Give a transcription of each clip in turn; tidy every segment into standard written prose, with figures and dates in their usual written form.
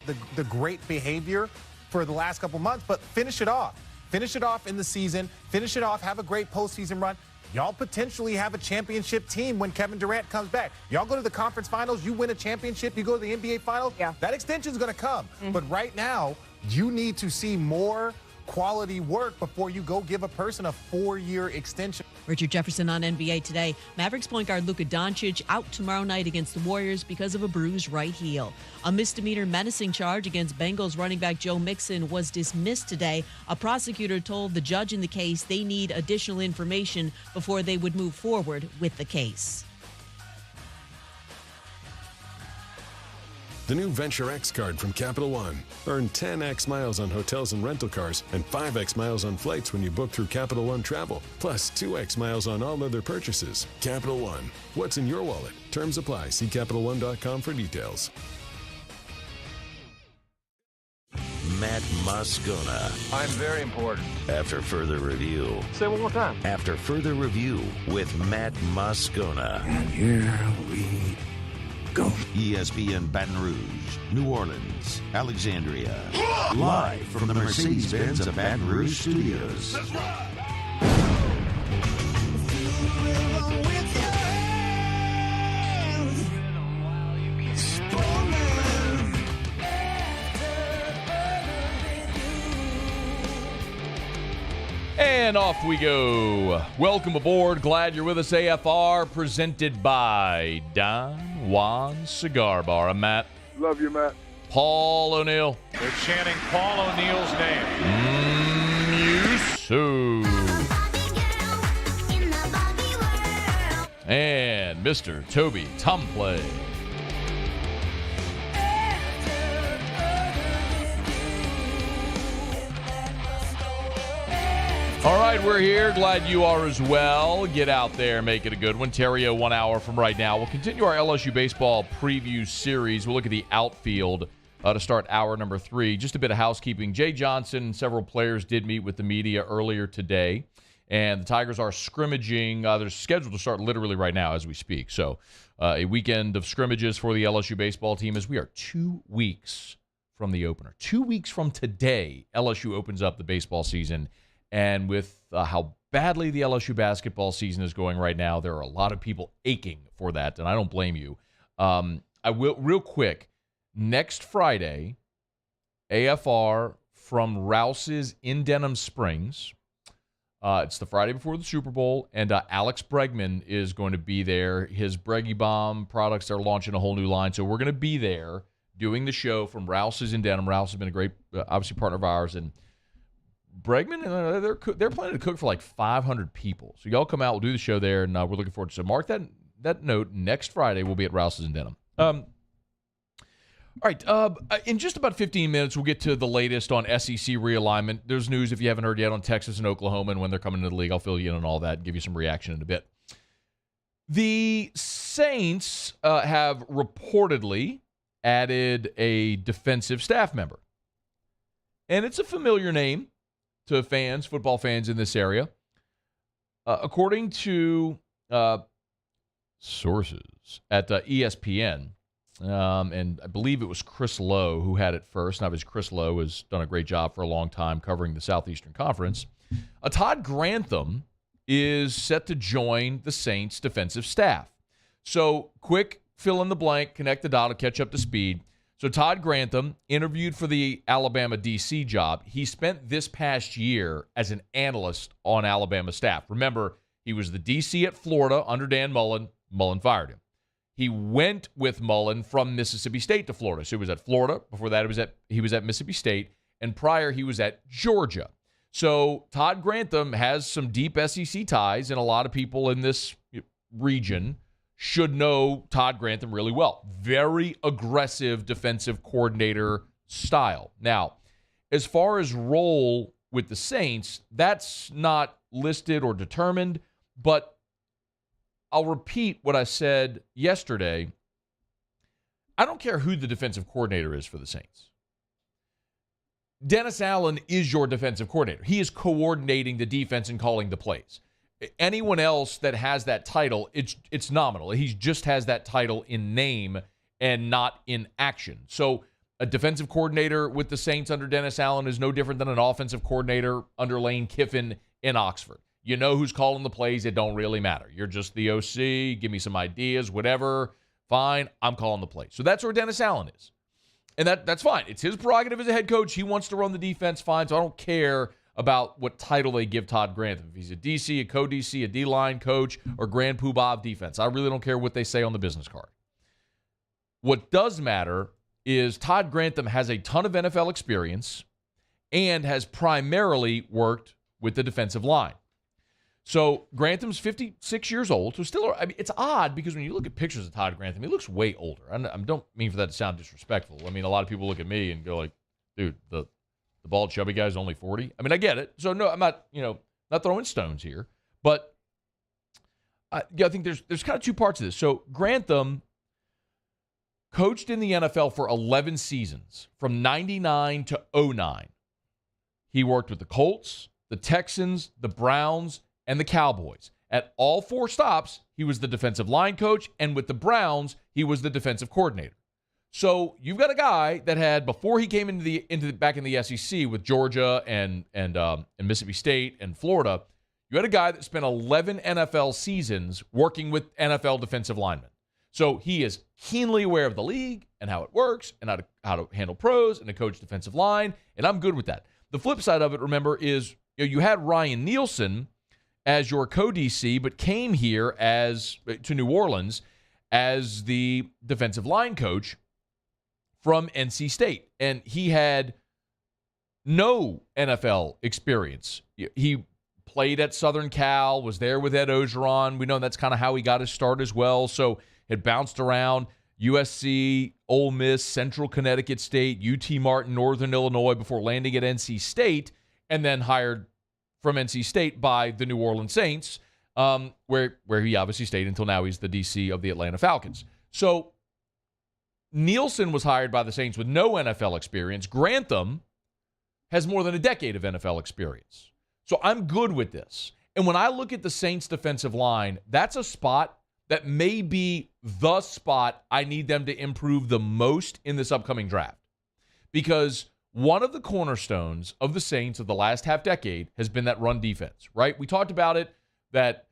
the great behavior for the last couple months, but finish it off. Finish it off in the season. Finish it off. Have a great postseason run. Y'all potentially have a championship team when Kevin Durant comes back. Y'all go to the conference finals, you win a championship, you go to the NBA finals. Yeah. That extension is going to come. But right now, you need to see more quality work before you go give a person a 4-year extension. Richard Jefferson on NBA Today. Mavericks point guard Luka Doncic out tomorrow night against the Warriors because of a bruised right heel. A misdemeanor menacing charge against Bengals running back Joe Mixon was dismissed today. A prosecutor told the judge in the case they need additional information before they would move forward with the case. The new Venture X card from Capital One. Earn 10x miles on hotels and rental cars and 5x miles on flights when you book through Capital One Travel, plus 2x miles on all other purchases. Capital One. What's in your wallet? Terms apply. See CapitalOne.com for details. Matt Moscona. I'm very important. After further review. Say it one more time. After further review with Matt Moscona. And here we go. ESPN Baton Rouge, New Orleans, Alexandria. Live from the Mercedes-Benz of Baton Rouge studios. Let's ride. And off we go. Welcome aboard. Glad you're with us. AFR presented by Don Juan Cigar Bar. I'm Matt. Love you, Matt. Paul O'Neill. They're chanting Paul O'Neill's name. And Mr. Toby Tomplay. All right, we're here. Glad you are as well. Get out there, make it a good one. Theriot, 1 hour from right now. We'll continue our LSU baseball preview series. We'll look at the outfield to start hour number 3. Just a bit of housekeeping. Jay Johnson and several players did meet with the media earlier today, and the Tigers are scrimmaging. They're scheduled to start literally right now as we speak. So a weekend of scrimmages for the LSU baseball team as we are 2 weeks from the opener. 2 weeks from today, LSU opens up the baseball season. And with how badly the LSU basketball season is going right now, there are a lot of people aching for that, and I don't blame you. I will, real quick, next Friday, AFR from Rouse's in Denham Springs. It's the Friday before the Super Bowl, and Alex Bregman is going to be there. His Breggy Bomb products are launching a whole new line, so we're going to be there doing the show from Rouse's in Denham. Rouse has been a great, obviously, partner of ours, and Bregman, they're planning to cook for like 500 people. So y'all come out, we'll do the show there, and we're looking forward to it. So mark that note. Next Friday, we'll be at Rouse's in Denham. All right, in just about 15 minutes, we'll get to the latest on SEC realignment. There's news, if you haven't heard yet, on Texas and Oklahoma and when they're coming into the league. I'll fill you in on all that and give you some reaction in a bit. The Saints have reportedly added a defensive staff member. And it's a familiar name to fans, football fans in this area. According to sources at ESPN, and I believe it was Chris Lowe who had it first. Now, Chris Lowe has done a great job for a long time covering the Southeastern Conference. Todd Grantham is set to join the Saints defensive staff. So, quick fill in the blank, connect the dot, catch up to speed. So Todd Grantham interviewed for the Alabama D.C. job. He spent this past year as an analyst on Alabama staff. Remember, he was the D.C. at Florida under Dan Mullen. Mullen fired him. He went with Mullen from Mississippi State to Florida. So he was at Florida. Before that, he was at Mississippi State. And prior, he was at Georgia. So Todd Grantham has some deep SEC ties, and a lot of people in this region should know Todd Grantham really well. Very aggressive defensive coordinator style. Now, as far as role with the Saints, that's not listed or determined, but I'll repeat what I said yesterday. I don't care who the defensive coordinator is for the Saints. Dennis Allen is your defensive coordinator. He is coordinating the defense and calling the plays. Anyone else that has that title, it's nominal. He just has that title in name and not in action. So A defensive coordinator with the Saints under Dennis Allen is no different than an offensive coordinator under Lane Kiffin in Oxford. You know who's calling the plays. It don't really matter. You're just the OC. Give me some ideas, whatever. Fine, I'm calling the plays. So that's where Dennis Allen is. And that's fine. It's his prerogative as a head coach. He wants to run the defense fine, so I don't care about what title they give Todd Grantham. If he's a DC, a co-DC, a D-line coach, or Grand Poobah of defense. I really don't care what they say on the business card. What does matter is Todd Grantham has a ton of NFL experience and has primarily worked with the defensive line. So Grantham's 56 years old, so still, I mean, it's odd because when you look at pictures of Todd Grantham, he looks way older. I don't mean for that to sound disrespectful. I mean, a lot of people look at me and go like, dude, the bald, chubby guy's only 40. I mean, I get it. So no, I'm not, not throwing stones here. But I think there's kind of two parts of this. So Grantham coached in the NFL for 11 seasons, from 99 to 09. He worked with the Colts, the Texans, the Browns, and the Cowboys. At all 4 stops, he was the defensive line coach, and with the Browns, he was the defensive coordinator. So you've got a guy that had, before he came back in the SEC with Georgia and Mississippi State and Florida, you had a guy that spent 11 NFL seasons working with NFL defensive linemen. So he is keenly aware of the league and how it works and how to handle pros and to coach defensive line, and I'm good with that. The flip side of it, remember, is you had Ryan Nielsen as your co-DC, but came here to New Orleans as the defensive line coach from NC State. And he had no NFL experience. He played at Southern Cal, was there with Ed Ogeron. We know that's kind of how he got his start as well. So had bounced around USC, Ole Miss, Central Connecticut State, UT Martin, Northern Illinois before landing at NC State, and then hired from NC State by the New Orleans Saints, where he obviously stayed until now. He's the DC of the Atlanta Falcons. So Nielsen was hired by the Saints with no NFL experience. Grantham has more than a decade of NFL experience. So I'm good with this. And when I look at the Saints defensive line, that's a spot that may be the spot I need them to improve the most in this upcoming draft. Because one of the cornerstones of the Saints of the last half decade has been that run defense, right? We talked about it, that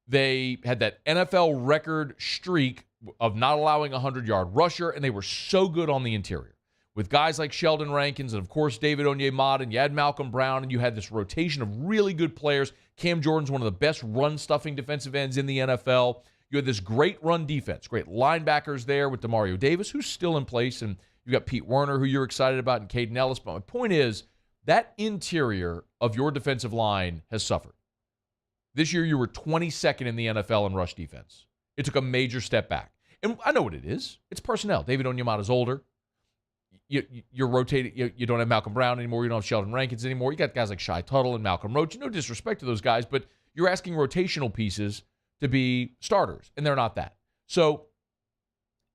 they had that NFL record streak of not allowing a 100-yard rusher, and they were so good on the interior. With guys like Sheldon Rankins and, of course, David Onyemata, and you had Malcolm Brown, and you had this rotation of really good players. Cam Jordan's one of the best run-stuffing defensive ends in the NFL. You had this great run defense, great linebackers there with Demario Davis, who's still in place, and you've got Pete Werner, who you're excited about, and Caden Ellis. But my point is, that interior of your defensive line has suffered. This year, you were 22nd in the NFL in rush defense. It took a major step back. And I know what it is. It's personnel. David Onyemata's older. You're rotating. You don't have Malcolm Brown anymore. You don't have Sheldon Rankins anymore. You got guys like Shai Tuttle and Malcolm Roach. No disrespect to those guys, but you're asking rotational pieces to be starters, and they're not that. So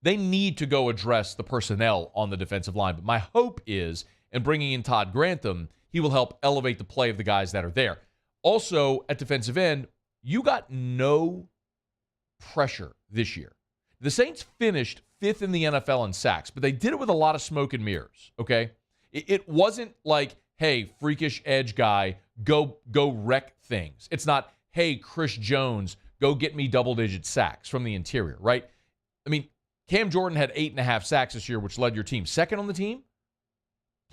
they need to go address the personnel on the defensive line. But my hope is, in bringing in Todd Grantham, he will help elevate the play of the guys that are there. Also, at defensive end, you got no pressure this year. The Saints finished 5th in the NFL in sacks, but they did it with a lot of smoke and mirrors, okay? It wasn't like, hey, freakish edge guy, go wreck things. It's not, hey, Chris Jones, go get me double-digit sacks from the interior, right? I mean, Cam Jordan had 8.5 sacks this year, which led your team. Second on the team,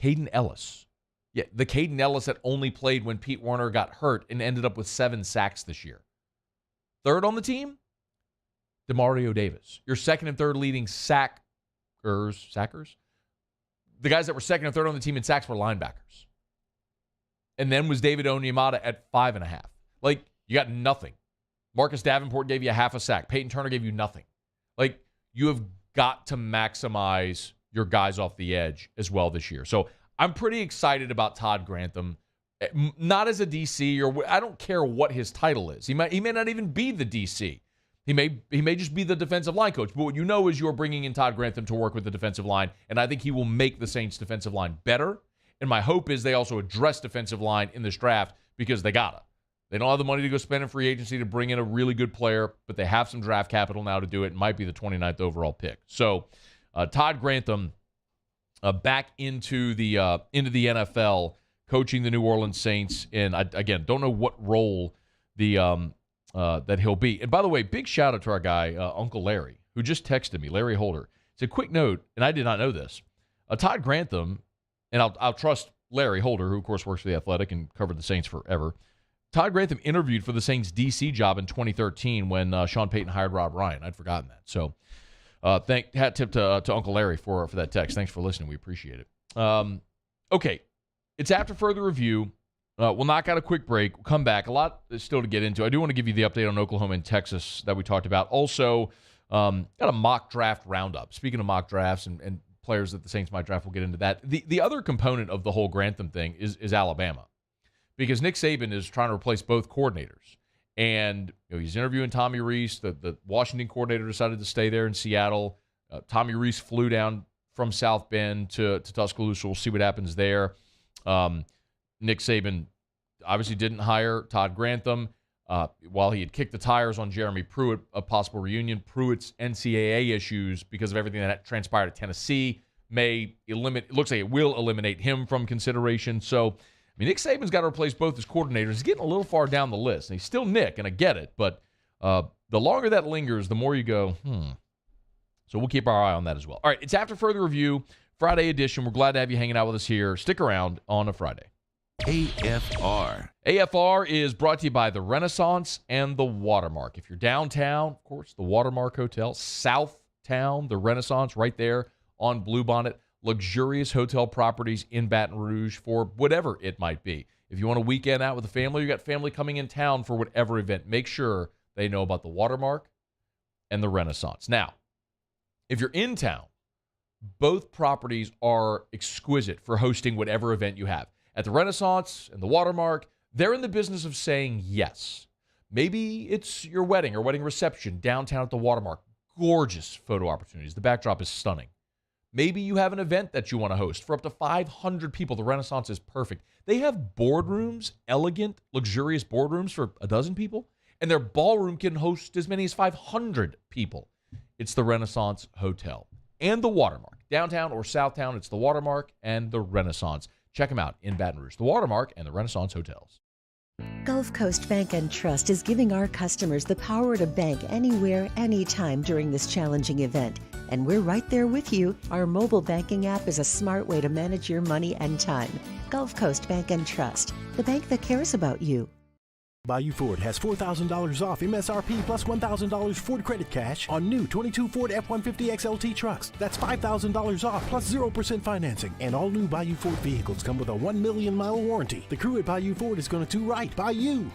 Caden Ellis. Yeah, the Caden Ellis that only played when Pete Werner got hurt and ended up with 7 sacks this year. Third on the team, Demario Davis. Your second and third leading sackers. The guys that were second and third on the team in sacks were linebackers. And then was David Onyemata at 5.5. Like, you got nothing. Marcus Davenport gave you a half a sack. Peyton Turner gave you nothing. Like, you have got to maximize your guys off the edge as well this year. So I'm pretty excited about Todd Grantham. Not as a DC, or I don't care what his title is. He may not even be the DC. He may just be the defensive line coach. But what you know is you're bringing in Todd Grantham to work with the defensive line, and I think he will make the Saints' defensive line better. And my hope is they also address defensive line in this draft because they gotta. They don't have the money to go spend in free agency to bring in a really good player, but they have some draft capital now to do it. It might be the 29th overall pick. So Todd Grantham back into the NFL, coaching the New Orleans Saints. And I, again, don't know what role that he'll be. And by the way, big shout out to our guy, Uncle Larry, who just texted me, Larry Holder. It's a quick note, and I did not know this. Todd Grantham, and I'll trust Larry Holder, who of course works for The Athletic and covered the Saints forever. Todd Grantham interviewed for the Saints DC job in 2013 when Sean Payton hired Rob Ryan. I'd forgotten that. So hat tip to Uncle Larry for that text. Thanks for listening. We appreciate it. Okay, it's after further review. We'll knock out a quick break. We'll come back. A lot is still to get into. I do want to give you the update on Oklahoma and Texas that we talked about. Also, got a mock draft roundup. Speaking of mock drafts and players that the Saints might draft, we'll get into that. The other component of the whole Grantham thing is Alabama, because Nick Saban is trying to replace both coordinators. And he's interviewing Tommy Rees. The Washington coordinator decided to stay there in Seattle. Tommy Rees flew down from South Bend to Tuscaloosa. We'll see what happens there. Nick Saban obviously didn't hire Todd Grantham. While he had kicked the tires on Jeremy Pruitt, a possible reunion, Pruitt's NCAA issues because of everything that transpired at Tennessee it looks like it will eliminate him from consideration. So, Nick Saban's got to replace both his coordinators. He's getting a little far down the list. And he's still Nick, and I get it, but the longer that lingers, the more you go, So we'll keep our eye on that as well. All right, it's after further review, Friday edition. We're glad to have you hanging out with us here. Stick around on a Friday. AFR. AFR is brought to you by the Renaissance and the Watermark. If you're downtown, of course, the Watermark Hotel. Southtown, the Renaissance, right there on Bluebonnet. Luxurious hotel properties in Baton Rouge for whatever it might be. If you want a weekend out with the family, you got family coming in town for whatever event, make sure they know about the Watermark and the Renaissance. Now, if you're in town, both properties are exquisite for hosting whatever event you have. At the Renaissance and the Watermark, they're in the business of saying yes. Maybe it's your wedding or wedding reception downtown at the Watermark. Gorgeous photo opportunities. The backdrop is stunning. Maybe you have an event that you want to host for up to 500 people. The Renaissance is perfect. They have boardrooms, elegant, luxurious boardrooms for a dozen people, and their ballroom can host as many as 500 people. It's the Renaissance Hotel and the Watermark. Downtown or Southtown, it's the Watermark and the Renaissance. Check them out in Baton Rouge, the Watermark and the Renaissance Hotels. Gulf Coast Bank and Trust is giving our customers the power to bank anywhere, anytime during this challenging event. And we're right there with you. Our mobile banking app is a smart way to manage your money and time. Gulf Coast Bank and Trust, the bank that cares about you. Bayou Ford has $4,000 off MSRP plus $1,000 Ford credit cash on new 22 Ford F-150 XLT trucks. That's $5,000 off plus 0% financing. And all new Bayou Ford vehicles come with a 1 million mile warranty. The crew at Bayou Ford is going to do right by you.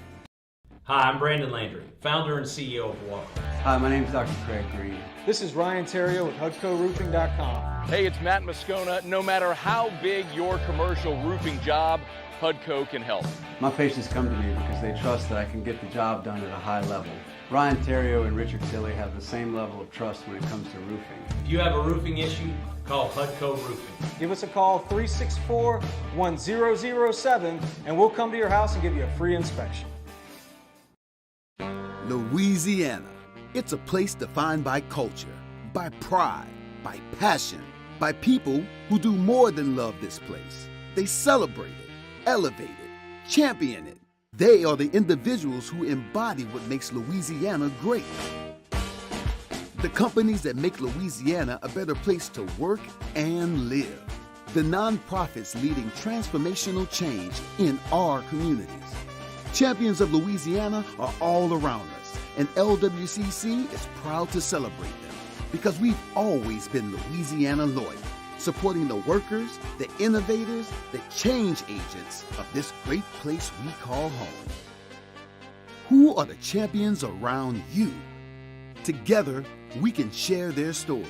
Hi, I'm Brandon Landry, founder and CEO of Walk. Hi, my name is Dr. Craig Green. This is Ryan Theriot with HUDCORoofing.com. Hey, it's Matt Moscona. No matter how big your commercial roofing job, HUDCO can help. My patients come to me because they trust that I can get the job done at a high level. Ryan Theriot and Richard Tilley have the same level of trust when it comes to roofing. If you have a roofing issue, call HUDCO Roofing. Give us a call, 364-1007, and we'll come to your house and give you a free inspection. Louisiana. It's a place defined by culture, by pride, by passion, by people who do more than love this place. They celebrate it, elevate it, champion it. They are the individuals who embody what makes Louisiana great. The companies that make Louisiana a better place to work and live. The nonprofits leading transformational change in our communities. Champions of Louisiana are all around us, and LWCC is proud to celebrate them because we've always been Louisiana loyal, supporting the workers, the innovators, the change agents of this great place we call home. Who are the champions around you? Together, we can share their stories.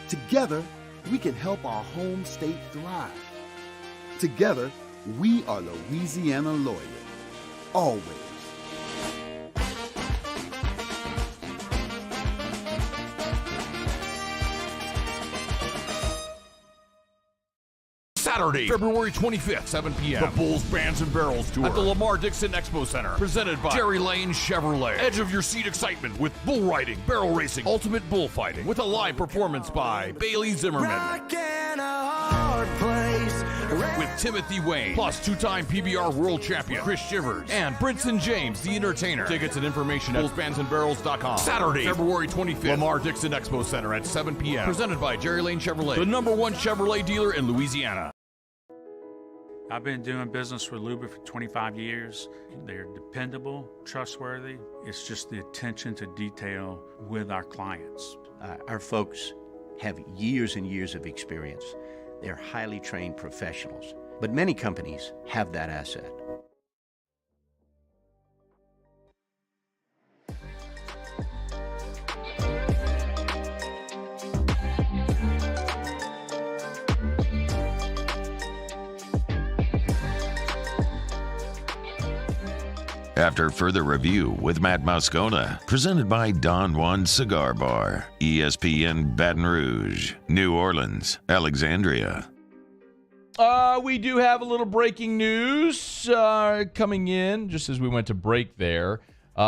Together, we can help our home state thrive. Together, we are Louisiana loyal. Always. Saturday, February 25th, 7 p.m. The Bulls Bands and Barrels Tour at the Lamar Dixon Expo Center. Presented by Jerry Lane Chevrolet. Edge of your seat excitement with bull riding, barrel racing, ultimate bullfighting with a live performance by Bailey Zimmerman. Timothy Wayne, plus two-time PBR world champion Chris Shivers, and Brinson James, the entertainer. Tickets and information at bullsbandsandbarrels.com. Saturday, February 25th, Lamar Dixon Expo Center at 7 p.m. Presented by Jerry Lane Chevrolet, the #1 Chevrolet dealer in Louisiana. I've been doing business with Luba for 25 years. They're dependable, trustworthy. It's just the attention to detail with our clients. Our folks have years and years of experience. They're highly trained professionals, but many companies have that asset. After further review with Matt Moscona, presented by Don Juan Cigar Bar, ESPN Baton Rouge, New Orleans, Alexandria. We do have a little breaking news coming in just as we went to break there.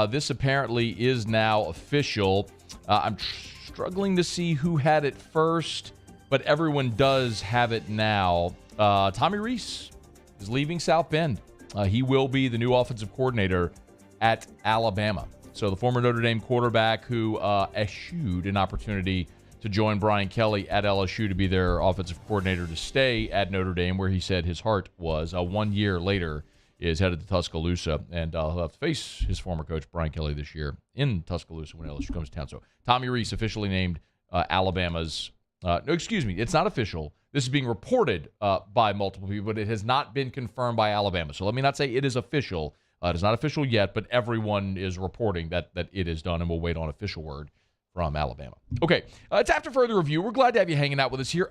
This apparently is now official. I'm struggling to see who had it first, but everyone does have it now. Tommy Rees is leaving South Bend. He will be the new offensive coordinator at Alabama. So the former Notre Dame quarterback who eschewed an opportunity to join Brian Kelly at LSU to be their offensive coordinator to stay at Notre Dame, where he said his heart was. 1 year later is headed to Tuscaloosa, and he'll have to face his former coach Brian Kelly this year in Tuscaloosa when LSU comes to town. So Tommy Rees officially named Alabama's no, excuse me, it's not official. This is being reported by multiple people, but it has not been confirmed by Alabama. So let me not say it is official. It is not official yet, but everyone is reporting that it is done, and we'll wait on official word from Alabama. Okay, it's after further review. We're glad to have you hanging out with us here.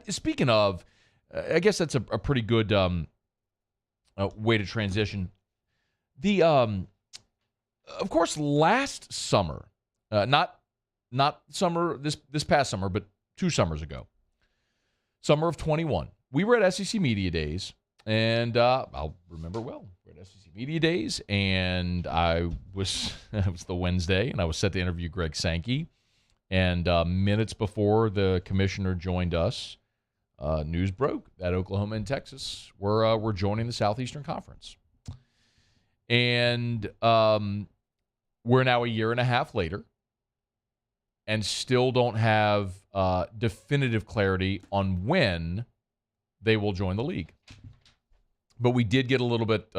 Speaking of, I guess that's a pretty good way to transition. The of course, last summer, not summer this past summer, but 2 summers ago, summer of 21, we were at SEC Media Days, and I'll remember well. We're at SEC Media Days, and it was the Wednesday, and I was set to interview Greg Sankey, and minutes before the commissioner joined us, news broke that Oklahoma and Texas were joining the Southeastern Conference. And we're now a year and a half later, and still don't have definitive clarity on when they will join the league. But we did get a little bit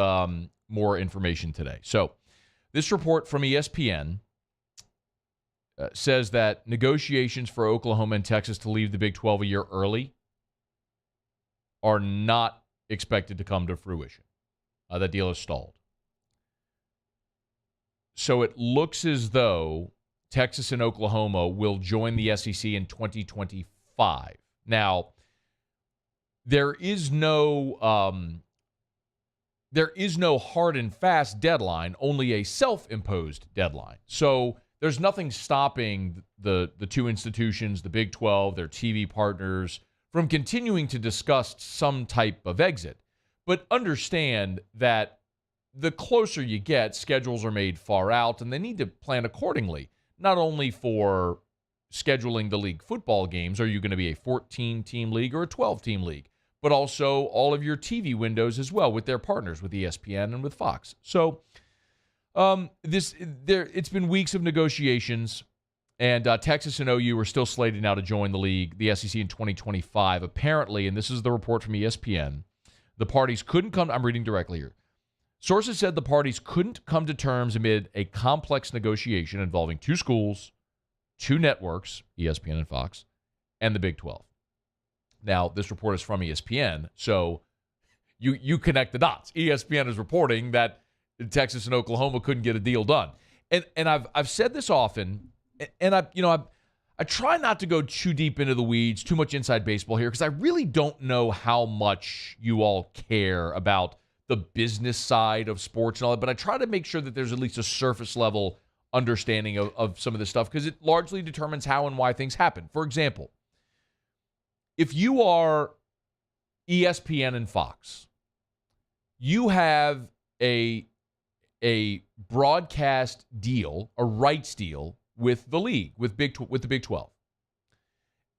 more information today. So this report from ESPN says that negotiations for Oklahoma and Texas to leave the Big 12 a year early are not expected to come to fruition. That deal is stalled. So it looks as though Texas and Oklahoma will join the SEC in 2025. Now, there is no hard and fast deadline, only a self-imposed deadline. So there's nothing stopping the two institutions, the Big 12, their TV partners, from continuing to discuss some type of exit. But understand that the closer you get, schedules are made far out, and they need to plan accordingly. Not only for scheduling the league football games, are you going to be a 14-team league or a 12-team league, but also all of your TV windows as well with their partners, with ESPN and with Fox. So it's been weeks of negotiations, and Texas and OU are still slated now to join the league, the SEC, in 2025. Apparently, and this is the report from ESPN, the parties couldn't come, I'm reading directly here. Sources said the parties couldn't come to terms amid a complex negotiation involving 2 schools, 2 networks, ESPN and Fox, and the Big 12. Now, this report is from ESPN, so you connect the dots. ESPN is reporting that Texas and Oklahoma couldn't get a deal done. And I've said this often, and I try not to go too deep into the weeds, too much inside baseball here, because I really don't know how much you all care about the business side of sports and all that, but I try to make sure that there's at least a surface level understanding of some of this stuff, because it largely determines how and why things happen. For example, if you are ESPN and Fox, you have a broadcast deal, a rights deal with the league, with the Big 12.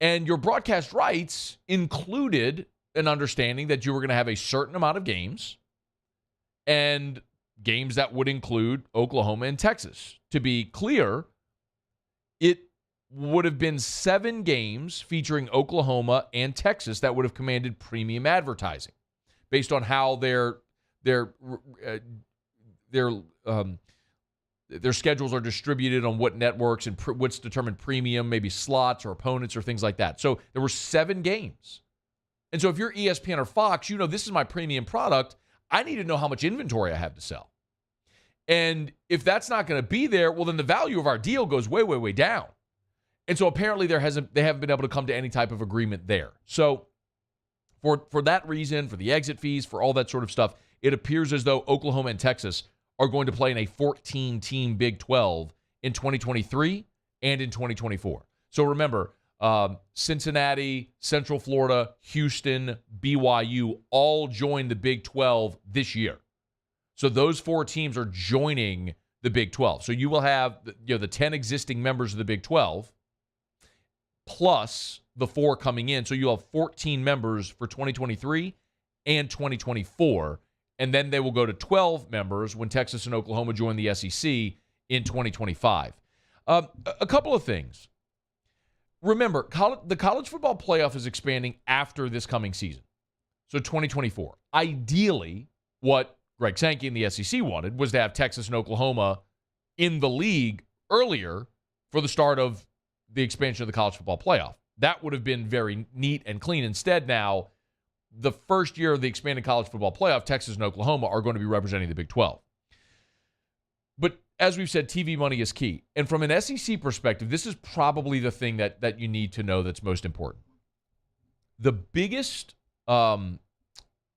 And your broadcast rights included an understanding that you were going to have a certain amount of games, and games that would include Oklahoma and Texas. To be clear, it would have been 7 games featuring Oklahoma and Texas that would have commanded premium advertising based on how their schedules are distributed on what networks and what's determined premium, maybe slots or opponents or things like that. So there were 7 games. And so if you're ESPN or Fox, you know this is my premium product. I need to know how much inventory I have to sell. And if that's not going to be there, well, then the value of our deal goes way, way, way down. And so apparently they haven't been able to come to any type of agreement there. So for that reason, for the exit fees, for all that sort of stuff, it appears as though Oklahoma and Texas are going to play in a 14-team Big 12 in 2023 and in 2024. So remember, Cincinnati, Central Florida, Houston, BYU all joined the Big 12 this year. So those 4 teams are joining the Big 12. So you will have the 10 existing members of the Big 12 plus the 4 coming in. So you'll have 14 members for 2023 and 2024. And then they will go to 12 members when Texas and Oklahoma join the SEC in 2025. A couple of things. Remember, the college football playoff is expanding after this coming season. So 2024. Ideally, what Greg Sankey and the SEC wanted was to have Texas and Oklahoma in the league earlier for the start of the expansion of the college football playoff. That would have been very neat and clean. Instead, now, the first year of the expanded college football playoff, Texas and Oklahoma are going to be representing the Big 12. But as we've said, TV money is key. And from an SEC perspective, this is probably the thing that you need to know that's most important. The biggest, I don't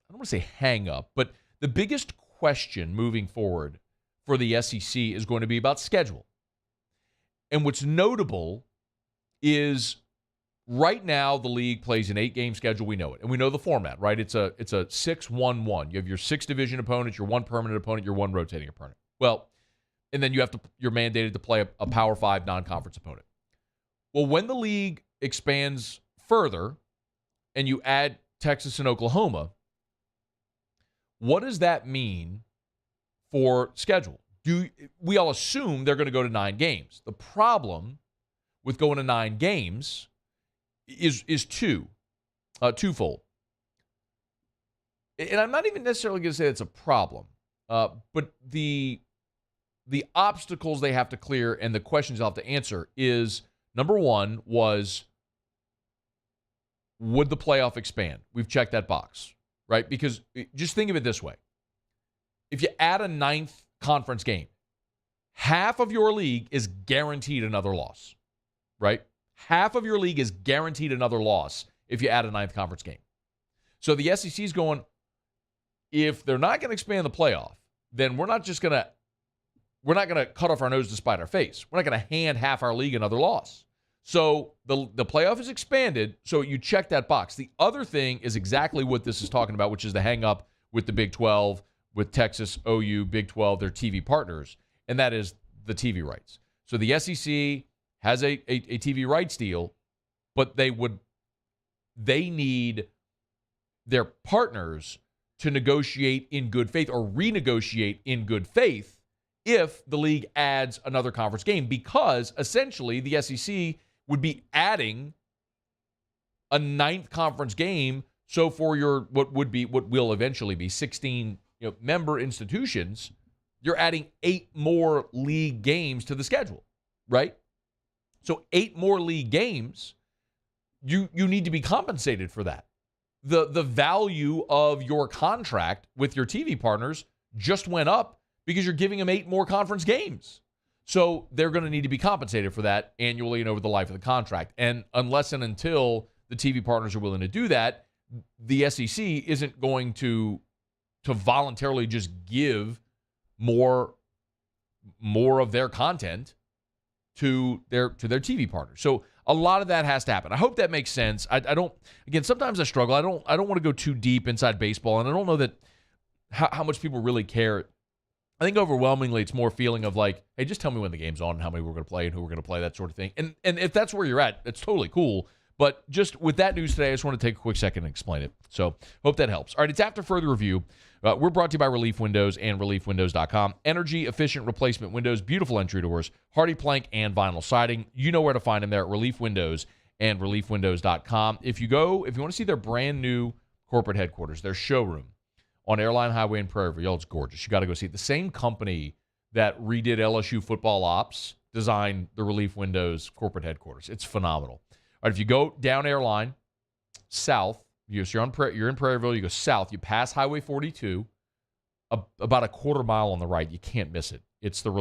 want to say hang up, but the biggest question moving forward for the SEC is going to be about schedule. And what's notable is right now the league plays an 8-game schedule. We know it. And we know the format, right? It's a 6-1-1. You have your 6 division opponents, your 1 permanent opponent, your 1 rotating opponent. Well, and then you're mandated to play a Power 5 non-conference opponent. Well, when the league expands further and you add Texas and Oklahoma, what does that mean for schedule? We all assume they're going to go to 9 games. The problem with going to 9 games is twofold. And I'm not even necessarily going to say it's a problem, but the obstacles they have to clear and the questions they'll have to answer is, number one was, would the playoff expand? We've checked that box, right? Because just think of it this way. If you add a 9th conference game, half of your league is guaranteed another loss, right? Half of your league is guaranteed another loss if you add a 9th conference game. So the SEC is going, if they're not going to expand the playoff, then we're not going to cut off our nose to spite our face. We're not going to hand half our league another loss. So the playoff is expanded, so you check that box. The other thing is exactly what this is talking about, which is the hang-up with the Big 12, with Texas, OU, Big 12, their TV partners, and that is the TV rights. So the SEC has a TV rights deal, but they need their partners to negotiate in good faith or renegotiate in good faith if the league adds another conference game, because essentially the SEC would be adding a 9th conference game. So for your what will eventually be 16 member institutions, you're adding 8 more league games to the schedule, right? So 8 more league games, you need to be compensated for that. The value of your contract with your TV partners just went up because you're giving them 8 more conference games. So they're going to need to be compensated for that annually and over the life of the contract. And unless and until the TV partners are willing to do that, the SEC isn't going to voluntarily just give more of their content to their TV partners. So a lot of that has to happen. I hope that makes sense. I don't. Again, sometimes I struggle. I don't want to go too deep inside baseball, and I don't know that how much people really care. I think overwhelmingly it's more feeling of like, hey, just tell me when the game's on and how many we're going to play and who we're going to play, that sort of thing. And if that's where you're at, it's totally cool. But just with that news today, I just want to take a quick second and explain it. So hope that helps. All right, it's After Further Review. We're brought to you by Relief Windows and ReliefWindows.com. Energy-efficient replacement windows, beautiful entry doors, hardy plank, and vinyl siding. You know where to find them there at Relief Windows and ReliefWindows.com. If you want to see their brand new corporate headquarters, their showroom on Airline Highway in Prairieville, y'all, it's gorgeous. You got to go see it. The same company that redid LSU football ops designed the Relief Windows corporate headquarters. It's phenomenal. All right, if you go down Airline, south, you're in Prairieville, you go south, you pass Highway 42, about a quarter mile on the right. You can't miss it. It's the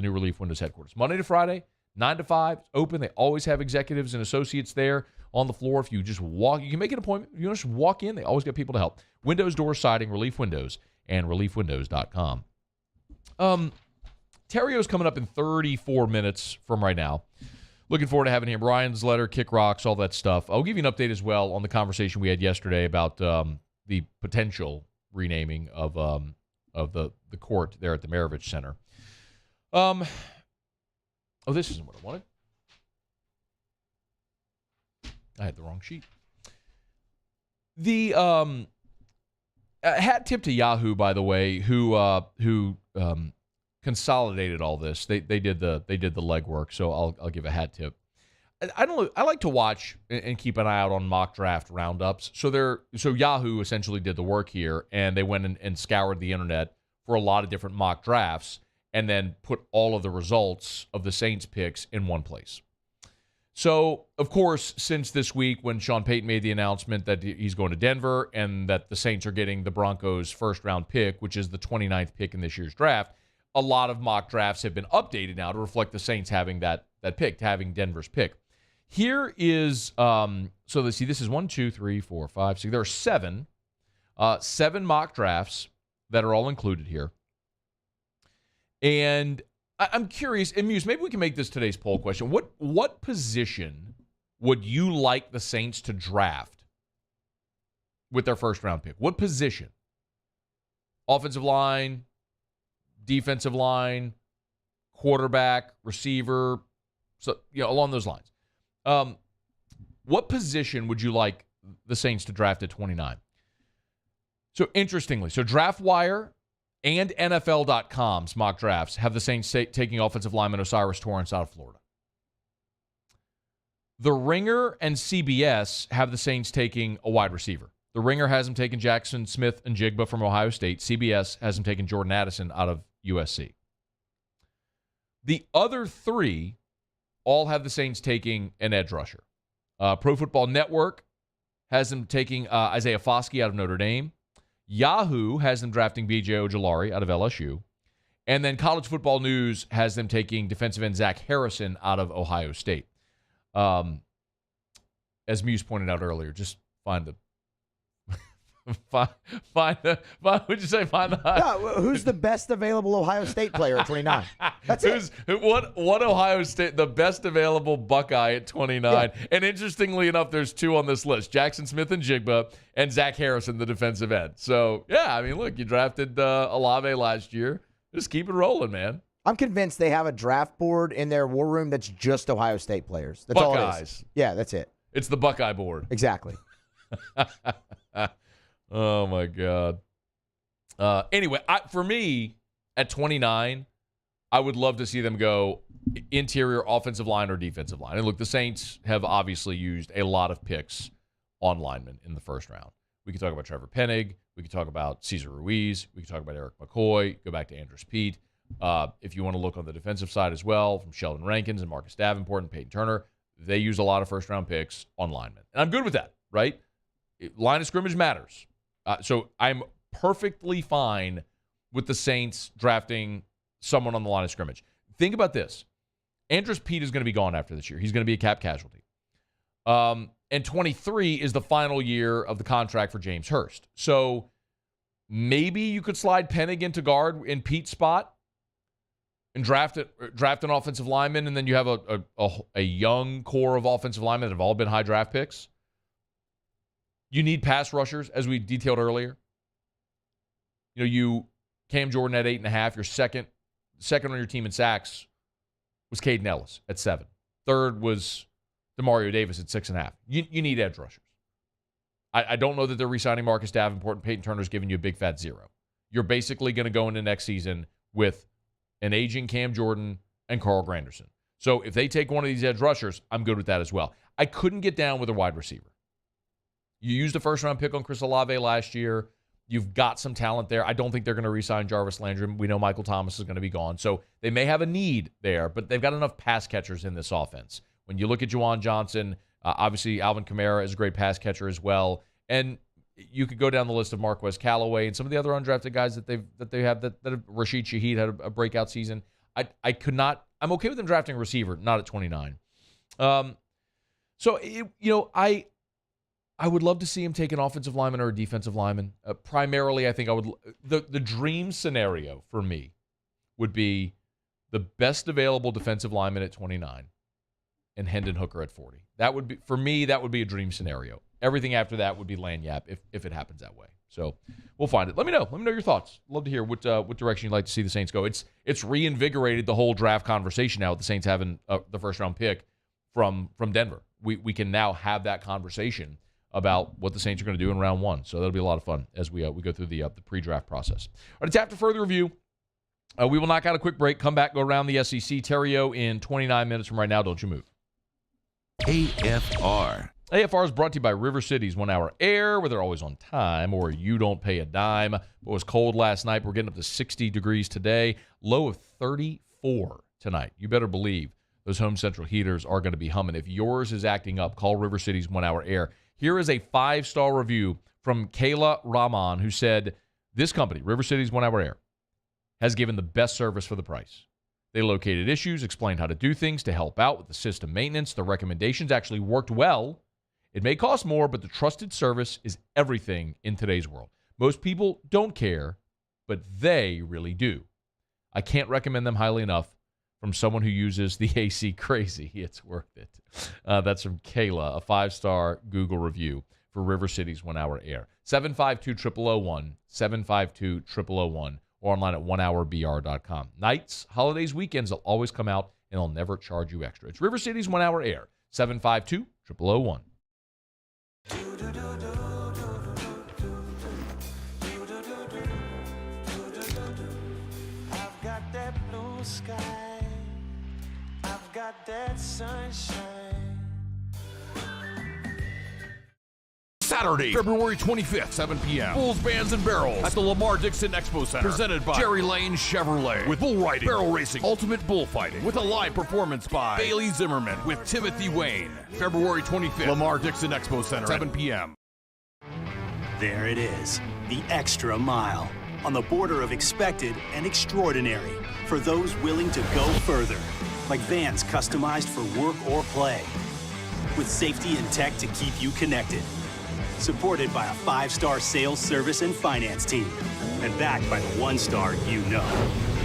new Relief Windows headquarters. Monday to Friday, 9 to 5, open. They always have executives and associates there on the floor. If you just walk, you can make an appointment. If you just walk in, they always got people to help. Windows, doors, siding, Relief Windows, and ReliefWindows.com. Theriot's coming up in 34 minutes from right now. Looking forward to having him. Brian's letter, kick rocks, all that stuff. I'll give you an update as well on the conversation we had yesterday about the potential renaming of the court there at the Maravich Center. Oh, this isn't what I wanted. I had the wrong sheet. The hat tip to Yahoo, by the way, who consolidated all this. They did the legwork, so I'll give a hat tip. I like to watch and keep an eye out on mock draft roundups. So Yahoo essentially did the work here, and they went and scoured the internet for a lot of different mock drafts, and then put all of the results of the Saints picks in one place. So, of course, since this week when Sean Payton made the announcement that he's going to Denver and that the Saints are getting the Broncos' first-round pick, which is the 29th pick in this year's draft, a lot of mock drafts have been updated now to reflect the Saints having that pick, having Denver's pick. Here is, so let's see, this is 1, 2, 3, 4, 5, 6. There are seven mock drafts that are all included here. And I'm curious, and Muse, maybe we can make this today's poll question. What position would you like the Saints to draft with their first-round pick? What position? Offensive line, defensive line, quarterback, receiver, so along those lines. What position would you like the Saints to draft at 29? So interestingly, DraftWire and NFL.com's mock drafts have the Saints taking offensive lineman Osiris Torrance out of Florida. The Ringer and CBS have the Saints taking a wide receiver. The Ringer has them taking Jackson Smith and Jigba from Ohio State. CBS has them taking Jordan Addison out of USC. The other three all have the Saints taking an edge rusher. Pro Football Network has them taking Isaiah Foskey out of Notre Dame. Yahoo has them drafting B.J. Ojulari out of LSU. And then College Football News has them taking defensive end Zach Harrison out of Ohio State. As Muse pointed out earlier, just find the would you say find the who's the best available Ohio State player at 29? That's what Ohio State, the best available Buckeye at 29. Yeah. And interestingly enough, there's two on this list: Jackson Smith and Jigba, and Zach Harrison, the defensive end. So yeah, I mean, look, you drafted Olave last year. Just keep it rolling, man. I'm convinced they have a draft board in their war room that's just Ohio State players. That's Buckeyes. All it is. Yeah, that's it. It's the Buckeye board. Exactly. Oh, my God. Anyway, for me, at 29, I would love to see them go interior offensive line or defensive line. And look, the Saints have obviously used a lot of picks on linemen in the first round. We could talk about Trevor Penning. We could talk about Cesar Ruiz. We could talk about Eric McCoy. Go back to Andrus Peat. If you want to look on the defensive side as well, from Sheldon Rankins and Marcus Davenport and Peyton Turner, they use a lot of first-round picks on linemen. And I'm good with that, right? Line of scrimmage matters. So I'm perfectly fine with the Saints drafting someone on the line of scrimmage. Think about this. Andrus Peat is going to be gone after this year. He's going to be a cap casualty. And 23 is the final year of the contract for James Hurst. So maybe you could slide Penning into guard in Pete's spot and draft an offensive lineman, and then you have a young core of offensive linemen that have all been high draft picks. You need pass rushers, as we detailed earlier. Cam Jordan at 8.5. Your second on your team in sacks was Caden Ellis at 7. Third was Demario Davis at 6.5. You need edge rushers. I don't know that they're re-signing Marcus Davenport and Peyton Turner's giving you a big fat 0. You're basically going to go into next season with an aging Cam Jordan and Carl Granderson. So if they take one of these edge rushers, I'm good with that as well. I couldn't get down with a wide receiver. You used a first-round pick on Chris Olave last year. You've got some talent there. I don't think they're going to re-sign Jarvis Landry. We know Michael Thomas is going to be gone. So they may have a need there, but they've got enough pass catchers in this offense. When you look at Juwan Johnson, obviously Alvin Kamara is a great pass catcher as well. And you could go down the list of Marquez Callaway and some of the other undrafted guys that they have that have, Rashid Shaheed had a breakout season. I'm okay with them drafting a receiver, not at 29. I would love to see him take an offensive lineman or a defensive lineman. Primarily, I think the dream scenario for me would be the best available defensive lineman at 29 and Hendon Hooker at 40. That would be, for me, that would be a dream scenario. Everything after that would be lanyap if it happens that way. So we'll find it. Let me know. Let me know your thoughts. Love to hear what direction you'd like to see the Saints go. It's reinvigorated the whole draft conversation now with the Saints having the first round pick from Denver. We can now have that conversation about what the Saints are going to do in round 1. So that'll be a lot of fun as we go through the pre-draft process. All right, it's after further review. We will knock out a quick break, come back, go around the SEC. Theriot in 29 minutes from right now. Don't you move. AFR. AFR is brought to you by River City's 1 Hour Air, where they're always on time or you don't pay a dime. It was cold last night. We're getting up to 60 degrees today. Low of 34 tonight. You better believe those Home Central heaters are going to be humming. If yours is acting up, call River City's 1 Hour Air. Here is a 5-star review from Kayla Rahman, who said, this company, River City's 1 Hour Air, has given the best service for the price. They located issues, explained how to do things to help out with the system maintenance. The recommendations actually worked well. It may cost more, but the trusted service is everything in today's world. Most people don't care, but they really do. I can't recommend them highly enough from someone who uses the AC crazy. It's worth it. That's from Kayla, a 5-star Google review for River City's 1 Hour Air. 752-0001, 752-0001, or online at onehourbr.com. Nights, holidays, weekends, they'll always come out, and they'll never charge you extra. It's River City's 1 Hour Air, 752-0001. I've got that blue sky, I've got that sunshine. Saturday, February 25th, 7 p.m. Bulls, Bands, and Barrels at the Lamar Dixon Expo Center. Presented by Jerry Lane Chevrolet. With bull riding, barrel racing, ultimate bullfighting. With a live performance by Bailey Zimmerman with Timothy Wayne. February 25th, Lamar Dixon Expo Center, 7 p.m. There it is, the extra mile. On the border of expected and extraordinary. For those willing to go further. Like vans customized for work or play. With safety and tech to keep you connected. Supported by a 5-star sales, service, and finance team. And backed by the 1-star you know.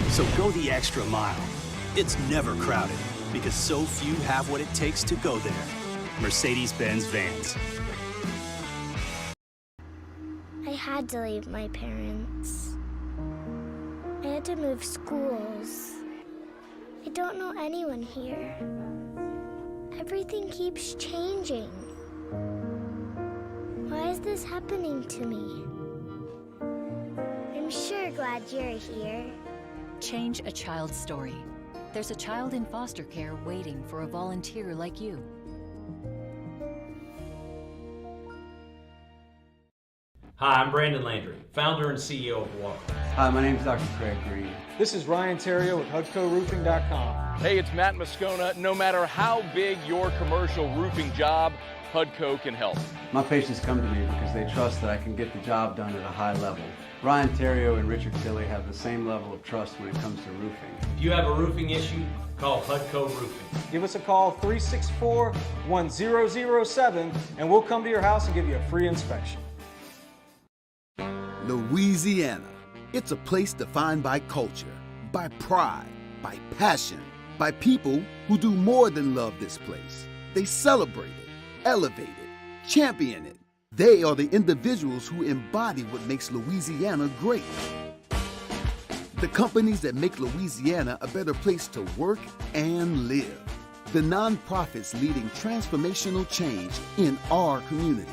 So go the extra mile. It's never crowded because so few have what it takes to go there. Mercedes-Benz Vans. I had to leave my parents. I had to move schools. I don't know anyone here. Everything keeps changing. Why is this happening to me? I'm sure glad you're here. Change a child's story. There's a child in foster care waiting for a volunteer like you. Hi, I'm Brandon Landry, founder and CEO of Walk. Hi, my name is Dr. Craig Green. This is Ryan Theriot with HUDCORoofing.com. Hey, it's Matt Moscona. No matter how big your commercial roofing job, HUDCO can help. My patients come to me because they trust that I can get the job done at a high level. Ryan Theriot and Richard Tilley have the same level of trust when it comes to roofing. If you have a roofing issue, call HUDCO Roofing. Give us a call, 364-1007, and we'll come to your house and give you a free inspection. Louisiana. It's a place defined by culture, by pride, by passion, by people who do more than love this place. They celebrate it, elevate it, champion it. They are the individuals who embody what makes Louisiana great. The companies that make Louisiana a better place to work and live. the nonprofits leading transformational change in our communities.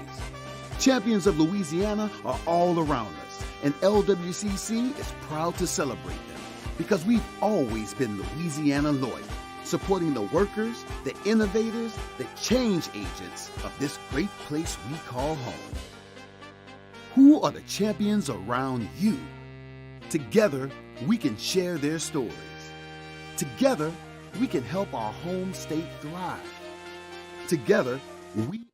Champions of Louisiana are all around us, and LWCC is proud to celebrate them because we've always been Louisiana loyal, supporting the workers, the innovators, the change agents of this great place we call home. Who are the champions around you? Together, we can share their stories. Together, we can help our home state thrive. Together, we...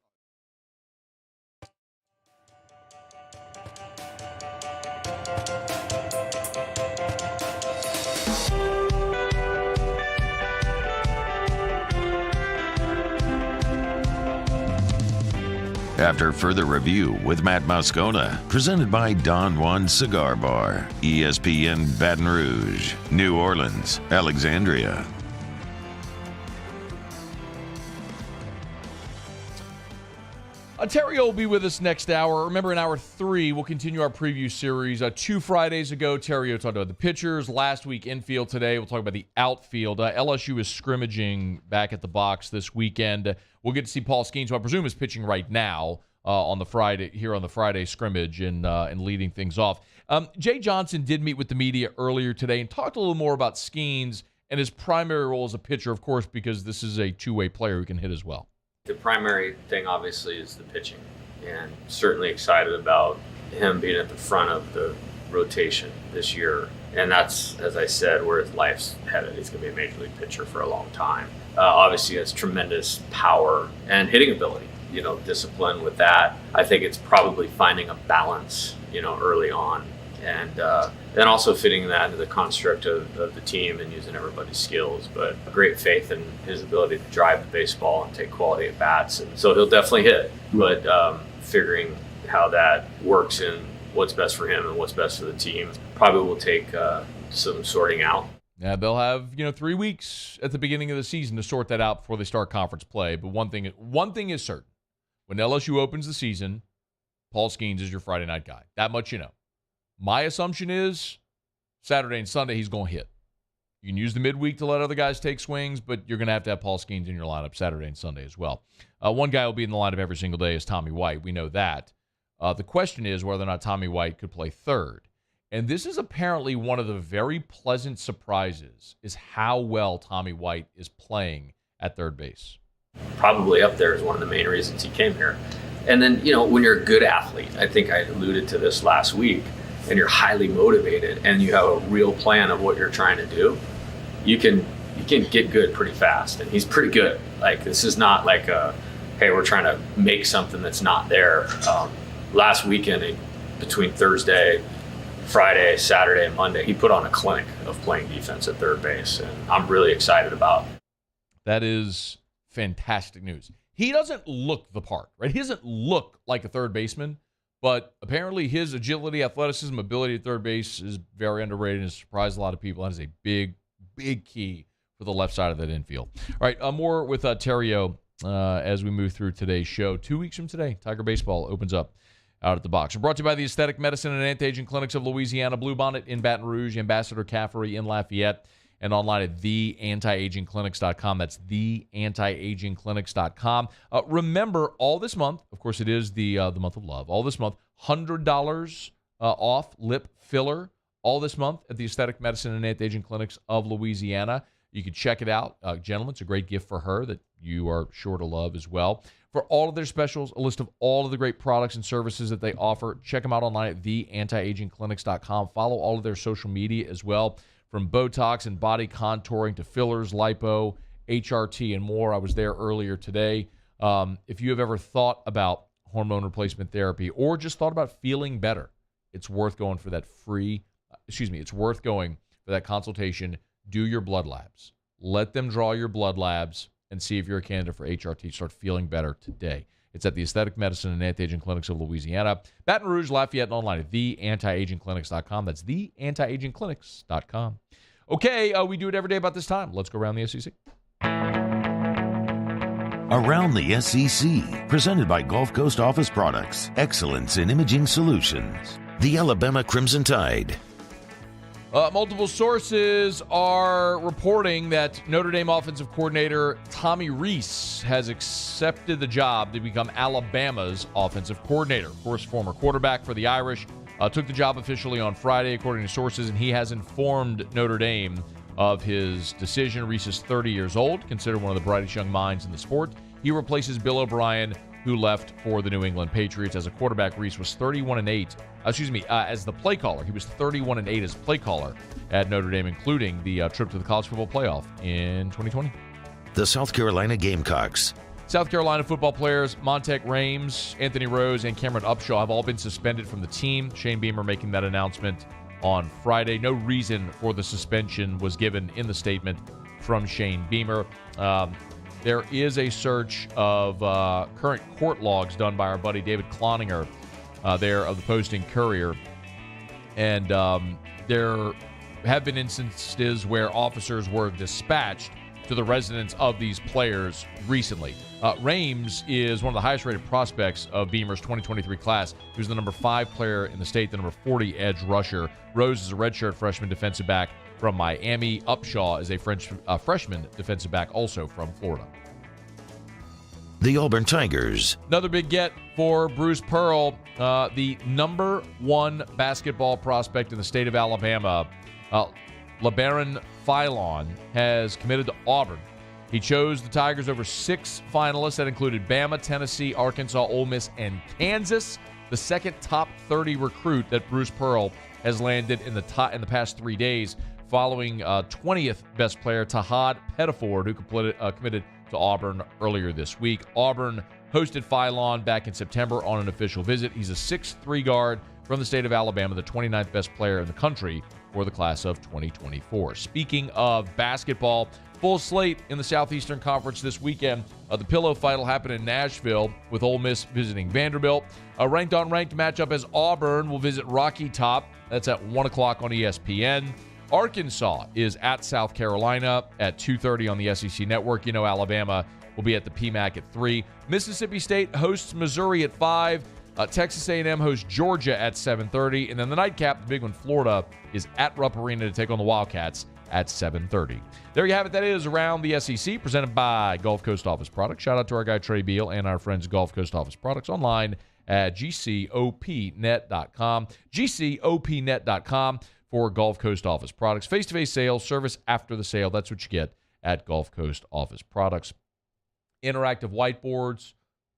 After further review with Matt Moscona, presented by Don Juan Cigar Bar, ESPN Baton Rouge, New Orleans, Alexandria. Theriot will be with us next hour. Remember, in hour 3, we'll continue our preview series. 2 Fridays ago, Theriot talked about the pitchers. Last week, infield. Today, we'll talk about the outfield. LSU is scrimmaging back at the box this weekend. We'll get to see Paul Skeens, who I presume is pitching right now on the Friday scrimmage and leading things off. Jay Johnson did meet with the media earlier today and talked a little more about Skeens and his primary role as a pitcher, of course, because this is a two-way player who can hit as well. The primary thing, obviously, is the pitching, and certainly excited about him being at the front of the rotation this year. And that's, as I said, where his life's headed. He's going to be a major league pitcher for a long time. Obviously, he has tremendous power and hitting ability. Discipline with that. I think it's probably finding a balance, early on, and then also fitting that into the construct of the team and using everybody's skills. But great faith in his ability to drive the baseball and take quality at bats, and so he'll definitely hit. But figuring how that works and what's best for him and what's best for the team probably will take some sorting out. Yeah, they'll have 3 weeks at the beginning of the season to sort that out before they start conference play. But one thing is certain: when LSU opens the season, Paul Skeens is your Friday night guy. That much you know. My assumption is Saturday and Sunday he's going to hit. You can use the midweek to let other guys take swings, but you're going to have Paul Skeens in your lineup Saturday and Sunday as well. One guy will be in the lineup every single day is Tommy White. We know that. The question is whether or not Tommy White could play third. And this is apparently one of the very pleasant surprises, is how well Tommy White is playing at third base. Probably up there is one of the main reasons he came here. And then, when you're a good athlete, I think I alluded to this last week, and you're highly motivated and you have a real plan of what you're trying to do, you can get good pretty fast. And he's pretty good. Like, this is not like hey, we're trying to make something that's not there. Last weekend, between Thursday, Friday, Saturday, and Monday, he put on a clinic of playing defense at third base, and I'm really excited about it. That is fantastic news. He doesn't look the part, right? He doesn't look like a third baseman, but apparently his agility, athleticism, ability at third base is very underrated and has surprised a lot of people. That is a big, big key for the left side of that infield. All right, more with Theriot as we move through today's show. 2 weeks from today, Tiger Baseball opens up out at the box. We're brought to you by the Aesthetic Medicine and Anti-Aging Clinics of Louisiana, Bluebonnet in Baton Rouge, Ambassador Caffery in Lafayette, and online at theantiagingclinics.com. That's theantiagingclinics.com. Remember, all this month, of course, it is the month of love. All this month, $100 off lip filler. All this month at the Aesthetic Medicine and Anti-Aging Clinics of Louisiana. You can check it out. Gentlemen, it's a great gift for her that you are sure to love as well. For all of their specials, a list of all of the great products and services that they offer, check them out online at theantiagingclinics.com. Follow all of their social media as well, from Botox and body contouring to fillers, lipo, HRT, and more. I was there earlier today. If you have ever thought about hormone replacement therapy or just thought about feeling better, it's worth going for that it's worth going for that consultation. Do your blood labs. Let them draw your blood labs and see if you're a candidate for HRT. Start feeling better today. It's at the Aesthetic Medicine and Anti-Aging Clinics of Louisiana, Baton Rouge, Lafayette, and online at theantiagingclinics.com. That's theantiagingclinics.com. Okay, we do it every day about this time. Let's go around the SEC. Around the SEC, presented by Gulf Coast Office Products, excellence in imaging solutions. The Alabama Crimson Tide. Multiple sources are reporting that Notre Dame offensive coordinator Tommy Rees has accepted the job to become Alabama's offensive coordinator. Of course, former quarterback for the Irish took the job officially on Friday, according to sources, and he has informed Notre Dame of his decision. Rees is 30 years old, considered one of the brightest young minds in the sport. He replaces Bill O'Brien, who left for the New England Patriots. As a quarterback, Rees was 31-8. As the play caller, he was 31-8 as play caller at Notre Dame, including the trip to the college football playoff in 2020. The South Carolina Gamecocks. South Carolina football players Montek Rames, Anthony Rose, and Cameron Upshaw have all been suspended from the team. Shane Beamer making that announcement on Friday. No reason for the suspension was given in the statement from Shane Beamer. There is a search of current court logs done by our buddy David Cloninger there of the Post-Courier. And there have been instances where officers were dispatched to the residence of these players recently. Rames is one of the highest-rated prospects of Beamer's 2023 class. He was the number 5 player in the state, the number 40 edge rusher. Rose is a redshirt freshman defensive back from Miami. Upshaw is a freshman defensive back also from Florida. The Auburn Tigers. Another big get for Bruce Pearl, the number 1 basketball prospect in the state of Alabama. LeBaron Philon has committed to Auburn. He chose the Tigers over 6 finalists that included Bama, Tennessee, Arkansas, Ole Miss, and Kansas. The second top 30 recruit that Bruce Pearl has landed in the past 3 days, following 20th best player Tahad Pettiford, who committed to Auburn earlier this week. Auburn hosted Philon back in September on an official visit. He's a 6'3 guard from the state of Alabama, the 29th best player in the country for the class of 2024. Speaking of basketball, full slate in the Southeastern Conference this weekend. The pillow fight will happen in Nashville with Ole Miss visiting Vanderbilt. A ranked-on-ranked matchup as Auburn will visit Rocky Top. That's at 1 o'clock on ESPN. Arkansas is at South Carolina at 2:30 on the SEC Network. You know Alabama will be at the PMAC at 3. Mississippi State hosts Missouri at 5. Texas A&M hosts Georgia at 7:30. And then the nightcap, the big one, Florida, is at Rupp Arena to take on the Wildcats at 7:30. There you have it. That is Around the SEC, presented by Gulf Coast Office Products. Shout out to our guy Trey Beal and our friends Gulf Coast Office Products online at gcopnet.com. gcopnet.com for Gulf Coast Office Products. Face-to-face sales, service after the sale. That's what you get at Gulf Coast Office Products. Interactive whiteboards,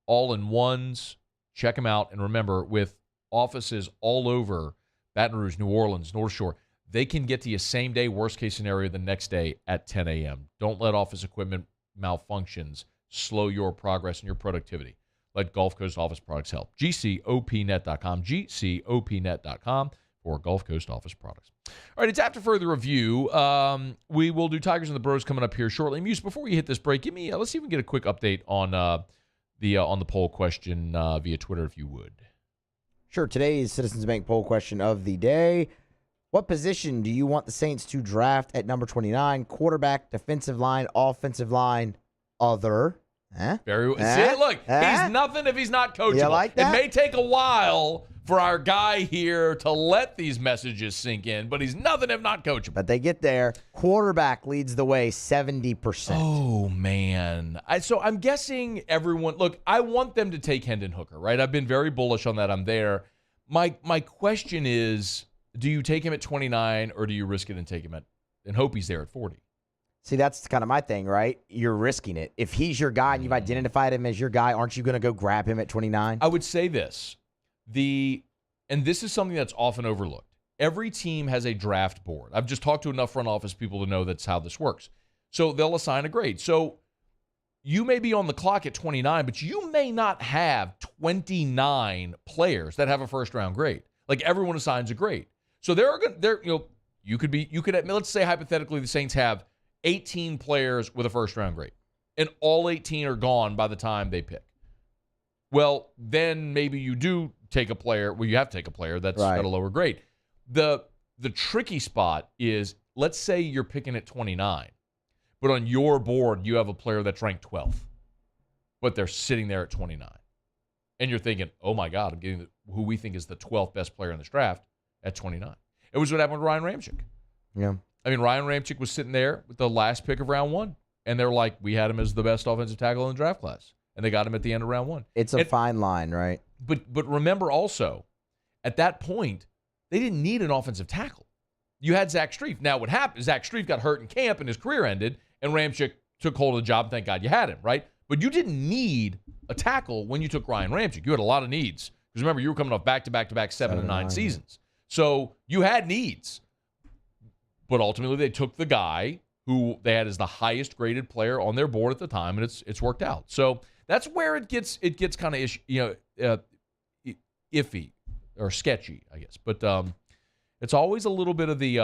all-in-ones. Check them out. And remember, with offices all over Baton Rouge, New Orleans, North Shore, they can get to you same day, worst case scenario, the next day at 10 a.m. Don't let office equipment malfunctions slow your progress and your productivity. Let Gulf Coast Office Products help. GCOPnet.com, GCOPnet.com for Gulf Coast Office Products. All right, it's after further review. We will do Tigers and the Bros coming up here shortly. Muse, before we hit this break, give me let's see if we can get a quick update on the poll question via Twitter, if you would. Sure. Today's Citizens Bank poll question of the day. What position do you want the Saints to draft at number 29? Quarterback, defensive line, offensive line, other. Very well. See, look, he's nothing if he's not coachable. You like that? It may take a while for our guy here to let these messages sink in, but he's nothing if not coachable. But they get there. Quarterback leads the way, 70%. Oh, man. So I'm guessing everyone, look, I want them to take Hendon Hooker, right? I've been very bullish on that. I'm there. My question is, do you take him at 29 or do you risk it and take him and hope he's there at 40? See, that's kind of my thing, right? You're risking it. If he's your guy and you've identified him as your guy, aren't you going to go grab him at 29? I would say this. And this is something that's often overlooked. Every team has a draft board. I've just talked to enough front office people to know that's how this works. So they'll assign a grade. So you may be on the clock at 29, but you may not have 29 players that have a first-round grade. Like everyone assigns a grade. So you could let's say hypothetically the Saints have 18 players with a first-round grade, and all 18 are gone by the time they pick. Well, then maybe you do take a player. Well, you have to take a player that's got a lower grade. The tricky spot is, let's say you're picking at 29, but on your board you have a player that's ranked 12th, but they're sitting there at 29. And you're thinking, oh my God, I'm getting who we think is the 12th best player in this draft at 29. It was what happened with Ryan Ramczyk. Yeah. I mean, Ryan Ramczyk was sitting there with the last pick of round 1, and they're like, we had him as the best offensive tackle in the draft class, and they got him at the end of round 1. It's a fine line, right? But remember also, at that point, they didn't need an offensive tackle. You had Zach Strief. Now, what happened, Zach Strief got hurt in camp and his career ended, and Ramczyk took hold of the job. Thank God you had him, right? But you didn't need a tackle when you took Ryan Ramczyk. You had a lot of needs. Because remember, you were coming off back-to-back 7 and 9 seasons. So you had needs. But ultimately, they took the guy who they had as the highest graded player on their board at the time, and it's worked out. So that's where it gets kind of iffy or sketchy, I guess. But it's always a little bit of the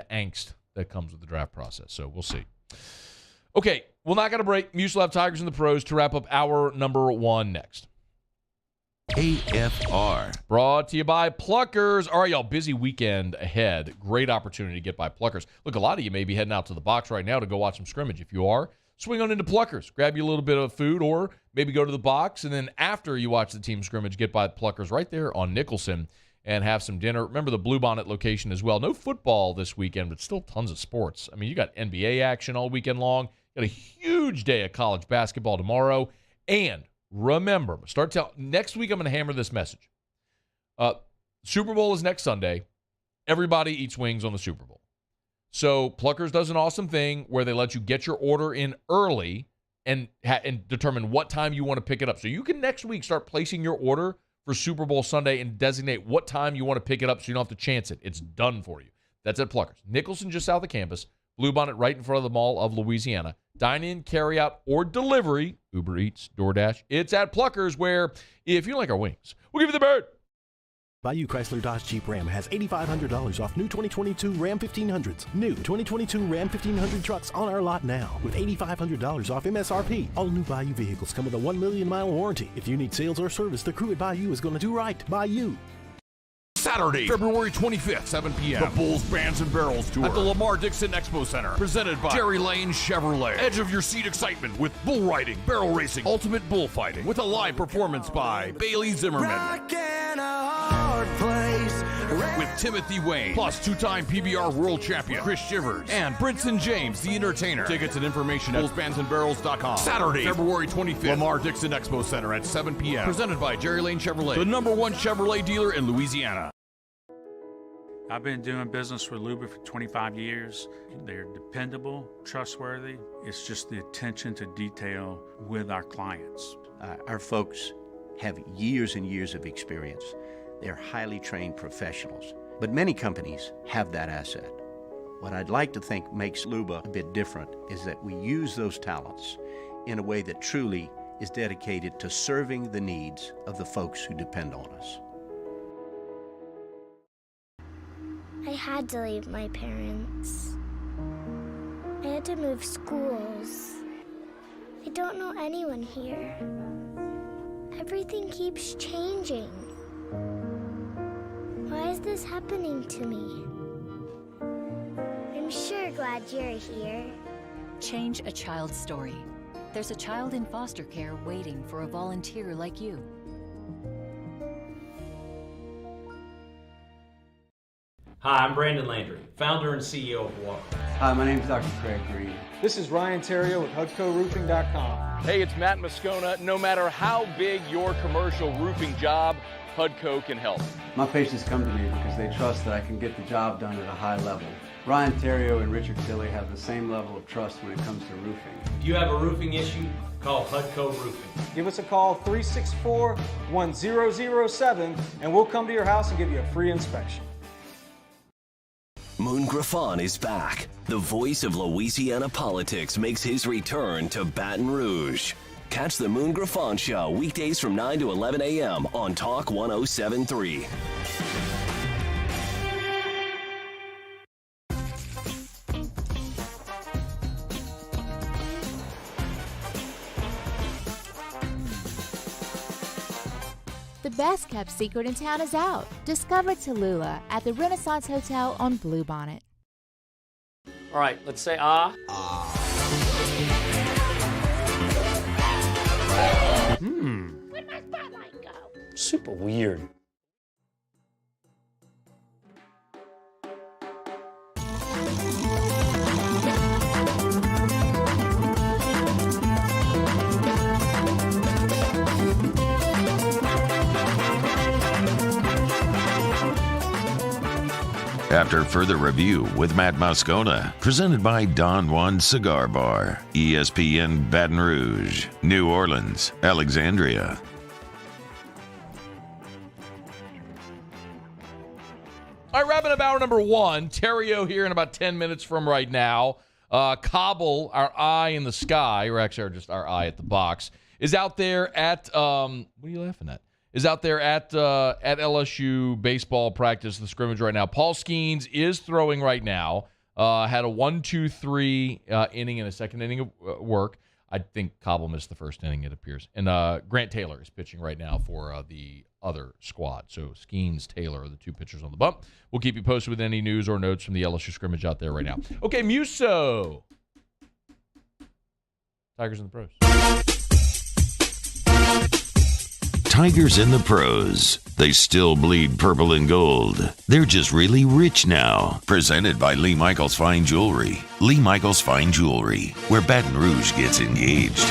angst that comes with the draft process. So we'll see. Okay, we'll not got a break. Mutual have Tigers in the Pros to wrap up hour number 1 next. AFR. Brought to you by Pluckers. All right, y'all, busy weekend ahead. Great opportunity to get by Pluckers. Look, a lot of you may be heading out to the box right now to go watch some scrimmage. If you are, swing on into Pluckers. Grab you a little bit of food, or maybe go to the box, and then after you watch the team scrimmage, get by Pluckers right there on Nicholson and have some dinner. Remember the Bluebonnet location as well. No football this weekend, but still tons of sports. I mean, you got NBA action all weekend long. Got a huge day of college basketball tomorrow. And remember, next week I'm going to hammer this message. Super Bowl is next Sunday. Everybody eats wings on the Super Bowl. So Pluckers does an awesome thing where they let you get your order in early and determine what time you want to pick it up. So you can next week start placing your order for Super Bowl Sunday and designate what time you want to pick it up so you don't have to chance it. It's done for you. That's at Pluckers. Nicholson, just south of campus. Bluebonnet right in front of the Mall of Louisiana. Dine-in, carry-out, or delivery. Uber Eats, DoorDash. It's at Pluckers where, if you like our wings, we'll give you the bird. Bayou Chrysler Dodge Jeep Ram has $8,500 off new 2022 Ram 1500s. New 2022 Ram 1500 trucks on our lot now with $8,500 off MSRP. All new Bayou vehicles come with a 1 million mile warranty. If you need sales or service, the crew at Bayou is going to do right by you. Saturday, February 25th, 7 p.m. The Bulls Bands and Barrels Tour at the Lamar Dixon Expo Center. Presented by Jerry Lane Chevrolet. Edge of your seat excitement with bull riding, barrel racing, ultimate bullfighting. With a live performance by Bailey Zimmerman. With Timothy Wayne. Plus 2-time PBR World Champion Chris Shivers. And Brinson James, the Entertainer. Tickets and information at bullsbandsandbarrels.com. Saturday, February 25th. Lamar Dixon Expo Center at 7 p.m. Presented by Jerry Lane Chevrolet. The #1 Chevrolet dealer in Louisiana. I've been doing business with Luba for 25 years. They're dependable, trustworthy. It's just the attention to detail with our clients. Our folks have years and years of experience. They're highly trained professionals. But many companies have that asset. What I'd like to think makes Luba a bit different is that we use those talents in a way that truly is dedicated to serving the needs of the folks who depend on us. I had to leave my parents. I had to move schools. I don't know anyone here. Everything keeps changing. Why is this happening to me? I'm sure glad you're here. Change a child's story. There's a child in foster care waiting for a volunteer like you. Hi, I'm Brandon Landry, founder and CEO of Walker. Hi, my name is Dr. Craig Green. This is Ryan Theriot with HUDCORoofing.com. Hey, it's Matt Moscona. No matter how big your commercial roofing job, HUDCO can help. My patients come to me because they trust that I can get the job done at a high level. Ryan Theriot and Richard Tilley have the same level of trust when it comes to roofing. If you have a roofing issue, call HUDCO Roofing. Give us a call, 364-1007, and we'll come to your house and give you a free inspection. Moon Griffon is back. The voice of Louisiana politics makes his return to Baton Rouge. Catch the Moon Griffon Show weekdays from 9 to 11 a.m. on Talk 107.3. The best kept secret in town is out. Discover Tallulah at the Renaissance Hotel on Bluebonnet. All right, let's say ah. Where'd my spotlight go? Super weird. After further review with Matt Moscona, presented by Don Juan Cigar Bar, ESPN Baton Rouge, New Orleans, Alexandria. All right, wrapping up hour number one. Theriot here in about 10 minutes from right now. Cobble, our eye in the sky, or actually just our eye at the box, is out there at, what are you laughing at? Is out there at LSU baseball practice, the scrimmage right now. Paul Skeens is throwing right now. Had a 1-2-3 inning and a second inning of work. I think Cobble missed the first inning, it appears. And Grant Taylor is pitching right now for the other squad. So Skeens, Taylor are the two pitchers on the bump. We'll keep you posted with any news or notes from the LSU scrimmage out there right now. Okay, Muso. Tigers in the pros. Tigers in the pros. They still bleed purple and gold. They're just really rich now. Presented by Lee Michaels Fine Jewelry. Lee Michaels Fine Jewelry, where Baton Rouge gets engaged.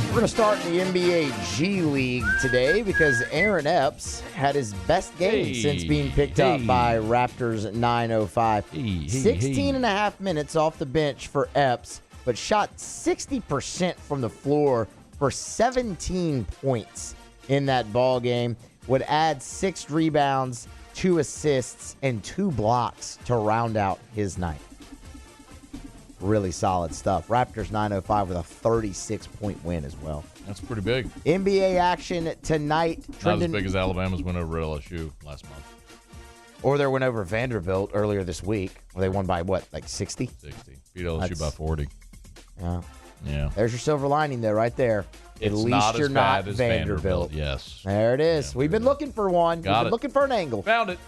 We're going to start in the NBA G League today because Aaron Epps had his best game since being picked up by Raptors 905. 16 and a half minutes off the bench for Epps, but shot 60% from the floor for 17 points in that ball game. Would add 6 rebounds, 2 assists, and 2 blocks to round out his night. Really solid stuff. Raptors 905 with a 36-point win as well. That's pretty big. NBA action tonight. Not as big as Alabama's win over LSU last month. Or their win over Vanderbilt earlier this week. Where they won by what, like 60? 60. Beat LSU by 40. Yeah. Yeah. There's your silver lining there, right there. At least you're not Vanderbilt. Yes. There it is. We've been looking for one. We've been looking for an angle. Found it.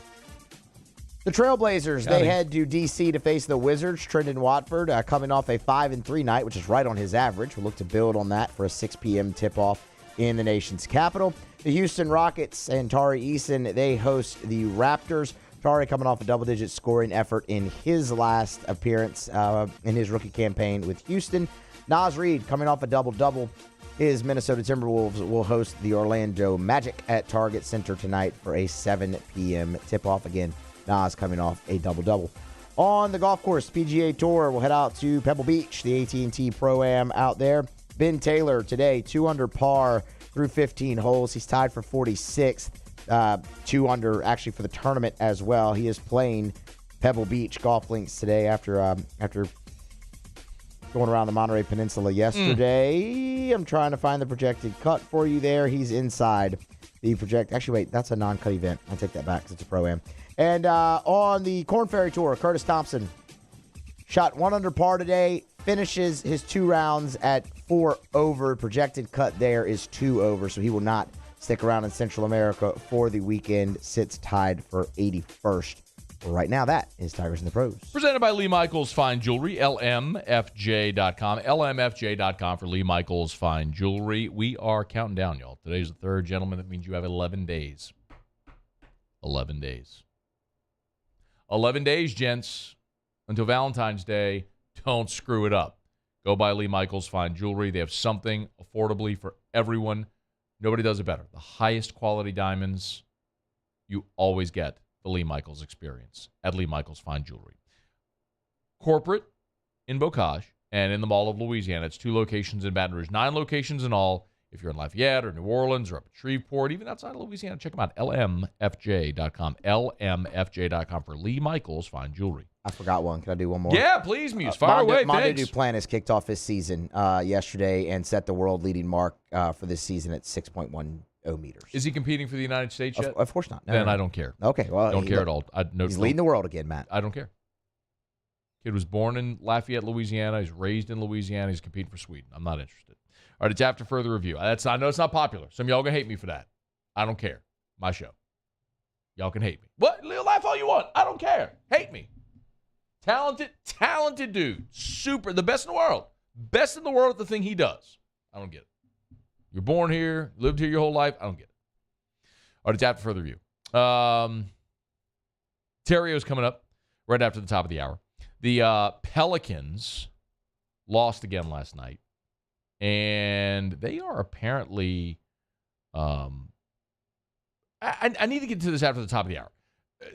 The Trailblazers, they head to D.C. to face the Wizards. Trendon Watford coming off a 5-3 night, which is right on his average. We'll look to build on that for a 6 p.m. tip-off in the nation's capital. The Houston Rockets and Tari Eason, they host the Raptors. Tari coming off a double-digit scoring effort in his last appearance in his rookie campaign with Houston. Naz Reid coming off a double-double. His Minnesota Timberwolves will host the Orlando Magic at Target Center tonight for a 7 p.m. tip-off. Again, Naz coming off a double-double. On the golf course, PGA Tour will head out to Pebble Beach, the AT&T Pro-Am out there. Ben Taylor today, 2 under par through 15 holes. He's tied for 46th, 2 under actually for the tournament as well. He is playing Pebble Beach golf links today after going around the Monterey Peninsula yesterday. I'm trying to find the projected cut for you there. He's inside the project. Actually, wait, that's a non-cut event. I take that back because it's a Pro-Am. And on the Korn Ferry Tour, Curtis Thompson shot 1 under par today, finishes his 2 rounds at 4 over. Projected cut there is 2 over, so he will not stick around in Central America for the weekend. Sits tied for 81st. Right now, that is Tigers in the Pros. Presented by Lee Michaels Fine Jewelry, LMFJ.com. LMFJ.com for Lee Michaels Fine Jewelry. We are counting down, y'all. Today's the 3rd, gentlemen. That means you have 11 days. 11 days. 11 days, gents, until Valentine's Day. Don't screw it up. Go buy Lee Michaels Fine Jewelry. They have something affordably for everyone. Nobody does it better. The highest quality diamonds you always get. The Lee Michaels experience at Lee Michaels Fine Jewelry. Corporate in Bocage and in the Mall of Louisiana. It's 2 locations in Baton Rouge, 9 locations in all. If you're in Lafayette or New Orleans or up at Shreveport, even outside of Louisiana, check them out. LMFJ.com. LMFJ.com for Lee Michaels Fine Jewelry. I forgot one. Can I do one more? Yeah, please, Muse. Fire away. Mondo Duplantis kicked off his season yesterday and set the world-leading mark for this season at 6.10 meters. Is he competing for the United States yet? Of course not. No, then no. I don't care. Okay, well, don't care at all. He's leading the world again, Matt. I don't care. Kid was born in Lafayette, Louisiana. He's raised in Louisiana. He's competing for Sweden. I'm not interested. All right, it's after further review. I know it's not popular. Some of y'all gonna hate me for that. I don't care. My show. Y'all can hate me. What? Laugh all you want. I don't care. Hate me. Talented dude. Super. The best in the world. Best in the world at the thing he does. I don't get it. You're born here, lived here your whole life. I don't get it. All right, it's after further review. Theriot's coming up right after the top of the hour. The Pelicans lost again last night, and they are apparently I need to get to this after the top of the hour.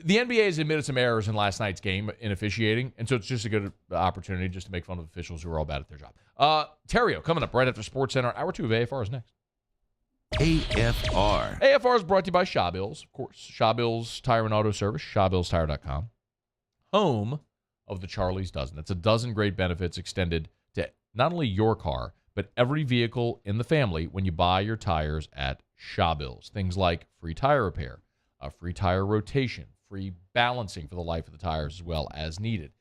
The NBA has admitted some errors in last night's game in officiating, and so it's just a good opportunity just to make fun of officials who are all bad at their job. Theriot coming up right after SportsCenter. Hour 2 of AFR is next. AFR. AFR is brought to you by Shawbills, of course. Shawbills Tire and Auto Service, ShawBillsTire.com. Home of the Charlie's Dozen. That's a dozen great benefits extended to not only your car, but every vehicle in the family when you buy your tires at Shawbills. Things like free tire repair, free tire rotation, free balancing for the life of the tires as well as needed.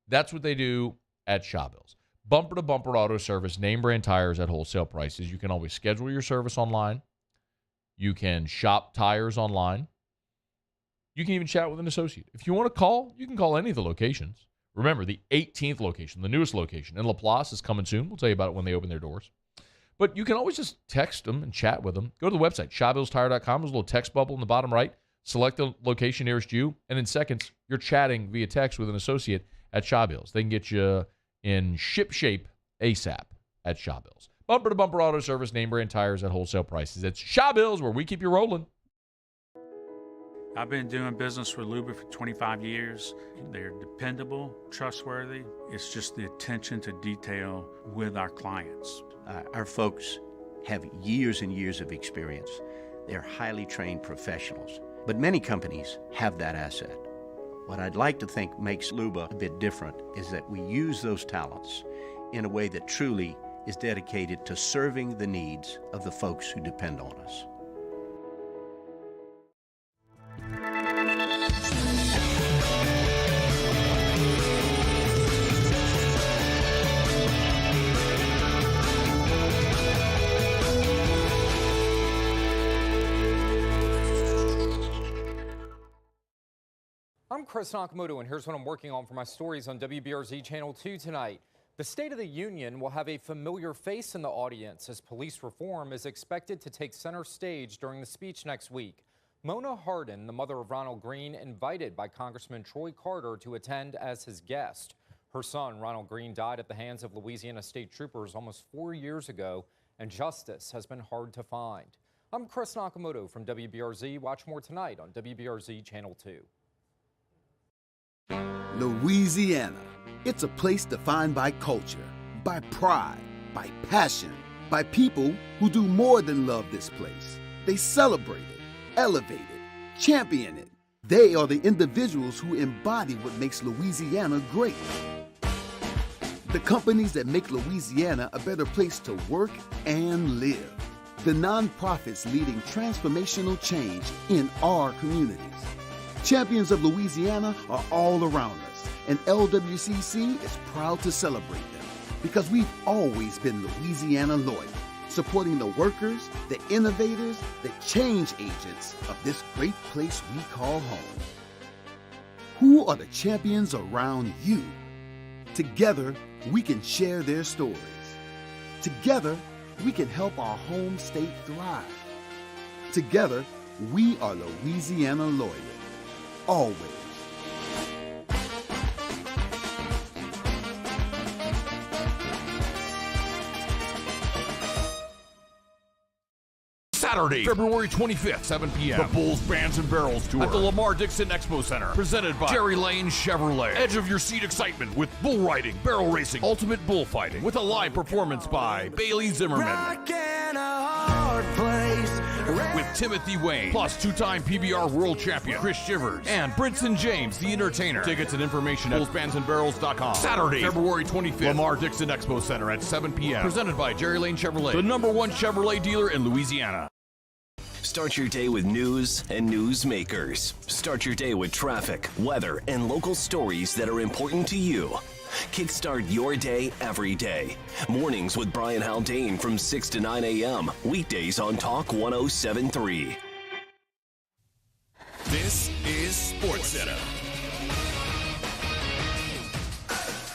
That's what they do at Shawbills. Bumper-to-bumper auto service, name brand tires at wholesale prices. You can always schedule your service online. You can shop tires online. You can even chat with an associate. If you want to call, you can call any of the locations. Remember, the 18th location, the newest location in Laplace is coming soon. We'll tell you about it when they open their doors. But you can always just text them and chat with them. Go to the website, ShawBillsTire.com. There's a little text bubble in the bottom right. Select the location nearest you, and in seconds, you're chatting via text with an associate at Shawbills. They can get you in ship shape ASAP at Shawbills. Bumper-to-bumper auto service, name brand tires at wholesale prices. It's Shawbills, where we keep you rolling. I've been doing business with Luba for 25 years. They're dependable, trustworthy. It's just the attention to detail with our clients. Our folks have years and years of experience. They're highly trained professionals, but many companies have that asset. What I'd like to think makes Luba a bit different is that we use those talents in a way that truly is dedicated to serving the needs of the folks who depend on us. I'm Chris Nakamoto, and here's what I'm working on for my stories on WBRZ Channel 2 tonight. The State of the Union will have a familiar face in the audience as police reform is expected to take center stage during the speech next week. Mona Hardin, the mother of Ronald Green, invited by Congressman Troy Carter to attend as his guest. Her son, Ronald Green, died at the hands of Louisiana state troopers almost 4 years ago, and justice has been hard to find. I'm Chris Nakamoto from WBRZ. Watch more tonight on WBRZ Channel 2. Louisiana. It's a place defined by culture, by pride, by passion, by people who do more than love this place. They celebrate it, elevate it, champion it. They are the individuals who embody what makes Louisiana great. The companies that make Louisiana a better place to work and live. The nonprofits leading transformational change in our communities. Champions of Louisiana are all around us, and LWCC is proud to celebrate them because we've always been Louisiana loyal, supporting the workers, the innovators, the change agents of this great place we call home. Who are the champions around you? Together, we can share their stories. Together, we can help our home state thrive. Together, we are Louisiana loyal. Always. Saturday, February 25th, 7 p.m. The Bulls, Bands, and Barrels Tour at the Lamar Dixon Expo Center. Presented by Jerry Lane Chevrolet. Edge of your seat excitement with bull riding, barrel racing, ultimate bullfighting. With a live performance by Bailey Zimmerman. With Timothy Wayne. Plus two-time PBR world champion Chris Shivers. And Brinson James, the entertainer. Tickets and information at bullsbandsandbarrels.com. Saturday, February 25th. Lamar Dixon Expo Center at 7 p.m. Presented by Jerry Lane Chevrolet. The #1 Chevrolet dealer in Louisiana. Start your day with news and newsmakers. Start your day with traffic, weather, and local stories that are important to you. Kickstart your day every day. Mornings with Brian Haldane from 6 to 9 a.m. Weekdays on Talk 107.3. This is SportsCenter.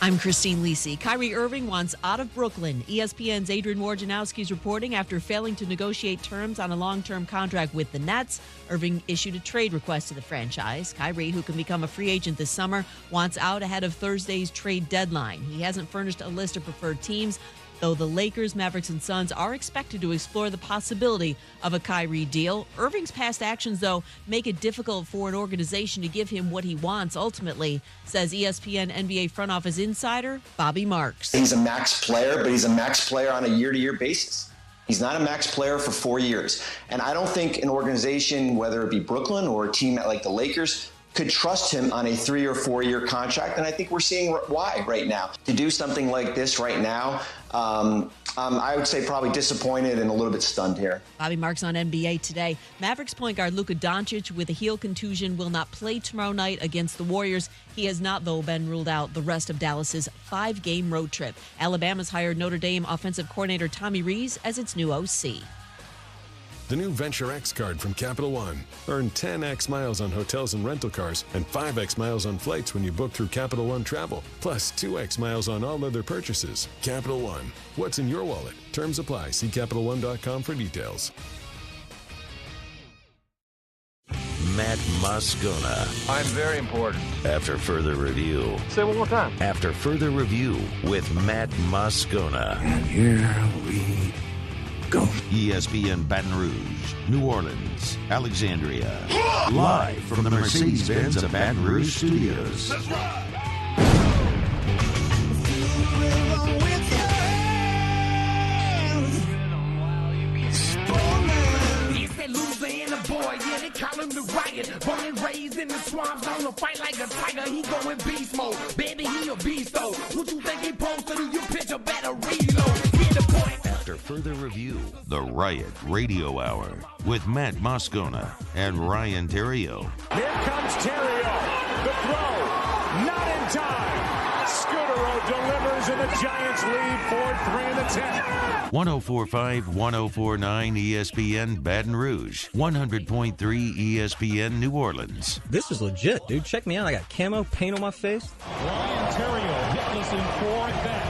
I'm Christine Lisi. Kyrie Irving wants out of Brooklyn. ESPN's Adrian Wojnarowski is reporting after failing to negotiate terms on a long-term contract with the Nets, Irving issued a trade request to the franchise. Kyrie, who can become a free agent this summer, wants out ahead of Thursday's trade deadline. He hasn't furnished a list of preferred teams, Though the Lakers, Mavericks, and Suns are expected to explore the possibility of a Kyrie deal, Irving's past actions, though, make it difficult for an organization to give him what he wants ultimately, says ESPN NBA front office insider Bobby Marks. He's a max player, but he's a max player on a year-to-year basis. He's not a max player for 4 years. And I don't think an organization, whether it be Brooklyn or a team like the Lakers, could trust him on a 3 or 4 year contract. And I think we're seeing why right now. To do something like this right now, I would say probably disappointed and a little bit stunned here. Bobby Marks on NBA Today. Mavericks point guard Luka Doncic with a heel contusion will not play tomorrow night against the Warriors. He has not, though, been ruled out the rest of Dallas's 5-game road trip. Alabama's hired Notre Dame offensive coordinator Tommy Rees as its new OC. The new Venture X card from Capital One. Earn 10x miles on hotels and rental cars and 5x miles on flights when you book through Capital One Travel, plus 2x miles on all other purchases. Capital One. What's in your wallet? Terms apply. See CapitalOne.com for details. Matt Moscona. I'm very important. After further review. Say it one more time. After further review with Matt Moscona. And here we go. ESPN Baton Rouge, New Orleans, Alexandria. Live from the Mercedes-Benz of Baton Rouge studios. That's right. Boy, yeah, they call him the Riot. Born and raised in the swamps, on the fight like a tiger. He going beast mode, baby, he a beast though. What you think he supposed to do? You pitch a better reload. Get the point. After further review, the Riot Radio Hour with Matt Moscona and Ryan Theriot. Here comes Theriot. The throw, not in time. Scudero delivers and the Giants lead 4-3 in the 10th. 104.5, 104.9 ESPN Baton Rouge, 100.3 ESPN New Orleans. This is legit, dude. Check me out. I got camo paint on my face. Ryan Theriot hitless in 4 at-bats.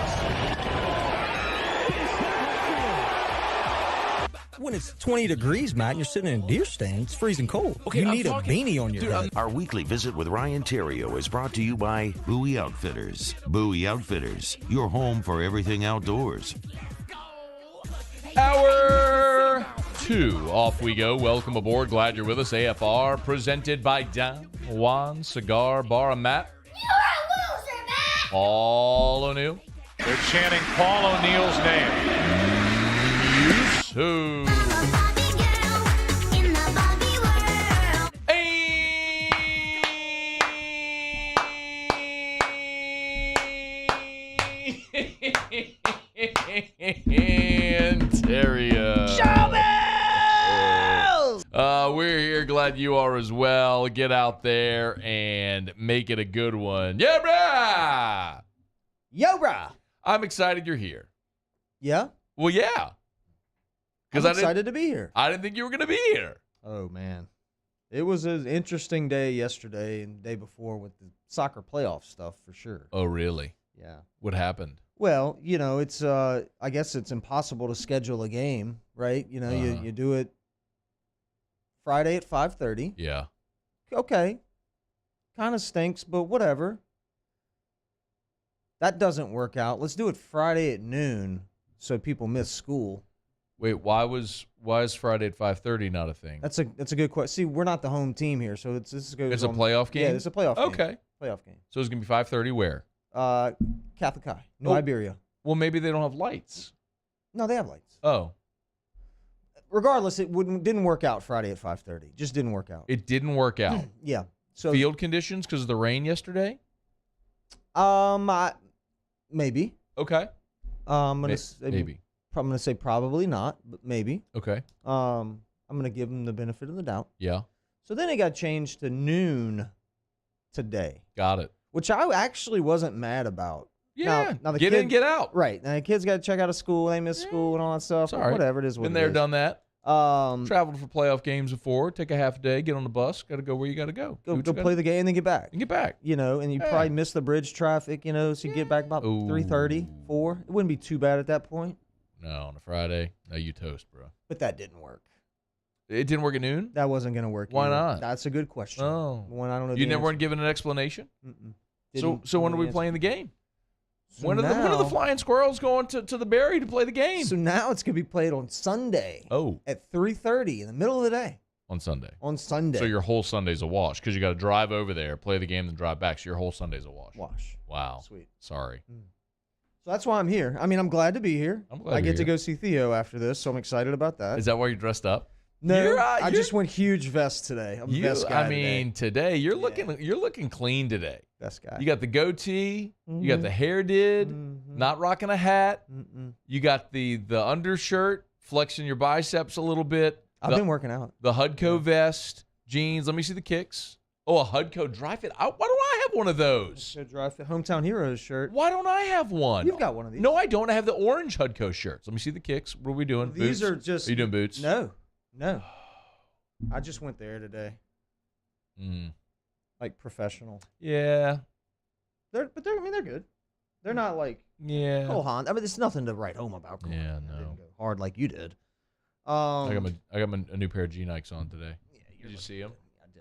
When it's 20 degrees, Matt, and you're sitting in a deer stand, it's freezing cold. Okay, you I'm need a talking- beanie on your head. Our weekly visit with Ryan Theriot is brought to you by Bowie Outfitters. Bowie Outfitters, your home for everything outdoors. Hour 2, off we go. Welcome aboard. Glad you're with us. AFR presented by Don Juan Cigar Bar and Matt. You're a loser, Matt! Paul O'Neill. They're chanting Paul O'Neill's name. Who? And Theriot. We're here. Glad you are as well. Get out there and make it a good one. Yeah, brah! Yo, brah! I'm excited you're here. Yeah? Well, yeah. I'm excited to be here. I didn't think you were going to be here. Oh, man. It was an interesting day yesterday and the day before with the soccer playoff stuff for sure. Oh, really? Yeah. What happened? Well, you know, it's I guess it's impossible to schedule a game, right? You know, you do it Friday at 5:30. Yeah. Okay. Kind of stinks, but whatever. That doesn't work out. Let's do it Friday at noon so people miss school. Wait, why is Friday at 5:30 not a thing? That's a good question. See, we're not the home team here, so it's a playoff game. Yeah, it's a playoff game. Okay. Playoff game. So it's gonna be 5:30 where? Catholic High, New Iberia. Well, maybe they don't have lights. No, they have lights. Oh. Regardless, didn't work out Friday at 5:30. Just didn't work out. It didn't work out. Yeah. So field conditions because of the rain yesterday. Maybe. Okay. I'm gonna maybe. I'm gonna say probably not, but maybe. Okay. I'm gonna give them the benefit of the doubt. Yeah. So then it got changed to noon today. Got it. Which I actually wasn't mad about. Yeah. Now the get in, get out. Right. Now the kids got to check out of school. They miss school and all that stuff. Sorry. Whatever it is. Been there, done that. Traveled for playoff games before. Take a half a day. Get on the bus. Got to go where you got to go. Go play the game and then get back. And get back. You know, and you probably miss the bridge traffic. You know, so you get back about 3:30, 4. It wouldn't be too bad at that point. No, on a Friday. No, you toast, bro. But that didn't work. It didn't work at noon? That wasn't going to work. Why either. not? That's a good question. Oh. One I don't know. You never weren't given an explanation? Mm-mm. So when are we playing the game? So when are the Flying Squirrels going to the Berry to play the game? So now it's going to be played on Sunday. Oh. At 3:30 in the middle of the day. On Sunday. On Sunday. So your whole Sunday's a wash because you got to drive over there, play the game, then drive back. So your whole Sunday's a wash. Wow. Sweet. Sorry. So that's why I'm here. I mean, I'm glad to be here. I'm glad I you're get to here. go see Theo after this, so I'm excited about that. Is that why you're dressed up? No, I just went huge vest today. I'm vest guy today you're looking clean today. Vest guy. You got the goatee. You got the hair did. Not rocking a hat. You got the undershirt, flexing your biceps a little bit. I've been working out. The Hudco vest, jeans. Let me see the kicks. Oh, a Hudco dry fit. Why don't I have one of those? Hudco dry fit, Hometown Heroes shirt. Why don't I have one? You've got one of these. No, I don't. I have the orange Hudco shirts. Let me see the kicks. What are we doing? These Boots? are just. Are you doing boots? No. I just went there today. Like professional. Yeah. They're good. They're not like Cole Haan. I mean, there's nothing to write home about. Cole Haan. No. Didn't go hard like you did. I got a new pair of G Nikes on today. Yeah, did you see them?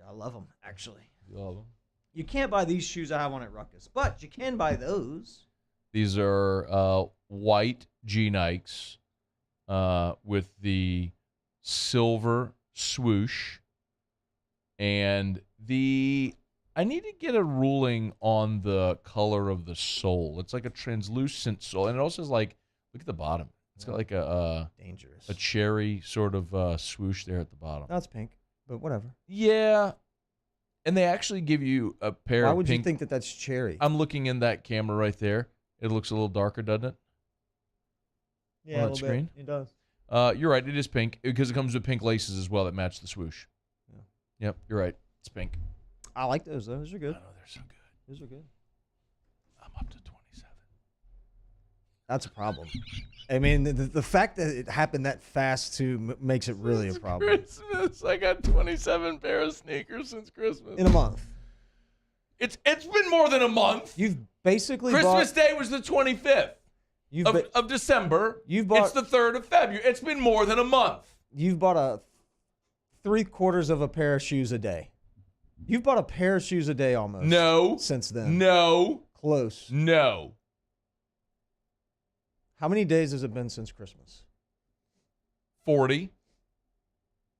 I love them actually. You love them? You can't buy these shoes I have on at Ruckus, but you can buy those. These are white G Nikes with the silver swoosh, and I need to get a ruling on the color of the sole. It's like a translucent sole, and it also is like, look at the bottom. It's got like a dangerous, a cherry sort of swoosh there at the bottom. That's pink, but whatever. Yeah, and they actually give you a pair. Why of would pink. you think that that's cherry? I'm looking in that camera right there. It looks a little darker, doesn't it? Yeah, on that screen. It does. You're right. It is pink because it comes with pink laces as well that match the swoosh. Yeah. Yep, you're right. It's pink. I like those. Those are good. I know they're so good. Those are good. I'm up to 27. That's a problem. I mean, the fact that it happened that fast too makes it really a problem. Christmas. I got 27 pair of sneakers since Christmas. In a month. It's been more than a month. You've basically Christmas Day was the 25th of December. It's the 3rd of February. It's been more than a month. You've bought a 3/4 of a pair of shoes a day. You've bought a pair of shoes a day almost. No. Since then. No. Close. No. How many days has it been since Christmas? 40.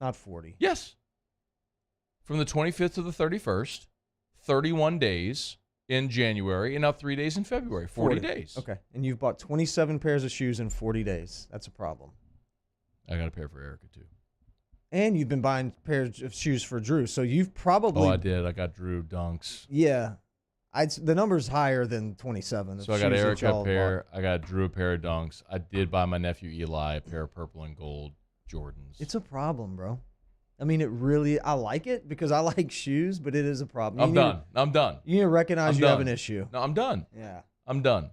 Not 40. Yes. From the 25th to the 31st, 31 days in January, and now 3 days in February. 40 days. Okay. And you've bought 27 pairs of shoes in 40 days. That's a problem. I got a pair for Erica, too. And you've been buying pairs of shoes for Drew. So you've probably... Oh, I did. I got Drew Dunks. Yeah. The number's higher than 27. So I got Erica a pair. I got Drew a pair of Dunks. I did buy my nephew Eli a pair of purple and gold Jordans. It's a problem, bro. I mean, I like it because I like shoes, but it is a problem. I'm done. You need to recognize you have an issue. No, I'm done. Yeah. I'm done.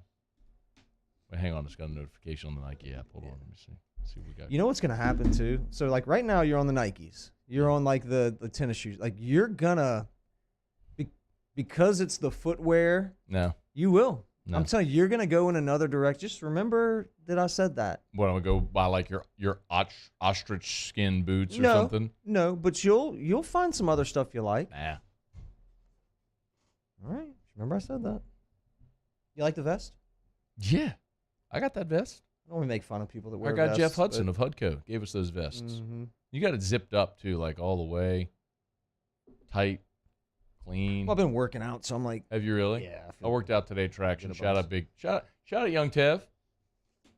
Wait, hang on. I just got a notification on the Nike app. Hold on. Let me see. Let's see what we got. You know what's going to happen, too? So, like, right now, you're on the Nikes. You're on, like, the tennis shoes. Like, you're going to, because it's the footwear. No. You will. No. I'm telling you, you're going to go in another direction. Just remember that I said that. What, I'm going to go buy, like, your ostrich skin boots or something? No, but you'll find some other stuff you like. Nah. All right. Remember I said that. You like the vest? Yeah. I got that vest. I don't want to make fun of people that wear vests. I got vests, Jeff Hudson of Hudco. Gave us those vests. Mm-hmm. You got it zipped up, too, like all the way. Tight. Clean. Well, I've been working out, so I'm like. Have you really? Yeah. I worked out today, traction. Shout out young Tev.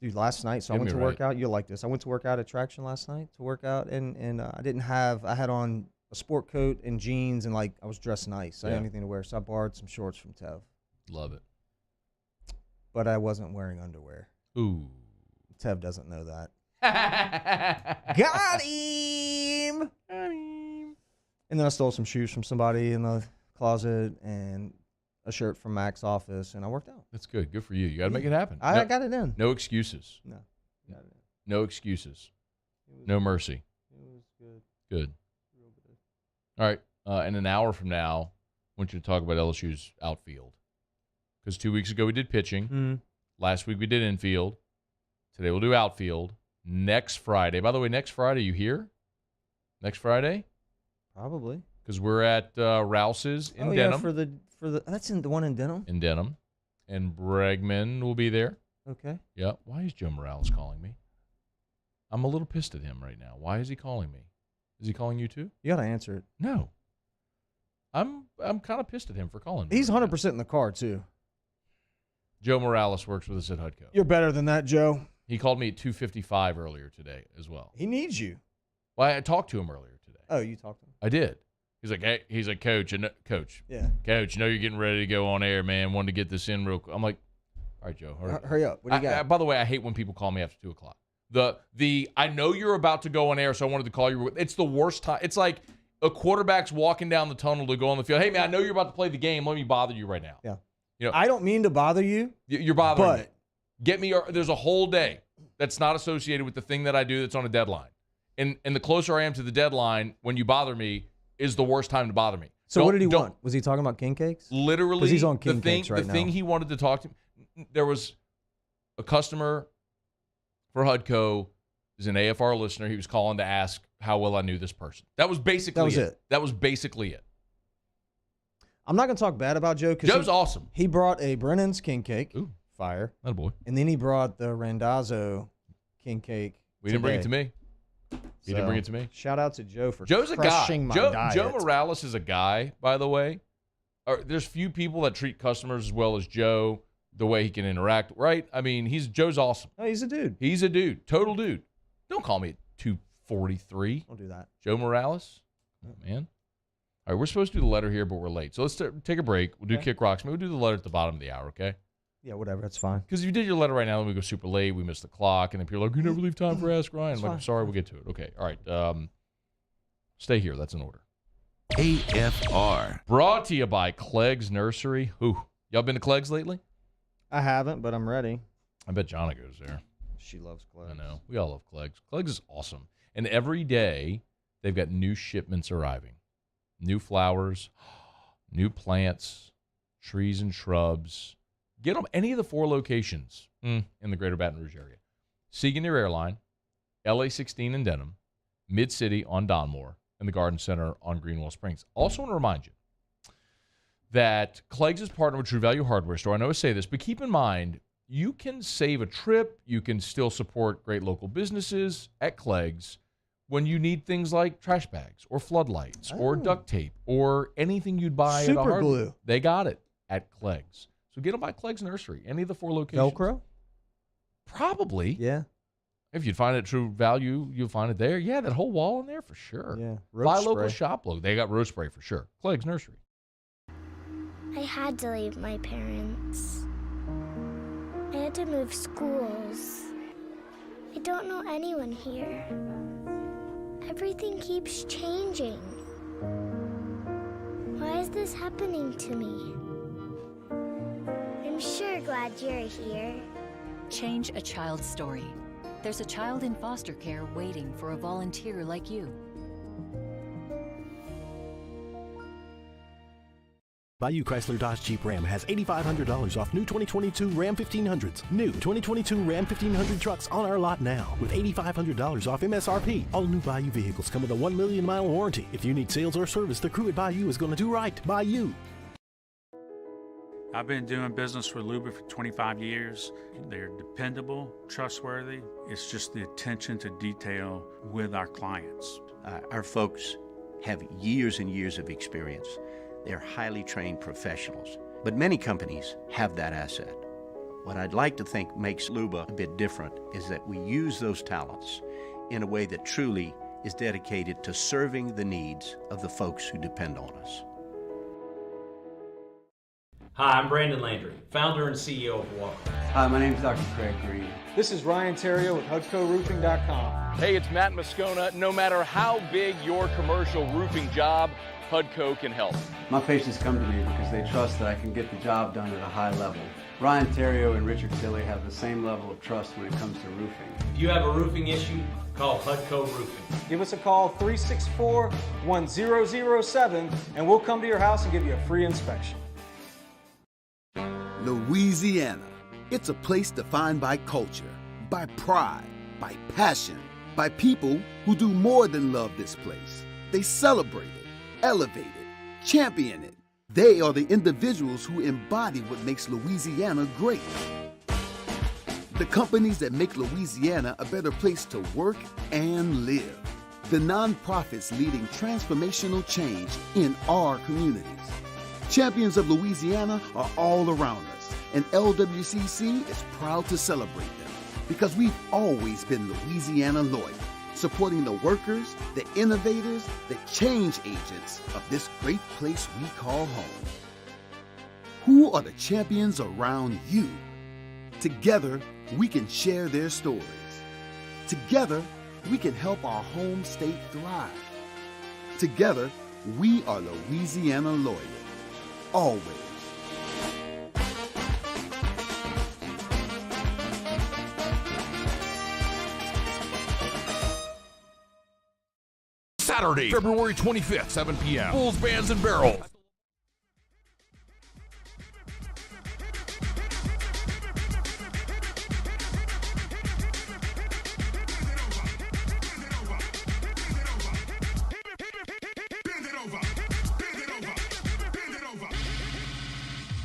Dude, last night, so I went to work out. You'll like this. I went to work out at Traction last night to work out, and I had on a sport coat and jeans, and like I was dressed nice. I didn't have anything to wear, so I borrowed some shorts from Tev. Love it. But I wasn't wearing underwear. Ooh. Tev doesn't know that. Got him! And then I stole some shoes from somebody in the closet and a shirt from Mac's office, and I worked out. That's good. Good for you. You got to make it happen. I got it in. No excuses. No. Got it in. No excuses. No mercy. It was good. Good. Real good. All right. In an hour from now, I want you to talk about LSU's outfield. Because 2 weeks ago we did pitching. Mm-hmm. Last week we did infield. Today we'll do outfield. Next Friday. By the way, next Friday, you here? Next Friday? Probably. Because we're at Rouse's in Denham. Yeah, for the that's in the one in Denham. In Denham. and Bregman will be there. Okay. Yeah. Why is Joe Morales calling me? I'm a little pissed at him right now. Why is he calling me? Is he calling you too? You got to answer it. No. I'm kind of pissed at him for calling me. He's 100% in the car, too. Joe Morales works with us at HUDCO. You're better than that, Joe. He called me at 2:55 earlier today as well. He needs you. Well, I talked to him earlier today. Oh, you talked to him? I did. He's like, hey, Coach, Yeah. Coach, you know you're getting ready to go on air, man. Wanted to get this in real quick. I'm like, all right, Joe, hurry up. What do you got? By the way, I hate when people call me after 2 o'clock. I know you're about to go on air, so I wanted to call you. It's the worst time. It's like a quarterback's walking down the tunnel to go on the field. Hey, man, I know you're about to play the game. Let me bother you right now. Yeah. You know, I don't mean to bother you. You're bothering but me. Get me. There's a whole day that's not associated with the thing that I do that's on a deadline. And the closer I am to the deadline, when you bother me, is the worst time to bother me. So what did he want? Was he talking about king cakes? Literally, because he's on king cakes right now. The thing he wanted to talk to, there was a customer for HUDCO, is an AFR listener. He was calling to ask how well I knew this person. That was basically it. That was basically it. I'm not going to talk bad about Joe because Joe's awesome. He brought a Brennan's king cake. Ooh, fire. That boy. And then he brought the Randazzo king cake. We didn't bring it to me. He didn't bring it to me. Shout out to Joe for Joe's a crushing guy. my diet. Joe Morales is a guy, by the way. There's few people that treat customers as well as Joe, the way he can interact, right? I mean, Joe's awesome. Oh, he's a dude. He's a dude. Total dude. Don't call me at 2:43. Don't do that. Joe Morales? Oh, man. All right, we're supposed to do the letter here, but we're late. So let's take a break. We'll do Kick Rocks. Maybe we'll do the letter at the bottom of the hour, okay? Yeah, whatever. That's fine. Because if you did your letter right now, then we go super late. We miss the clock. And then people are like, you never leave time for Ask Ryan. I'm like, I'm sorry, we'll get to it. Okay. All right. Stay here. That's in order. AFR. Brought to you by Clegg's Nursery. Ooh. Y'all been to Clegg's lately? I haven't, but I'm ready. I bet Jonna goes there. She loves Clegg's. I know. We all love Clegg's. Clegg's is awesome. And every day, they've got new shipments arriving. New flowers, new plants, trees and shrubs. Get them any of the 4 locations in the greater Baton Rouge area. Sieg Near Airline, LA 16 in Denham, Mid-City on Donmore, and the Garden Center on Greenwell Springs. Also want to remind you that Clegg's is partnered with True Value Hardware Store. I know I say this, but keep in mind, you can save a trip. You can still support great local businesses at Clegg's when you need things like trash bags or floodlights or duct tape or anything you'd buy at a hardware. glue. They got it at Clegg's. So get them by Clegg's Nursery, any of the 4 locations. Velcro? Probably. Yeah. If you'd find it at True Value, you'll find it there. Yeah, that whole wall in there for sure. Yeah. Buy local shop logo. They got road spray for sure. Clegg's Nursery. I had to leave my parents. I had to move schools. I don't know anyone here. Everything keeps changing. Why is this happening to me? I'm sure glad you're here. Change a child's story. There's a child in foster care waiting for a volunteer like you. Bayou Chrysler Dodge Jeep Ram has $8,500 off new 2022 Ram 1500s. New 2022 Ram 1500 trucks on our lot now with $8,500 off MSRP. All new Bayou vehicles come with a 1 million mile warranty. If you need sales or service, the crew at Bayou is going to do right by you. I've been doing business with Luba for 25 years. They're dependable, trustworthy. It's just the attention to detail with our clients. Our folks have years and years of experience. They're highly trained professionals, but many companies have that asset. What I'd like to think makes Luba a bit different is that we use those talents in a way that truly is dedicated to serving the needs of the folks who depend on us. Hi, I'm Brandon Landry, founder and CEO of Walker. Hi, my name is Dr. Craig Green. This is Ryan Theriot with HUDCORoofing.com. Hey, it's Matt Moscona. No matter how big your commercial roofing job, HUDCO can help. My patients come to me because they trust that I can get the job done at a high level. Ryan Theriot and Richard Tilley have the same level of trust when it comes to roofing. If you have a roofing issue, call HUDCO Roofing. Give us a call, 364-1007, and we'll come to your house and give you a free inspection. Louisiana. It's a place defined by culture, by pride, by passion, by people who do more than love this place. They celebrate it, elevate it, champion it, They are the individuals who embody what makes Louisiana great. The companies that make Louisiana a better place to work and live. The nonprofits leading transformational change in our communities. Champions of Louisiana are all around us, and LWCC is proud to celebrate them because we've always been Louisiana loyal, supporting the workers, the innovators, the change agents of this great place we call home. Who are the champions around you? Together, we can share their stories. Together, we can help our home state thrive. Together, we are Louisiana loyal. Always. Saturday, February 25th, 7 p.m. Bulls, Bands, and Barrels.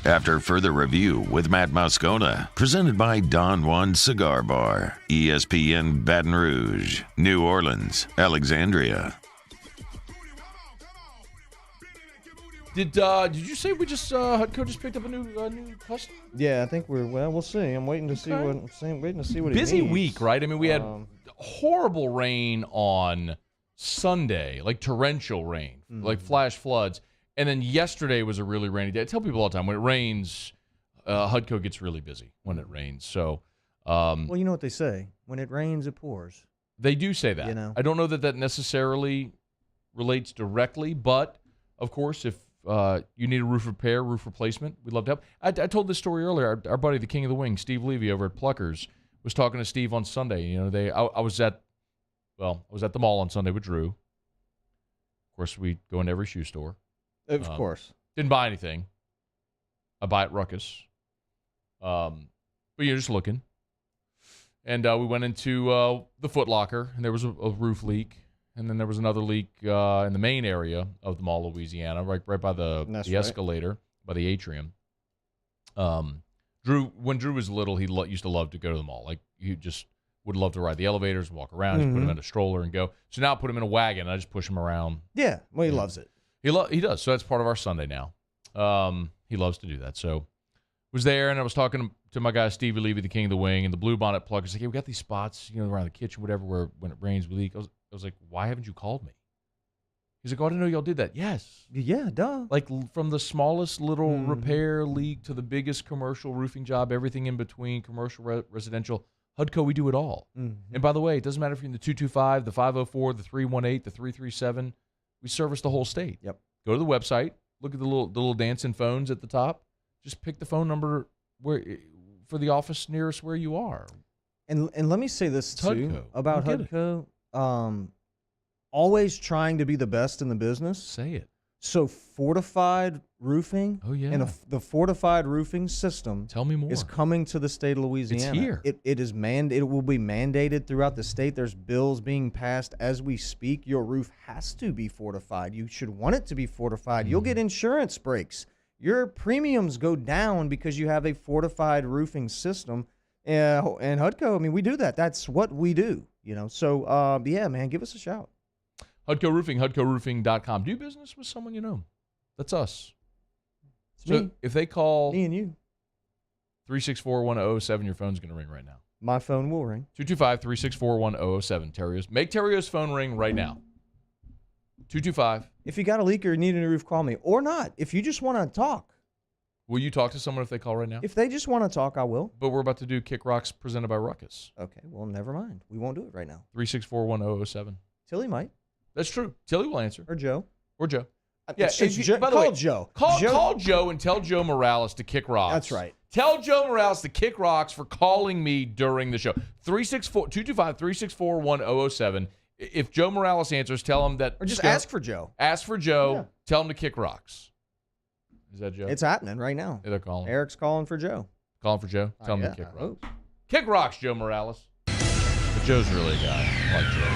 After further review with Matt Moscona, presented by Don Juan Cigar Bar, ESPN Baton Rouge, New Orleans, Alexandria. Did you say we just Hutco just picked up a new customer? Yeah, I think we'll see. I'm waiting to see what he busy needs. week, right? I mean, we had horrible rain on Sunday, like torrential rain, like flash floods. And then yesterday was a really rainy day. I tell people all the time, when it rains, Hutco gets really busy when it rains. So, well, you know what they say: when it rains, it pours. They do say that. You know? I don't know that necessarily relates directly, but of course, if you need a roof repair, roof replacement, we'd love to help. I told this story earlier. Our buddy, the King of the Wing, Steve Levy over at Pluckers, was talking to Steve on Sunday. You know, I was at the mall on Sunday with Drew. Of course, we go into every shoe store. Of course. Didn't buy anything. I buy at Ruckus. But you're just looking. And we went into the Foot Locker, and there was a roof leak. And then there was another leak in the main area of the Mall of Louisiana, right by the escalator, by the atrium. When Drew was little, he used to love to go to the mall. Like, he just would love to ride the elevators, walk around, just put him in a stroller and go. So now I put him in a wagon, and I just push him around. Yeah, well, he loves it. He does. So that's part of our Sunday now. He loves to do that. So was there, and I was talking to my guy Stevie Levy, the King of the Wing, and the Blue Bonnet Plug. He's like, "Hey, we got these spots, around the kitchen, whatever, where when it rains we leak." I was like, "Why haven't you called me?" He's like, "Oh, I didn't know y'all did that." Yes. Yeah, duh. Like from the smallest little repair leak to the biggest commercial roofing job, everything in between, commercial, residential. Hutco, we do it all. And by the way, it doesn't matter if you're in the 225, the 504, the 318, the 337. We service the whole state. Yep. Go to the website. Look at the little dancing phones at the top. Just pick the phone number for the office nearest where you are. And let me say this too Hutco. about Hutco. Always trying to be the best in the business. Say it. So fortified roofing. Oh yeah. And the fortified roofing system. Tell me more. Is coming to the state of Louisiana. It's here. It will be mandated throughout the state. There's bills being passed as we speak. Your roof has to be fortified. You should want it to be fortified. You'll get insurance breaks. Your premiums go down because you have a fortified roofing system. And Hutco, I mean, we do that. That's what we do. So yeah, man, give us a shout. Hutco Roofing, HutcoRoofing.com. Do business with someone you know. That's us. Me. If they call me and you, 364-1007, your phone's going to ring right now. My phone will ring. 225-364-1007. Terrios. Make Terrios' phone ring right now. 225. If you got a leak or need a new roof, call me. Or not. If you just want to talk. Will you talk to someone if they call right now? If they just want to talk, I will. But we're about to do Kick Rocks presented by Ruckus. Okay, well, never mind. We won't do it right now. 364-1007. Tilly might. That's true. Tilly will answer. Or Joe. Yeah, call Joe. Call Joe and tell Joe Morales to kick rocks. That's right. Tell Joe Morales to kick rocks for calling me during the show. 225-364-1007. If Joe Morales answers, tell him that. Or just ask for Joe. Ask for Joe. Yeah. Tell him to kick rocks. Is that Joe? It's happening right now. Yeah, they're calling. Eric's calling for Joe. Calling for Joe? Tell him to kick rocks. Kick rocks, Joe Morales. But Joe's really a guy. I like Joe.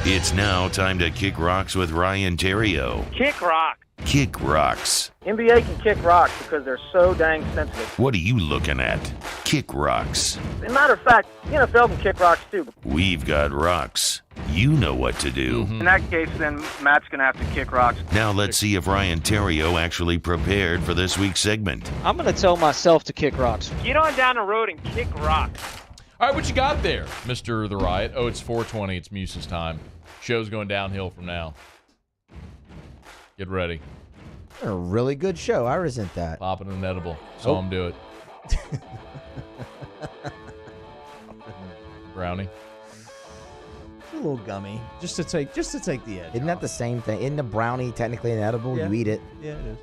It's now time to kick rocks with Ryan Theriot. Kick rock. Kick rocks. NBA can kick rocks because they're so dang sensitive. What are you looking at? Kick rocks. As a matter of fact, the NFL can kick rocks too. We've got rocks. You know what to do. In that case, then Matt's going to have to kick rocks. Now let's see if Ryan Theriot actually prepared for this week's segment. I'm going to tell myself to kick rocks. Get on down the road and kick rocks. All right, what you got there, Mr. The Riot? Oh, it's 4:20. It's Muse's time. Show's going downhill from now. Get ready. A really good show. I resent that. Popping an edible. Saw him do it. Brownie. It's a little gummy, just to take the edge. Isn't that the same thing? Isn't the brownie technically an edible? Yeah. You eat it. Yeah, it is.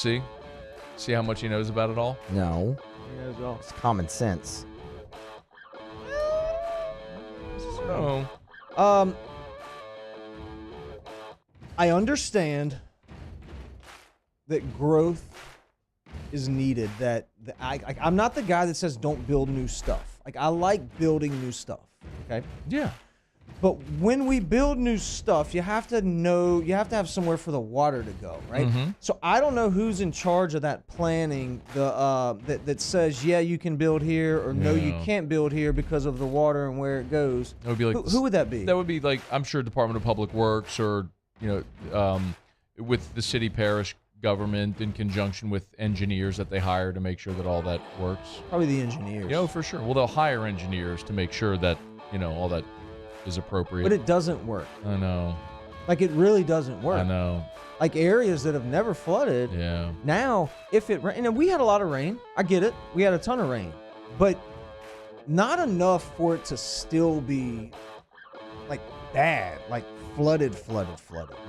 Okay. See how much he knows about it all? No. Yeah, as well. It's common sense. So, I understand that growth is needed. I'm not the guy that says don't build new stuff. Like, I like building new stuff. Okay. Yeah. But when we build new stuff, you have to have somewhere for the water to go, right? Mm-hmm. So I don't know who's in charge of that planning, that says, yeah, you can build here, or no, you can't build here because of the water and where it goes. That would be like who would that be? That would be like, I'm sure, Department of Public Works, or with the city parish government in conjunction with engineers that they hire to make sure that all that works. Probably the engineers. For sure. Well, they'll hire engineers to make sure that all that is appropriate. But it doesn't work. I know. Like, it really doesn't work. I know. Like, areas that have never flooded. Yeah. Now, if it rain, and we had a lot of rain. I get it. We had a ton of rain, but not enough for it to still be like bad, like flooded.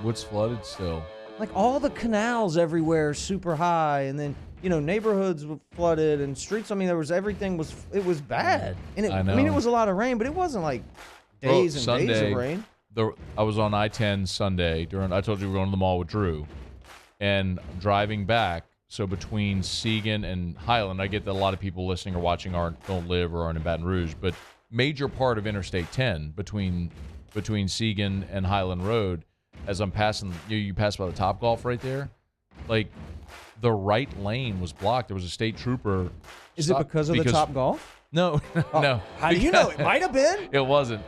What's flooded still? Like, all the canals everywhere, super high, and then neighborhoods were flooded and streets. I mean, everything was bad, and it was a lot of rain, but it wasn't like days and Sunday, days of rain. I was on I-10 Sunday I told you we were going to the mall with Drew, and driving back. So between Segan and Highland, I get that a lot of people listening or watching don't live or aren't in Baton Rouge, but major part of Interstate 10 between Segan and Highland Road. As I'm passing, you pass by the Topgolf right there, like the right lane was blocked. There was a state trooper. Is it because of the Topgolf? No, no. How do you know? It might have been. It wasn't.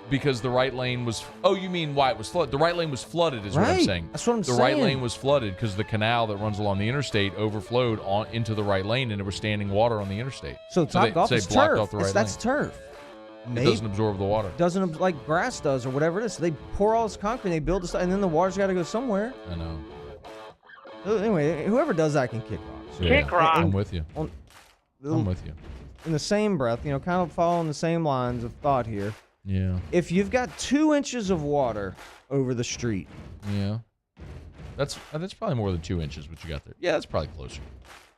Because the right lane was. Oh, you mean why it was flooded? The right lane was flooded, is what I'm saying. That's what I'm saying. The right lane was flooded because the canal that runs along the interstate overflowed into the right lane, and there was standing water on the interstate. So Topgolf is blocked turf. off the right That's lane. turf. It doesn't absorb the water. Doesn't, like grass does or whatever it is. So they pour all this concrete, and they build this, and then the water's got to go somewhere. I know. So anyway, whoever does that can kick rocks. Kick rocks. I'm with you. I'm with you. In the same breath, kind of following the same lines of thought here. Yeah. If you've got 2 inches of water over the street. Yeah. That's probably more than 2 inches what you got there. Yeah, that's probably closer.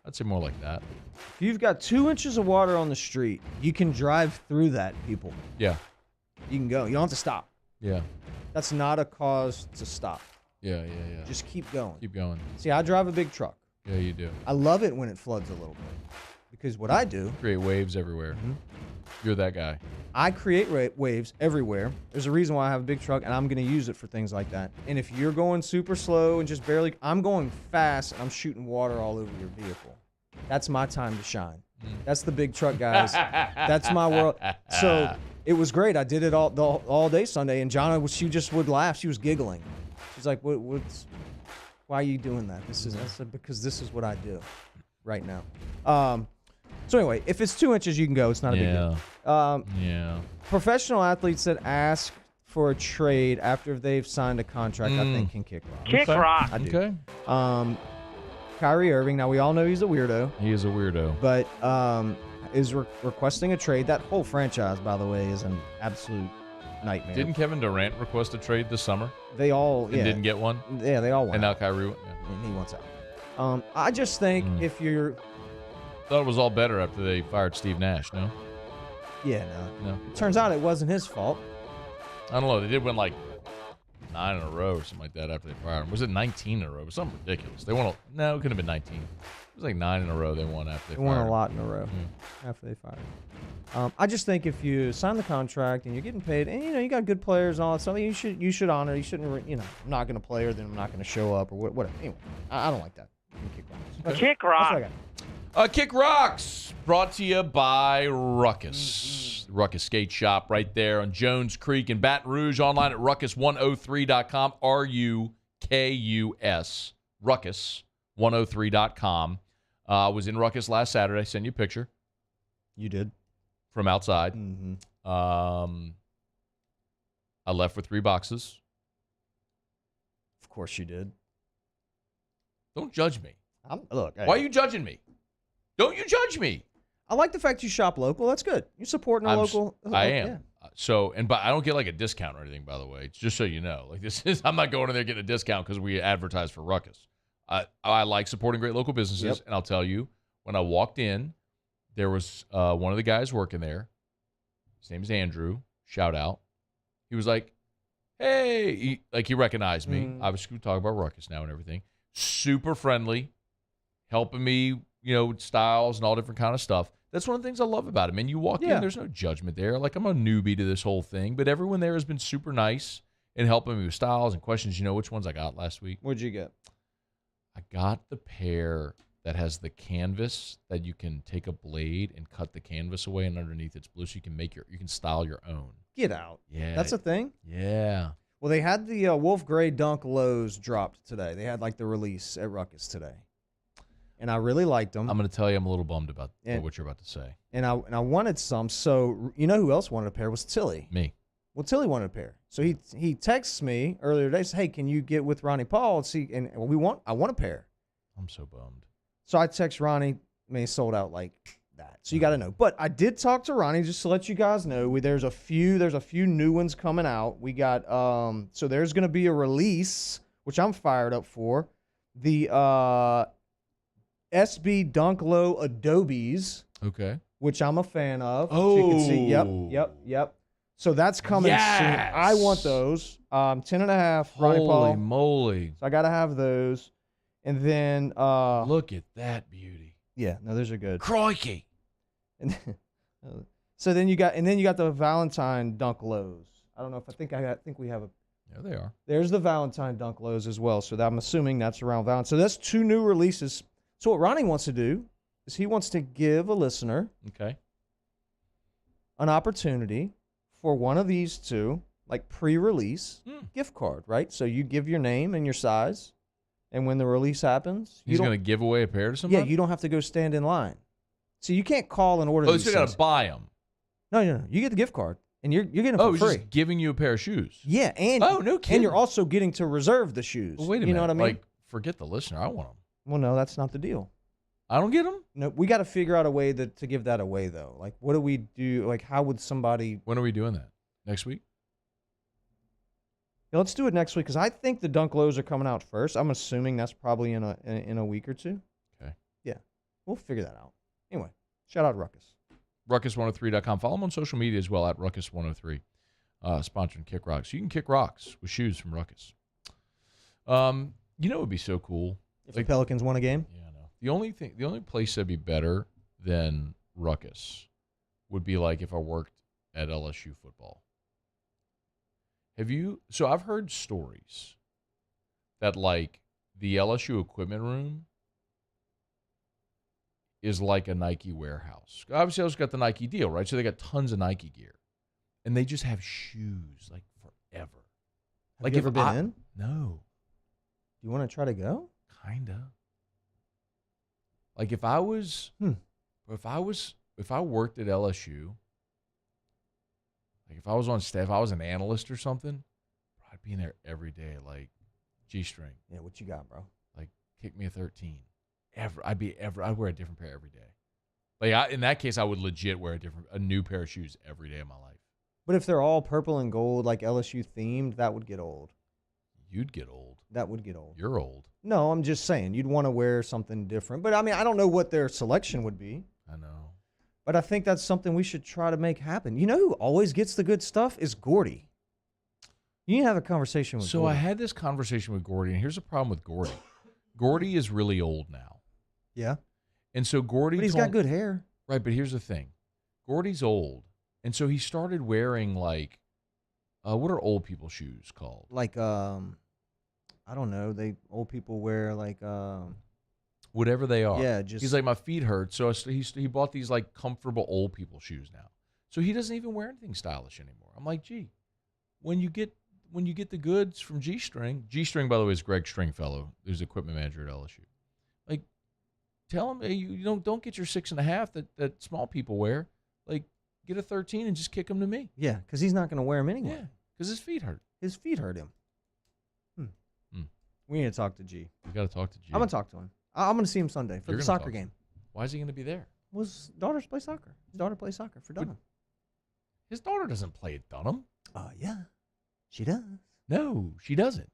I'd say more like that. If you've got 2 inches of water on the street, you can drive through that, people. Yeah. You can go. You don't have to stop. Yeah. That's not a cause to stop. Yeah. Just keep going. Keep going. See, I drive a big truck. Yeah, you do. I love it when it floods a little bit. Because what I do... Create waves everywhere. Mm-hmm. You're that guy. I create waves everywhere. There's a reason why I have a big truck, and I'm going to use it for things like that. And if you're going super slow and just barely... I'm going fast, and I'm shooting water all over your vehicle. That's my time to shine. That's the big truck guys. That's my world. So it was great. I did it all day Sunday, and Jonna, she just would laugh. She was giggling. She's like, why are you doing that? Because this is what I do right now. So anyway, if it's 2 inches, you can go. It's not a big deal. Yeah. Professional athletes that ask for a trade after they've signed a contract, I think can kick rock. Kick rock. I do. Okay. Kyrie Irving. Now we all know he's a weirdo. He is a weirdo. But is requesting a trade. That whole franchise, by the way, is an absolute nightmare. Didn't Kevin Durant request a trade this summer? They all didn't get one. Yeah, they all won. And now Kyrie. Yeah. And he wants out. I just think if you're. Thought it was all better after they fired Steve Nash. No. Yeah, no. It turns out it wasn't his fault. I don't know. They did win like 9 in a row or something like that after they fired him. Was it 19 in a row? It was something ridiculous. They won. No, it could have been 19. It was like 9 in a row they won after they won fired a him. lot in a row after they fired him. I just think if you sign the contract and you're getting paid, and you got good players and all that stuff, you should honor. You shouldn't. I'm not going to play her, then I'm not going to show up or whatever. Anyway, I don't like that. Kick Rocks. Kick Rocks, brought to you by Ruckus. Ruckus Skate Shop right there on Jones Creek in Baton Rouge. Online at ruckus103.com. RUKUS. Ruckus103.com. I was in Ruckus last Saturday. Sent you a picture. You did. From outside. Mm-hmm. I left with 3 boxes. Of course you did. Don't judge me. Look. Why are you judging me? Don't you judge me. I like the fact you shop local. That's good. You're supporting a local. I am. Yeah. But I don't get like a discount or anything, by the way. It's just so you know. Like I'm not going in there getting a discount because we advertise for Ruckus. I like supporting great local businesses, and I'll tell you, when I walked in, there was one of the guys working there. His name is Andrew. Shout out. He was like, "Hey," he recognized me. Obviously, we talk about Ruckus now and everything. Super friendly, helping me, with styles and all different kind of stuff. That's one of the things I love about him. And you walk in, there's no judgment there. Like, I'm a newbie to this whole thing, but everyone there has been super nice in helping me with styles and questions. You know which ones I got last week? What'd you get? I got the pair that has the canvas that you can take a blade and cut the canvas away, and underneath it's blue, so you can style your own. Get out. Yeah. That's a thing? Yeah. Well, they had the Wolf Gray Dunk Lows dropped today. They had the release at Ruckus today. And I really liked them. I'm going to tell you I'm a little bummed about what you're about to say. And I wanted some. So, you know who else wanted a pair was Tilly. Me. Well, Tilly wanted a pair. So he texts me earlier today, said, "Hey, can you get with Ronnie Paul and see?" And I want a pair. I'm so bummed. So I text Ronnie. He sold out like that. So you got to know. But I did talk to Ronnie just to let you guys know. There's a few new ones coming out. We got so there's going to be a release, which I'm fired up for. The SB Dunk Low Adobes. Okay. Which I'm a fan of. Oh. So you can see. Yep. So that's coming soon. I want those. 10.5. Ronnie Paul. Holy moly. So I got to have those. And then look at that beauty. Yeah, no, those are good. Crikey. And so then you got the Valentine Dunk Lows. I don't know if I think we have a. There they are. There's the Valentine Dunk Lows as well. So I'm assuming that's around Valentine. So that's 2 new releases. So what Ronnie wants to do is he wants to give a listener an opportunity for one of these 2, like pre-release gift card, right? So you give your name and your size, and when the release happens, he's going to give away a pair to somebody? Yeah, you don't have to go stand in line. So you can't call and order these you got to buy them. No. You get the gift card, and you're getting them for he's free. Just giving you a pair of shoes. Yeah, and no kidding. And you're also getting to reserve the shoes. Well, wait a minute. You know what I mean? Like, forget the listener. I want them. Well, no, that's not the deal. I don't get them? No, we got to figure out a way to give that away, though. Like, what do we do? Like, how would somebody... When are we doing that? Next week? Yeah, let's do it next week, because I think the Dunk Lows are coming out first. I'm assuming that's probably in a week or 2. Okay. Yeah. We'll figure that out. Anyway, shout out Ruckus. Ruckus103.com. Follow them on social media as well, at Ruckus103. Sponsoring Kick Rocks. You can kick rocks with shoes from Ruckus. It would be so cool. If the Pelicans won a game? Yeah, I know. The only place that'd be better than Ruckus would be like if I worked at LSU football. So I've heard stories that like the LSU equipment room is like a Nike warehouse. Obviously, LSU's got the Nike deal, right? So they got tons of Nike gear. And they just have shoes like forever. Have you ever been in? No. Do you want to try to go? Kinda. Like if I worked at LSU, like if I was on staff, if I was an analyst or something, I'd be in there every day, like G-string. Yeah, what you got, bro? Like kick me a 13. I'd wear a different pair every day. Like in that case, I would legit wear a new pair of shoes every day of my life. But if they're all purple and gold, like LSU themed, that would get old. You'd get old. That would get old. You're old. No, I'm just saying you'd want to wear something different. But I mean, I don't know what their selection would be. I know. But I think that's something we should try to make happen. You know who always gets the good stuff is Gordy. You need to have a conversation with So Gordy. I had this conversation with Gordy, and here's the problem with Gordy. Gordy is really old now. Yeah. And so Gordy But he's got good hair. Right, but here's the thing. Gordy's old. And so he started wearing like what are old people shoes called? Like I don't know. Old people wear like Whatever they are. Yeah, just he's like, my feet hurt. So he bought these like comfortable old people shoes now. So he doesn't even wear anything stylish anymore. I'm like, gee, when you get the goods from G-String, by the way, is Greg Stringfellow, who's equipment manager at LSU. Like, tell him, hey, you don't get your 6.5 that small people wear. Like, get a 13 and just kick them to me. Yeah, because he's not going to wear them anyway. Yeah, because his feet hurt. His feet hurt him. We need to talk to G. We got to talk to G. I'm going to talk to him. I'm going to see him Sunday for the soccer game. Why is he going to be there? Well, his daughters play soccer. His daughter plays soccer for Dunham. His daughter doesn't play at Dunham. Yeah. She does. No, she doesn't.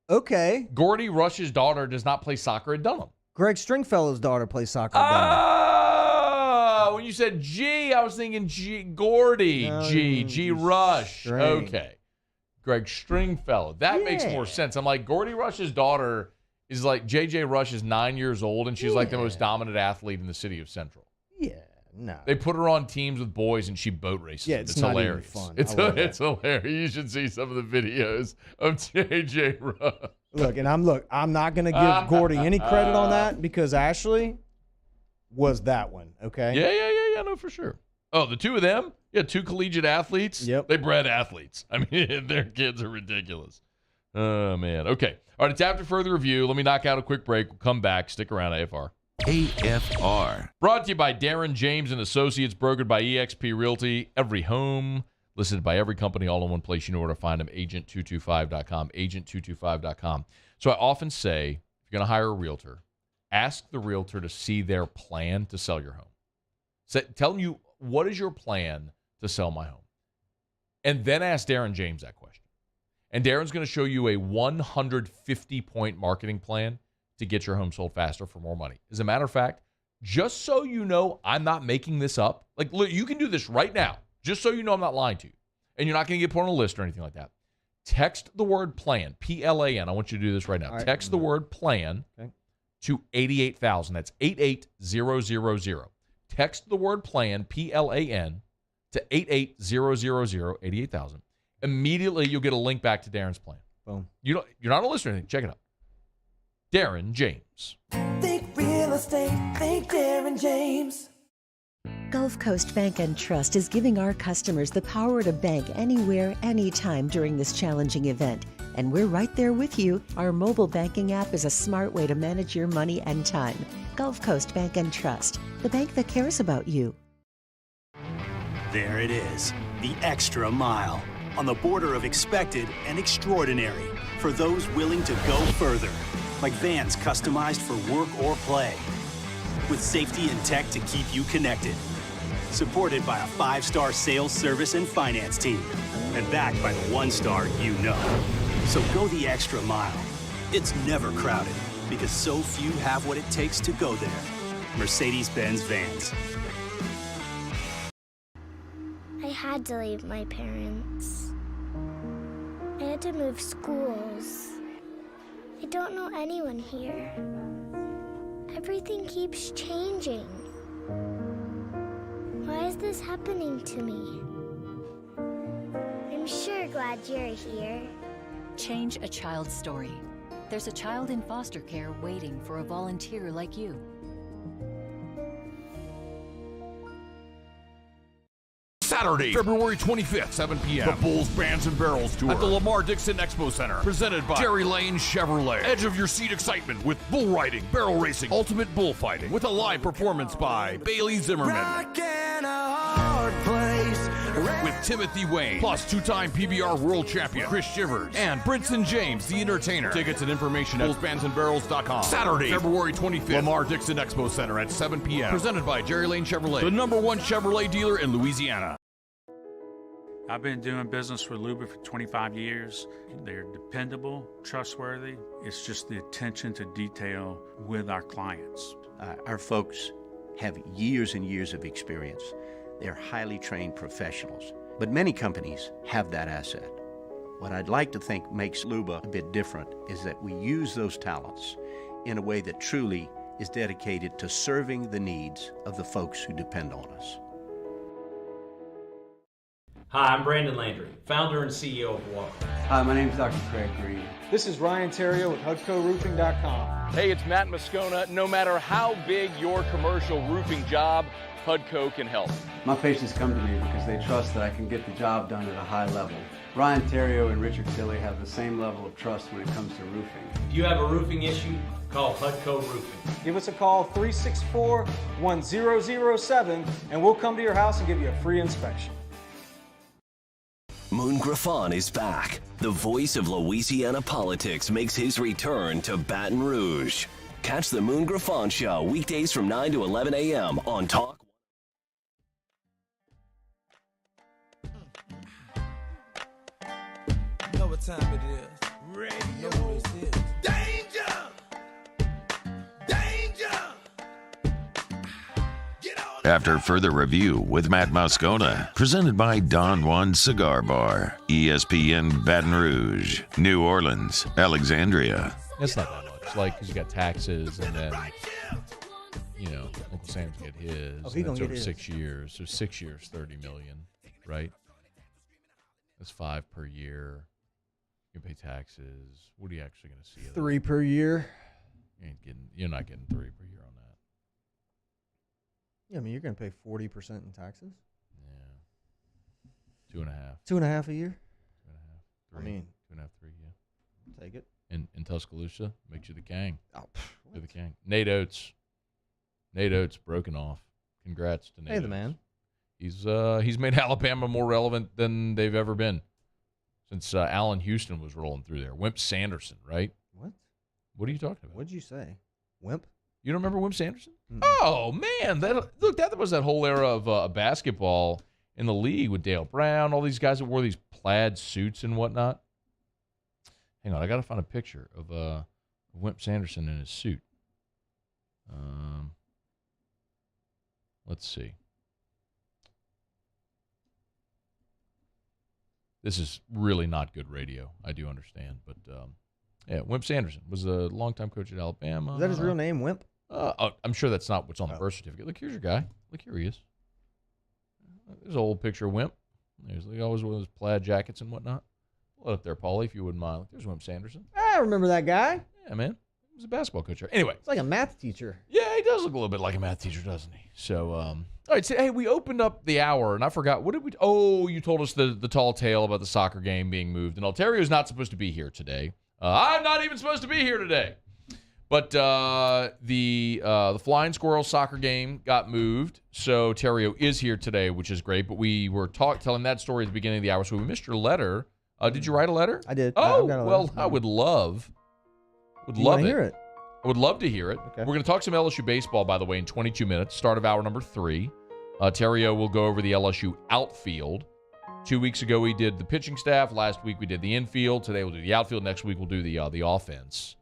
Okay. Gordy Rush's daughter does not play soccer at Dunham. Greg Stringfellow's daughter plays soccer at Dunham. Oh, when you said G, I was thinking Gordy. No, G Rush. String. Okay. Greg Stringfellow. That makes more sense. I'm like, Gordy Rush's daughter is like, JJ Rush is 9 years old, and she's like the most dominant athlete in the city of Central. Yeah, no. They put her on teams with boys, and she boat races. Yeah, it's not hilarious. even fun. It's hilarious. You should see some of the videos of JJ Rush. I'm not going to give Gordy any credit on that because Ashley was that one, okay? Yeah, no, for sure. Oh, the two of them? Yeah, two collegiate athletes. Yep. They bred athletes. I mean, their kids are ridiculous. Oh, man. Okay. All right, it's after further review. Let me knock out a quick break. We'll come back. Stick around, AFR. AFR. Brought to you by Darren James and Associates, brokered by eXp Realty. Every home, listed by every company, all in one place. You know where to find them, agent225.com, agent225.com. So I often say, if you're going to hire a realtor, ask the realtor to see their plan to sell your home. Tell them what is your plan to sell my home? And then ask Darren James that question. And Darren's going to show you a 150-point marketing plan to get your home sold faster for more money. As a matter of fact, just so you know, I'm not making this up. Like, look, you can do this right now, just so you know I'm not lying to you. And you're not going to get put on a list or anything like that. Text the word plan, P-L-A-N. I want you to do this right now. All right. Text the word plan to 88,000. That's 88000. Text the word plan, P-L-A-N, to 88000, 88,000. Immediately, you'll get a link back to Darren's plan. Boom. You're not on a list or anything. Check it out. Darren James. Think real estate, think Darren James. Gulf Coast Bank and Trust is giving our customers the power to bank anywhere, anytime during this challenging event. And we're right there with you. Our mobile banking app is a smart way to manage your money and time. Gulf Coast Bank and Trust, the bank that cares about you. There it is, the extra mile. On the border of expected and extraordinary. For those willing to go further. Like vans customized for work or play. With safety and tech to keep you connected. Supported by a 5-star sales, service, and finance team. And backed by the 1-star you know. So go the extra mile. It's never crowded because so few have what it takes to go there. Mercedes-Benz Vans. I had to leave my parents. I had to move schools. I don't know anyone here. Everything keeps changing. Why is this happening to me? I'm sure glad you're here. Change a child's story. There's a child in foster care waiting for a volunteer like you. Saturday, February 25th, 7 p.m. The Bulls, Bands, and Barrels Tour at the Lamar Dixon Expo Center. Presented by Jerry Lane Chevrolet. Edge of your seat excitement with bull riding, barrel racing, ultimate bullfighting. With a live performance by Bailey Zimmerman. Rockin' a hard place. With Timothy Wayne, plus two-time PBR world champion Chris Shivers, and Brinson James, the entertainer. Tickets and information at bullsbandsandbarrels.com. Saturday, February 25th, Lamar Dixon Expo Center at 7 p.m. Presented by Jerry Lane Chevrolet, the #1 Chevrolet dealer in Louisiana. I've been doing business with Luba for 25 years. They're dependable, trustworthy. It's just the attention to detail with our clients. Our folks have years and years of experience. They're highly trained professionals. But many companies have that asset. What I'd like to think makes Luba a bit different is that we use those talents in a way that truly is dedicated to serving the needs of the folks who depend on us. Hi, I'm Brandon Landry, founder and CEO of Walker. Hi, my name is Dr. Craig Green. This is Ryan Theriot with HUDCORoofing.com. Hey, it's Matt Moscona. No matter how big your commercial roofing job, HUDCO can help. My patients come to me because they trust that I can get the job done at a high level. Ryan Theriot and Richard Tilley have the same level of trust when it comes to roofing. If you have a roofing issue, call HUDCO Roofing. Give us a call, 364-1007, and we'll come to your house and give you a free inspection. Moon Griffon is back. The voice of Louisiana politics makes his return to Baton Rouge. Catch the Moon Griffon Show weekdays from 9 to 11 a.m. on Talk. You know what time it is. Radio. You know what this is. Danger! Danger! After further review with Matt Moscona, presented by Don Juan Cigar Bar, ESPN Baton Rouge, New Orleans, Alexandria. It's not that much. Like, because you got taxes and then, you know, Uncle Sam's get his. Oh, he gonna get over his. 6 years. So 6 years, $30 million, right? That's 5 per year. You pay taxes. What are you actually going to see? 3 per year. You're not getting 3 per year on that. Yeah, I mean, you're going to pay 40% in taxes. Yeah. 2.5. 2.5 a year. 2.5. 3. I mean, 2.5, 3. Yeah. Take it. In Tuscaloosa, makes you the king. Oh, you're the king. Nate Oates, broken off. Congrats to Nate. Hey, the Oates. man. He's made Alabama more relevant than they've ever been since Allen Houston was rolling through there. Wimp Sanderson, right? What? What are you talking about? What'd you say? Wimp? You don't remember Wimp Sanderson? Mm-mm. Oh man, that was that whole era of basketball in the league with Dale Brown, all these guys that wore these plaid suits and whatnot. Hang on, I got to find a picture of Wimp Sanderson in his suit. Let's see. This is really not good radio. I do understand, but yeah, Wimp Sanderson was a longtime coach at Alabama. Is that his real name, Wimp? I'm sure that's not what's on the birth certificate. Look, here's your guy. Look, here he is. There's an old picture of Wimp. There's always one of those plaid jackets and whatnot. Pull it up there, Paulie, if you wouldn't mind. Look, there's Wimp Sanderson. I remember that guy. Yeah, man. He was a basketball coach. Anyway. It's like a math teacher. Yeah, he does look a little bit like a math teacher, doesn't he? So, all right. So, hey, we opened up the hour, and I forgot. What did we? Oh, you told us the tall tale about the soccer game being moved. And Theriot's not supposed to be here today. I'm not even supposed to be here today. But the Flying Squirrel soccer game got moved, so Theriot is here today, which is great. But we were telling that story at the beginning of the hour, so we missed your letter. Did you write a letter? I did. Oh, I've got a letter. well, I would love to hear it. I would love to hear it. Okay. We're going to talk some LSU baseball, by the way, in 22 minutes, start of hour number 3. Theriot will go over the LSU outfield. 2 weeks ago, we did the pitching staff. Last week, we did the infield. Today, we'll do the outfield. Next week, we'll do the offense.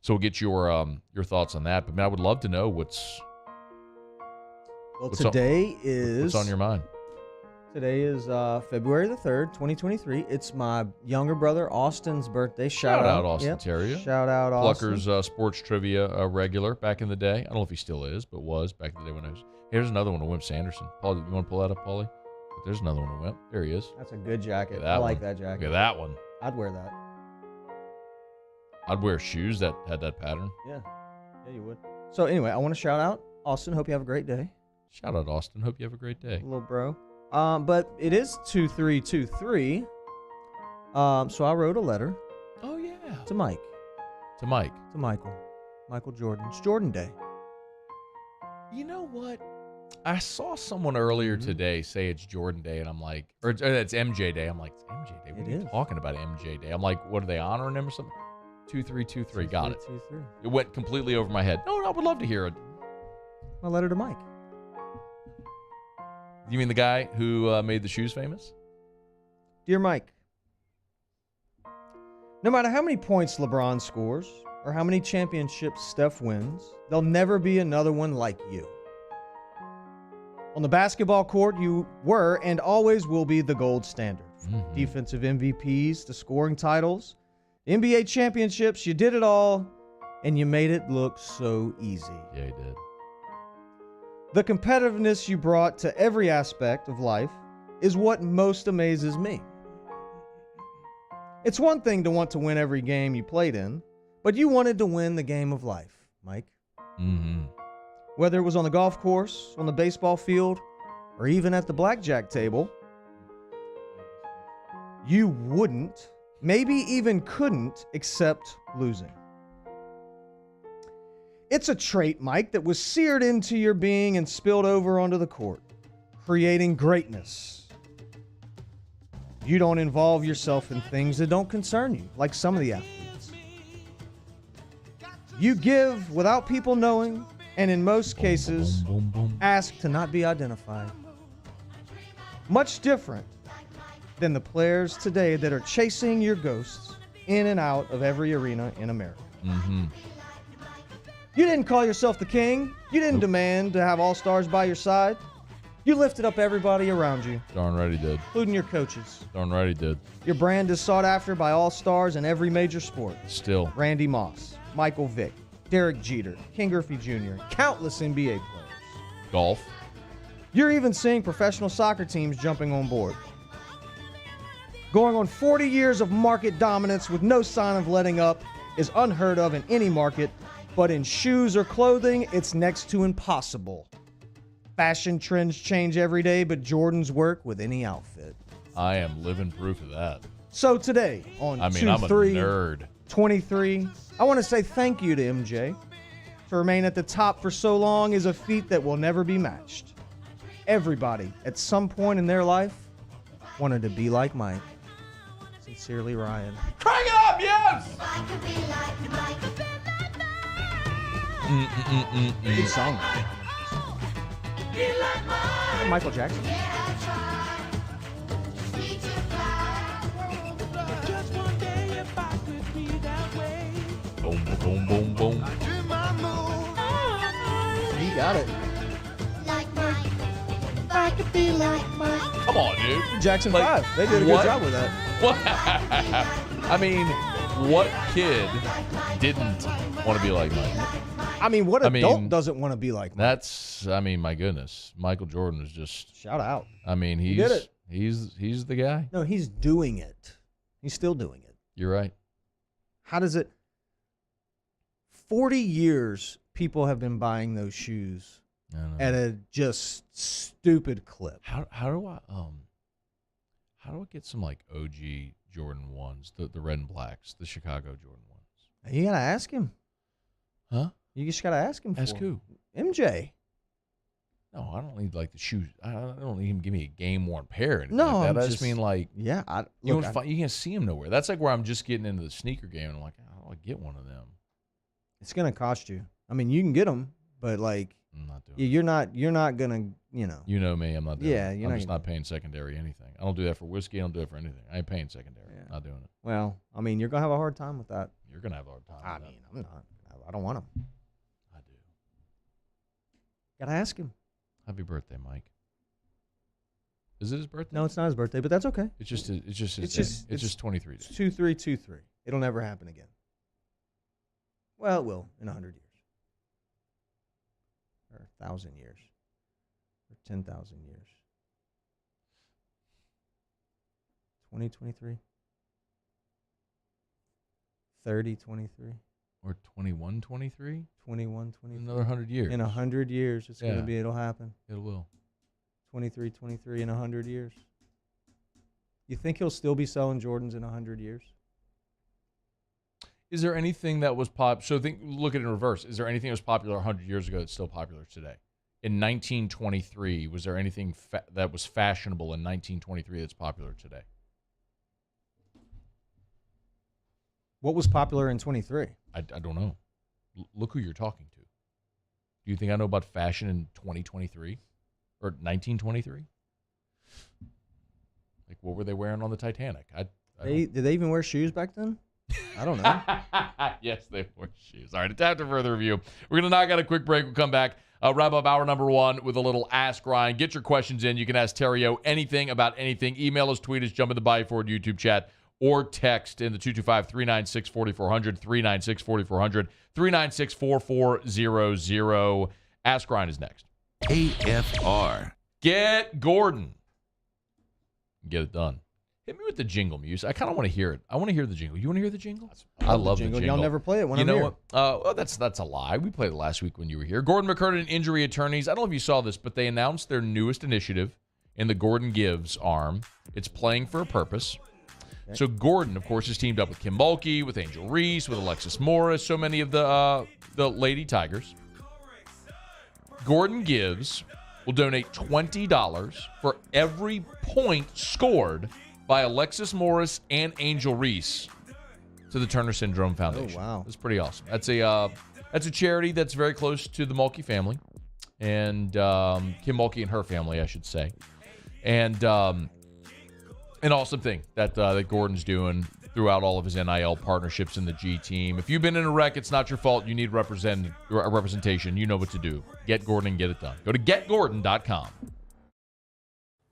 So we'll get your thoughts on that. But, man, I would love to know what's today is... What's on your mind? Today is February the 3rd, 2023. It's my younger brother, Austin's birthday. Shout out Austin yep. Theriot. Shout out, Austin. Plucker's sports trivia regular back in the day. I don't know if he still is, but was back in the day when I was. Here's another one of Wimp Sanderson. Paul, you want to pull that up, Paulie? There's another one of Wimp. There he is. That's a good jacket. I like that jacket. Look at that one. I'd wear that. I'd wear shoes that had that pattern. Yeah. Yeah, you would. So anyway, I want to shout out Austin. Hope you have a great day. Shout out Austin. Hope you have a great day. Little bro. But it is 2323. So I wrote a letter. Oh yeah. To Mike. To Mike. To Michael. Michael Jordan. It's Jordan Day. You know what? I saw someone earlier today say it's Jordan Day, and I'm like, or it's MJ Day. I'm like, it's MJ Day. What are you talking about, MJ Day? I'm like, what are they honoring him or something? 2323. Got it. 23. It went completely over my head. No, I would love to hear it. My letter to Mike. You mean the guy who made the shoes famous? Dear Mike, no matter how many points LeBron scores or how many championships Steph wins, there'll never be another one like you. On the basketball court, you were and always will be the gold standard. defensive MVPs, the scoring titles, NBA championships. You did it all, and you made it look so easy. Yeah, he did. The competitiveness you brought to every aspect of life is what most amazes me. It's one thing to want to win every game you played in, but you wanted to win the game of life, Mike. Mm-hmm. Whether it was on the golf course, on the baseball field, or even at the blackjack table, you wouldn't, maybe even couldn't, accept losing. It's a trait, Mike, that was seared into your being and spilled over onto the court, creating greatness. You don't involve yourself in things that don't concern you, like some of the athletes. You give without people knowing, and in most cases, ask to not be identified. Much different than the players today that are chasing your ghosts in and out of every arena in America. Mm-hmm. You didn't call yourself the king. You didn't demand to have all-stars by your side. You lifted up everybody around you. Darn right he did. Including your coaches. Darn right he did. Your brand is sought after by all-stars in every major sport. Still. Randy Moss, Michael Vick, Derek Jeter, Ken Griffey Jr., countless NBA players. Golf. You're even seeing professional soccer teams jumping on board. Going on 40 years of market dominance with no sign of letting up is unheard of in any market, but in shoes or clothing, it's next to impossible. Fashion trends change every day, but Jordans work with any outfit. I am living proof of that. So today, on I'm a nerd. 23, I want to say thank you to MJ. To remain at the top for so long is a feat that will never be matched. Everybody, at some point in their life, wanted to be like Mike. Sincerely, Ryan. Crank it up, yes! Good song. Michael Jackson. Boom, boom, boom, boom. You got it. Come on, dude. Jackson 5. They did a good job with that. What? I mean, what kid didn't want to be like Mike? I mean, what adult doesn't want to be like Mike? That's, I mean, my goodness. Michael Jordan is just... Shout out. I mean, He did it. He's the guy. No, he's doing it. He's still doing it. You're right. How does it... 40 years people have been buying those shoes at a just stupid clip. How do I get some like OG Jordan 1s, the red and blacks, the Chicago Jordan 1s? You got to ask him. Huh? You just got to ask him. Ask who? MJ. No, I don't need like the shoes. I don't need him to give me a game worn pair. Or anything No, like that. I'm I just mean like, yeah. You can't see him nowhere. That's like where I'm just getting into the sneaker game, and I'm like, how do I get one of them? It's gonna cost you. I mean, you can get them, but like, I'm not doing you're not gonna, you know. You know me. I'm not doing Yeah, it. you're I'm just not paying secondary anything. I don't do that for whiskey. I don't do it for anything. I ain't paying secondary. Not doing it. Well, I mean, you're gonna have a hard time with that. You're gonna have a hard time. I mean, I'm not. I don't want them. I do. Gotta ask him. Happy birthday, Mike. Is it his birthday? No, it's not his birthday, but that's okay. It's just 23 days. It's 2323. It'll never happen again. Well, it will in 100 years. Or 1,000 years. Or 10,000 years. 2023. 3023. Or 2123? 2123. Another 100 years. In 100 years, it's going to be, it'll happen. It will. 2323 in 100 years. You think he'll still be selling Jordans in 100 years? Is there anything that was look at it in reverse. Is there anything that was popular 100 years ago that's still popular today? In 1923, was there anything that was fashionable in 1923 that's popular today? What was popular in 23? I don't know. Look who you're talking to. Do you think I know about fashion in 2023 or 1923? Like, what were they wearing on the Titanic? Did they even wear shoes back then? I don't know. Yes, they wore shoes. All right, it's time for further review. We're going to knock out a quick break. We'll come back. Wrap up hour number 1 with a little Ask Ryan. Get your questions in. You can ask Theriot anything about anything. Email us, tweet us, jump in the Bayou Ford YouTube chat, or text in the 225-396-4400, 396-4400, 396-4400. Ask Ryan is next. AFR. Get Gordon. Get it done. Hit me with the jingle, Muse. I kind of want to hear it. I want to hear the jingle. You want to hear the jingle? I love the jingle. Y'all never play it when I'm here. You know what? Well, that's a lie. We played it last week when you were here. Gordon McCurdy and Injury Attorneys. I don't know if you saw this, but they announced their newest initiative in the Gordon Gives arm. It's Playing for a Purpose. Okay. So Gordon, of course, has teamed up with Kim Mulkey, with Angel Reese, with Alexis Morris, so many of the Lady Tigers. Gordon Gives will donate $20 for every point scored by Alexis Morris and Angel Reese to the Turner Syndrome Foundation. Oh, wow. That's pretty awesome. That's a charity that's very close to the Mulkey family, and Kim Mulkey and her family, I should say. And an awesome thing that Gordon's doing throughout all of his NIL partnerships in the G team. If you've been in a wreck, it's not your fault. You need representation. You know what to do. Get Gordon and get it done. Go to getgordon.com.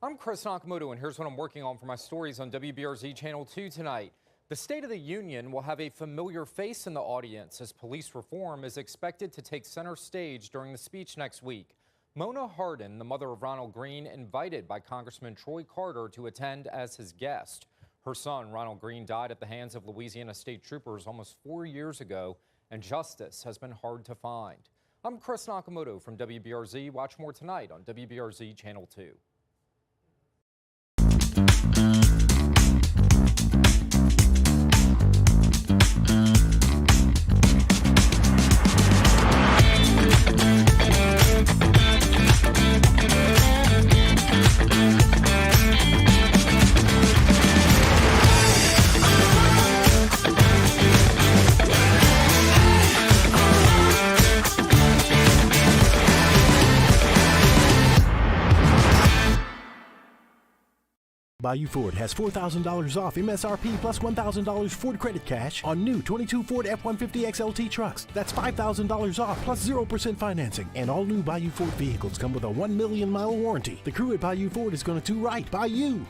I'm Chris Nakamoto, and here's what I'm working on for my stories on WBRZ Channel 2 tonight. The State of the Union will have a familiar face in the audience as police reform is expected to take center stage during the speech next week. Mona Hardin, the mother of Ronald Greene, invited by Congressman Troy Carter to attend as his guest. Her son, Ronald Greene, died at the hands of Louisiana state troopers almost 4 years ago, and justice has been hard to find. I'm Chris Nakamoto from WBRZ. Watch more tonight on WBRZ Channel 2. Bayou Ford has $4,000 off MSRP plus $1,000 Ford credit cash on new 22 Ford F-150 XLT trucks. That's $5,000 off plus 0% financing. And all new Bayou Ford vehicles come with a 1 million mile warranty. The crew at Bayou Ford is going to do right by you.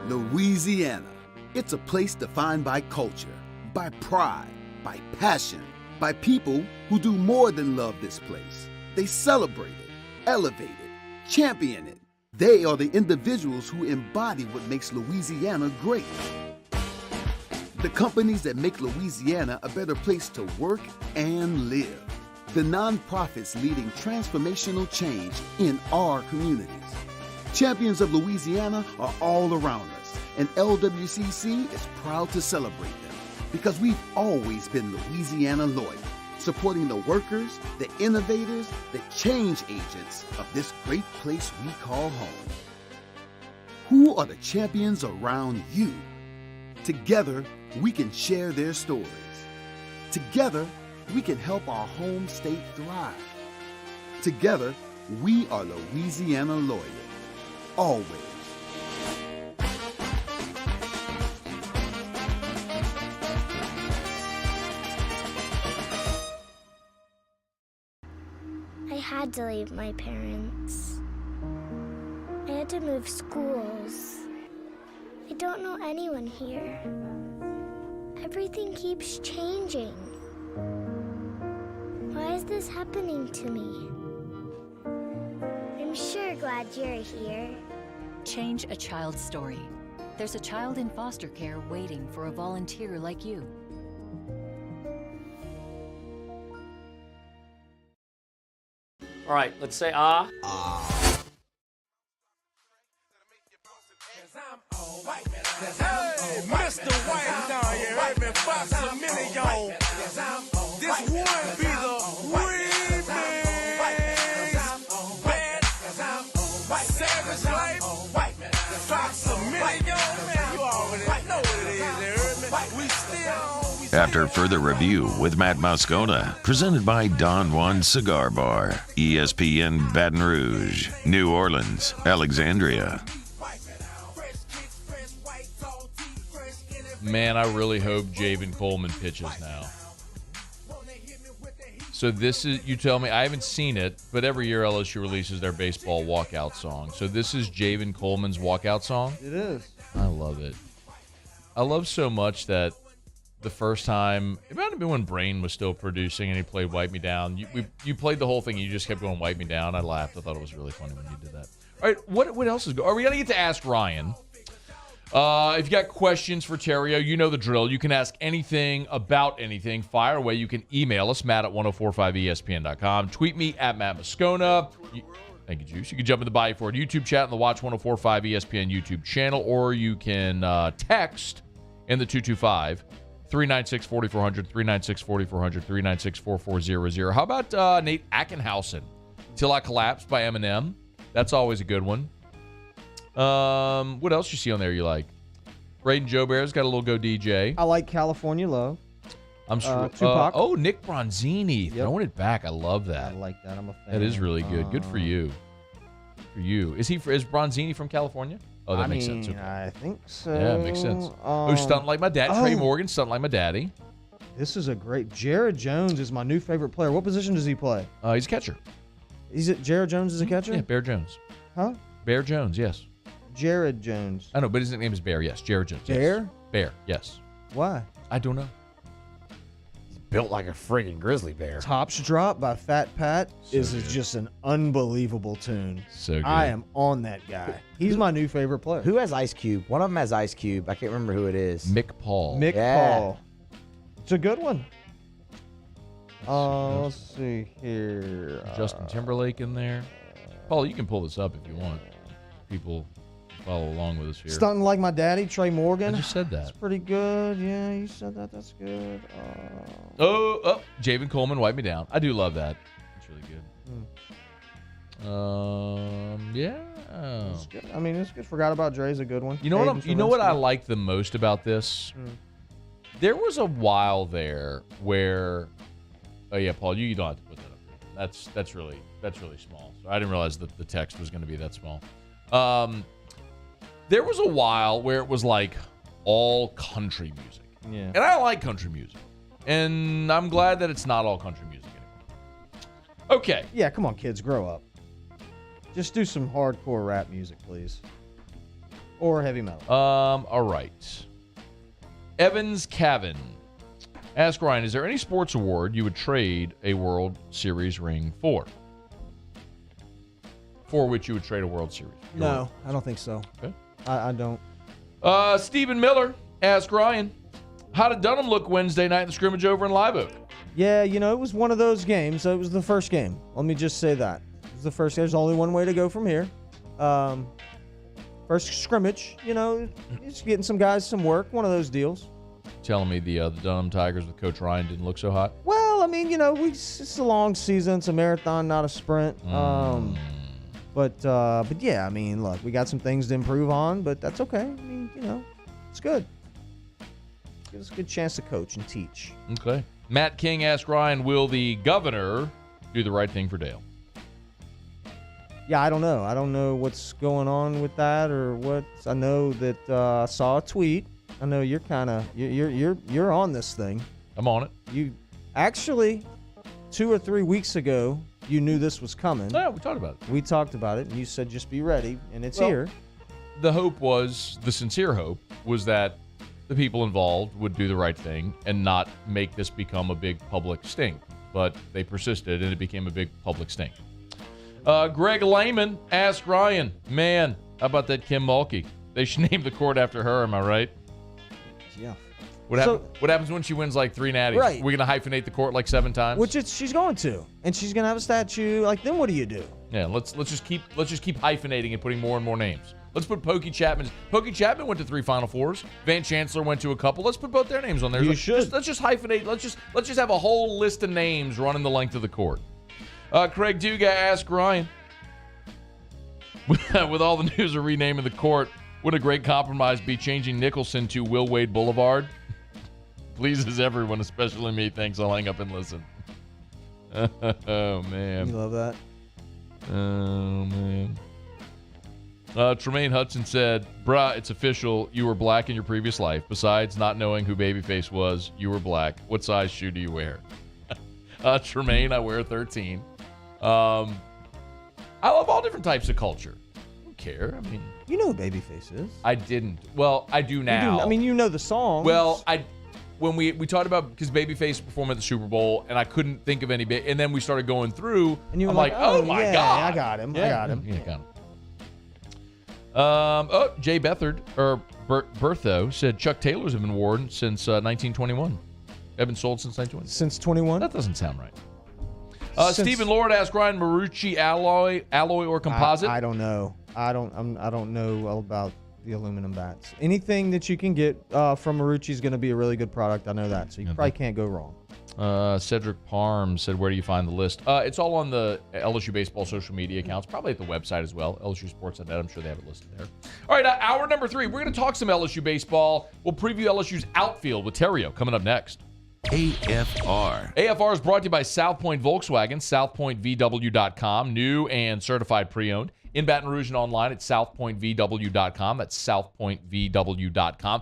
Louisiana. It's a place defined by culture, by pride, by passion, by people who do more than love this place. They celebrate it, elevate it, champion it. They are the individuals who embody what makes Louisiana great. The companies that make Louisiana a better place to work and live. The nonprofits leading transformational change in our communities. Champions of Louisiana are all around us, and LWCC is proud to celebrate them because we've always been Louisiana loyal, supporting the workers, the innovators, the change agents of this great place we call home. Who are the champions around you? Together, we can share their stories. Together, we can help our home state thrive. Together, we are Louisiana loyal. Always. I had to leave my parents. I had to move schools. I don't know anyone here. Everything keeps changing. Why is this happening to me? I'm sure glad you're here. Change a child's story. There's a child in foster care waiting for a volunteer like you. All right, let's say ah. Hey, Mr. White down here, heard me Fox a million. This one be the remix. Bad, savage life, Fox a million. Man, you already know what it is, you heard me? We still. After further review with Matt Moscona, presented by Don Juan Cigar Bar, ESPN Baton Rouge, New Orleans, Alexandria. Man, I really hope Javen Coleman pitches now. So this is, you tell me, I haven't seen it, but every year LSU releases their baseball walkout song. So this is Javen Coleman's walkout song? It is. I love it. I love so much that the first time, it might have been when Brain was still producing and he played Wipe Me Down. You played the whole thing and you just kept going Wipe Me Down. I laughed. I thought it was really funny when you did that. All right, what else is going on? Are we going to get to Ask Ryan? If you got questions for Theriot, you know the drill. You can ask anything about anything. Fire away. You can email us, Matt at 1045ESPN.com. Tweet me at Matt Moscona. Thank you, Juice. You can jump in the Bayou Ford YouTube chat and the Watch 1045 ESPN YouTube channel, or you can text in the 225 396 4400, 396 4400, 396 4400. How about Nate Ackenhausen? Till I Collapse by Eminem. That's always a good one. What else you see on there you like? Braden Joe Bear's got a little Go DJ. I like California Love. I'm sure. Tupac. Nick Bronzini throwing it back. I love that. I like that. I'm a fan. That is really good. Good for you. For you. Is Bronzini from California? Oh, that makes sense. Okay. I think so. Yeah, it makes sense. Who's Stunting Like My Dad? Trey Morgan, Stunting Like My Daddy. This is a great. Jared Jones is my new favorite player. What position does he play? He's a catcher. Jared Jones is a catcher? Yeah, Bear Jones. Huh? Bear Jones, yes. Jared Jones. I know, but his name is Bear, yes. Jared Jones. Bear? Yes. Bear, yes. Why? I don't know. He's built like a friggin' grizzly bear. Tops Drop by Fat Pat is just an unbelievable tune. So good. I am on that guy. He's my new favorite player. Who has Ice Cube? One of them has Ice Cube. I can't remember who it is. Mick Paul. Mick Paul. It's a good one. Let's see here. Justin Timberlake in there. Paul, you can pull this up if you want. People follow along with us here. Stunting Like My Daddy, Trey Morgan. I just said that. That's pretty good. Yeah, you said that. That's good. Javen Coleman, Wipe Me Down. I do love that. It's really good. Yeah. It's good. I mean, it's good. Forgot About Dre's a good one. You know what I like the most about this? There was a while there where, oh yeah, Paul, you don't have to put that up. That's really small. So I didn't realize that the text was going to be that small. There was a while where it was like all country music. Yeah. And I like country music. And I'm glad that it's not all country music anymore. Okay. Yeah, come on, kids, grow up. Just do some hardcore rap music, please. Or heavy metal. All right. Evans Cavan. Ask Ryan, is there any sports award you would trade a World Series ring for? For which you would trade a World Series? No, I don't think so. Okay. I don't. Stephen Miller. Ask Ryan, how did Dunham look Wednesday night in the scrimmage over in Live Oak? Yeah, it was one of those games. It was the first game. Let me just say that. It was the first game. There's only one way to go from here. First scrimmage, just getting some guys some work. One of those deals. Telling me the Dunham Tigers with Coach Ryan didn't look so hot? Well, I mean, it's a long season. It's a marathon, not a sprint. But yeah, I mean, look, we got some things to improve on, but that's okay. I mean, it's good. Give us a good chance to coach and teach. Okay. Matt King asked Ryan, will the governor do the right thing for Dale? Yeah, I don't know. I don't know what's going on with that or what. I know that I saw a tweet. I know you're kind of you're on this thing. I'm on it. You actually 2 or 3 weeks ago you knew this was coming. Yeah, we talked about it. We talked about it, and you said just be ready, and it's here. The hope was, the sincere hope was that the people involved would do the right thing and not make this become a big public stink. But they persisted, and it became a big public stink. Greg Lehman asked Ryan, man, how about that Kim Mulkey? They should name the court after her, am I right? Yeah. What happens when she wins like 3 natties? Right. We're going to hyphenate the court like 7 times? She's going to. And she's going to have a statue. Like, then what do you do? Yeah, let's just keep hyphenating and putting more and more names. Let's put Pokey Chapman. Pokey Chapman went to 3 Final Fours. Van Chancellor went to a couple. Let's put both their names on there. You should. Let's just hyphenate. Let's just have a whole list of names running the length of the court. Craig Duga asked Ryan, with all the news of renaming the court, would a great compromise be changing Nicholson to Will Wade Boulevard? Pleases everyone, especially me. Thanks. I'll hang up and listen. Oh, man. You love that? Oh, man. Tremaine Hudson said, bruh, it's official. You were black in your previous life. Besides not knowing who Babyface was, you were black. What size shoe do you wear? Tremaine, I wear 13. I love all different types of culture. I don't care. I mean, you know who Babyface is. I didn't. Well, I do now. I mean, you know the song. Well, when we talked about, because Babyface performed at the Super Bowl, and I couldn't think of any and then we started going through, and you were I'm like, oh my yeah, God. I got him. Yeah. I got him. Yeah, got him. Jay Bethard, or Bertho, said Chuck Taylors have been worn since 1921. Have been sold since 1921. Since 21? That doesn't sound right. Stephen Lord asked Ryan, Marucci alloy or composite? I don't know. I don't know about the aluminum bats. Anything that you can get from Marucci is going to be a really good product. I know that, so you probably can't go wrong. Cedric Parm said, where do you find the list? It's all on the LSU baseball social media accounts, probably at the website as well, LSUsports.net. I'm sure they have it listed there. All right, hour number 3. We're going to talk some LSU baseball. We'll preview LSU's outfield with Theriot coming up next. AFR. AFR is brought to you by South Point Volkswagen, southpointvw.com, new and certified pre-owned. In Baton Rouge and online at southpointvw.com. That's southpointvw.com.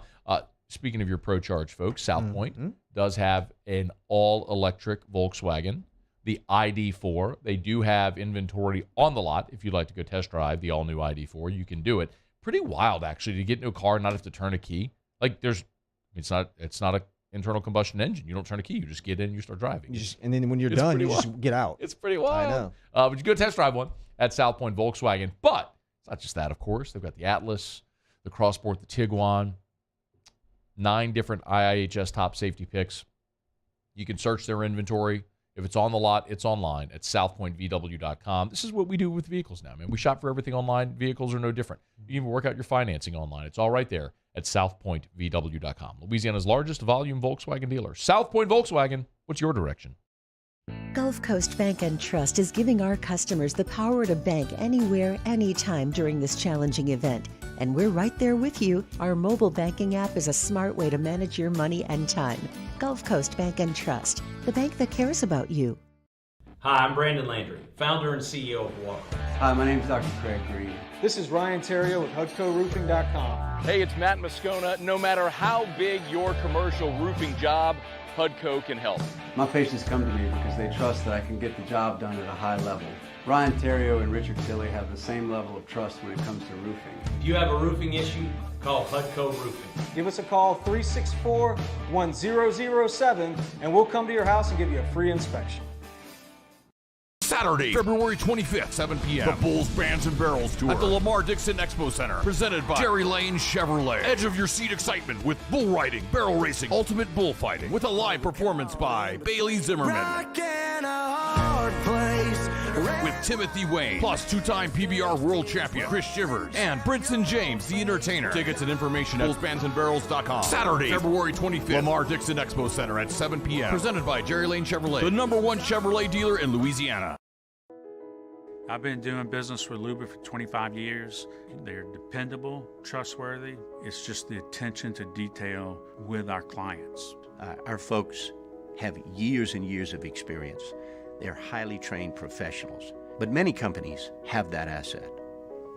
Speaking of your ProCharge, folks, South Point does have an all-electric Volkswagen, the ID4. They do have inventory on the lot. If you'd like to go test drive the all-new ID4, you can do it. Pretty wild, actually, to get into a car and not have to turn a key. Like, it's not a internal combustion engine. You don't turn a key. You just get in and you start driving. And then when you're done, you just get out. It's pretty wild. I know. But you go test drive one at South Point Volkswagen. But it's not just that, of course. They've got the Atlas, the Crossport, the Tiguan, 9 different IIHS top safety picks. You can search their inventory. If it's on the lot, it's online at southpointvw.com. This is what we do with vehicles now, man. We shop for everything online. Vehicles are no different. You can even work out your financing online. It's all right there at southpointvw.com. Louisiana's largest volume Volkswagen dealer. South Point Volkswagen, what's your direction? Gulf Coast Bank and Trust is giving our customers the power to bank anywhere, anytime during this challenging event. And we're right there with you. Our mobile banking app is a smart way to manage your money and time. Gulf Coast Bank and Trust, the bank that cares about you. Hi, I'm Brandon Landry, founder and CEO of Walk. Hi, my name is Dr. Craig Green. This is Ryan Theriot with HUDCORoofing.com. Hey, it's Matt Moscona. No matter how big your commercial roofing job, HUDCO can help. My patients come to me because they trust that I can get the job done at a high level. Ryan Theriot and Richard Tilley have the same level of trust when it comes to roofing. If you have a roofing issue, call HUDCO Roofing. Give us a call, 364-1007, and we'll come to your house and give you a free inspection. Saturday, February 25th, 7 p.m. The Bulls Bands and Barrels Tour at the Lamar Dixon Expo Center. Presented by Jerry Lane Chevrolet. Edge of your seat excitement with bull riding, barrel racing, ultimate bullfighting. With a live performance by Bailey Zimmerman. With Timothy Wayne, plus 2-time PBR world champion Chris Shivers, and Brinson James, the entertainer. Tickets and information at bullsbandsandbarrels.com. Saturday, February 25th, Lamar Dixon Expo Center at 7 p.m. Presented by Jerry Lane Chevrolet, the #1 Chevrolet dealer in Louisiana. I've been doing business with Luba for 25 years. They're dependable, trustworthy. It's just the attention to detail with our clients. Our folks have years and years of experience. They're highly trained professionals, but many companies have that asset.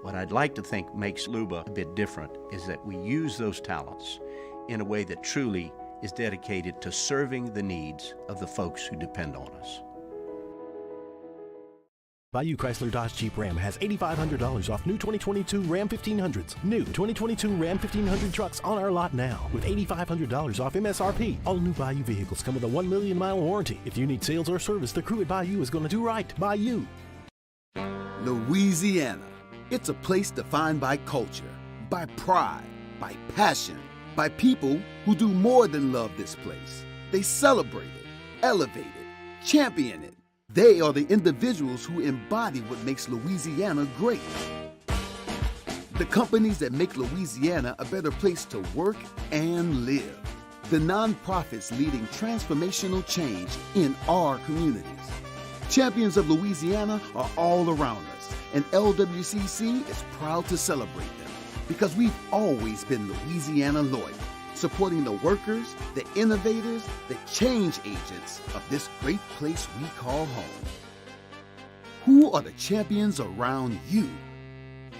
What I'd like to think makes Luba a bit different is that we use those talents in a way that truly is dedicated to serving the needs of the folks who depend on us. Bayou Chrysler Dodge Jeep Ram has $8,500 off new 2022 Ram 1500s. New 2022 Ram 1500 trucks on our lot now with $8,500 off MSRP. All new Bayou vehicles come with a 1 million mile warranty. If you need sales or service, the crew at Bayou is going to do right by you. Louisiana. It's a place defined by culture, by pride, by passion, by people who do more than love this place. They celebrate it, elevate it, champion it. They are the individuals who embody what makes Louisiana great. The companies that make Louisiana a better place to work and live. The nonprofits leading transformational change in our communities. Champions of Louisiana are all around us, and LWCC is proud to celebrate them because we've always been Louisiana loyal, supporting the workers, the innovators, the change agents of this great place we call home. Who are the champions around you?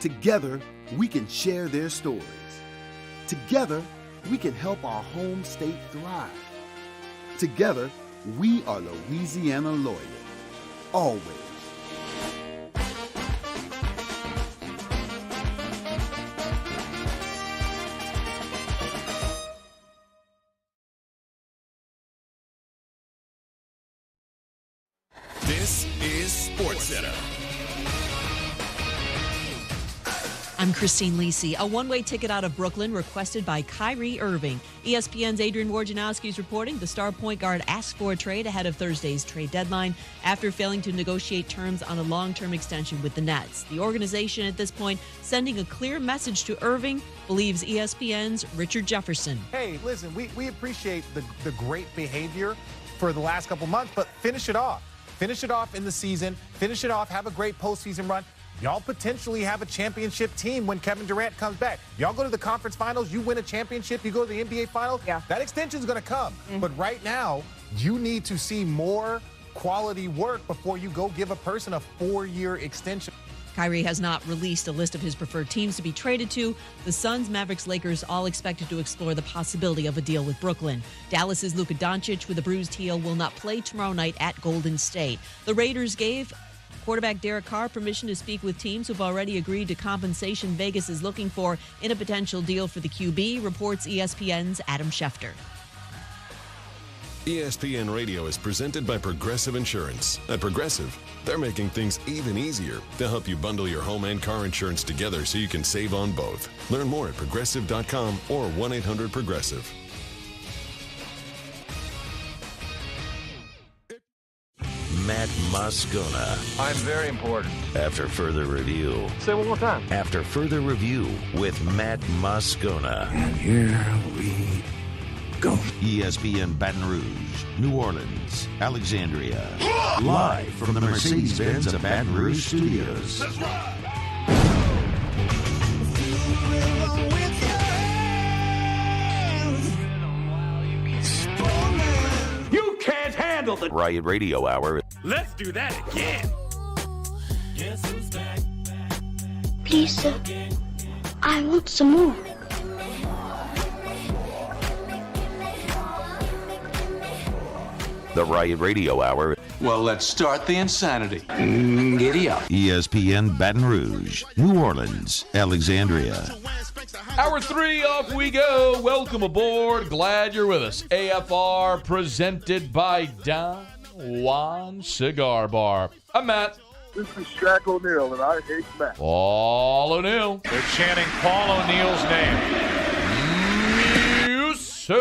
Together, we can share their stories. Together, we can help our home state thrive. Together, We are Louisiana loyal. Always. This is SportsCenter. I'm Christine Lisi. A one-way ticket out of Brooklyn requested by Kyrie Irving. ESPN's Adrian Wojnarowski is reporting the star point guard asked for a trade ahead of Thursday's trade deadline after failing to negotiate terms on a long-term extension with the Nets. The organization at this point sending a clear message to Irving, believes ESPN's Richard Jefferson. Hey, listen, we appreciate the great behavior for the last couple months, but finish it off. Finish it off in the season. Finish it off. Have a great postseason run. Y'all potentially have a championship team when Kevin Durant comes back. Y'all go to the conference finals, you win a championship, you go to the NBA finals. Yeah. That extension's going to come. But right now, you need to see more quality work before you go give a person a 4-year extension. Kyrie has not released a list of his preferred teams to be traded to. The Suns, Mavericks, Lakers all expected to explore the possibility of a deal with Brooklyn. Dallas's Luka Doncic with a bruised heel will not play tomorrow night at Golden State. The Raiders gave quarterback Derek Carr permission to speak with teams who've already agreed to compensation Vegas is looking for in a potential deal for the QB, reports ESPN's Adam Schefter. ESPN Radio is presented by Progressive Insurance. At Progressive, they're making things even easier to help you bundle your home and car insurance together so you can save on both. Learn more at Progressive.com or 1-800-PROGRESSIVE. Matt Moscona. I'm very important. After further review. Say one more time. After further review with Matt Moscona. And here we go. ESPN Baton Rouge, New Orleans, Alexandria. Live from the Mercedes-Benz of Baton Rouge studios. That's right. You can't handle the Riot Radio Hour. Let's do that again. Guess who's back? Please, sir. I want some more. The Riot Radio Hour. Well, let's start the insanity. Giddy up. ESPN Baton Rouge, New Orleans, Alexandria. Hour 3 off we go. Welcome aboard. Glad you're with us. AFR presented by Don Juan Cigar Bar. I'm Matt. This is Shaq O'Neal, and I hate Matt. Paul O'Neal. They're chanting Paul O'Neal's name. Music.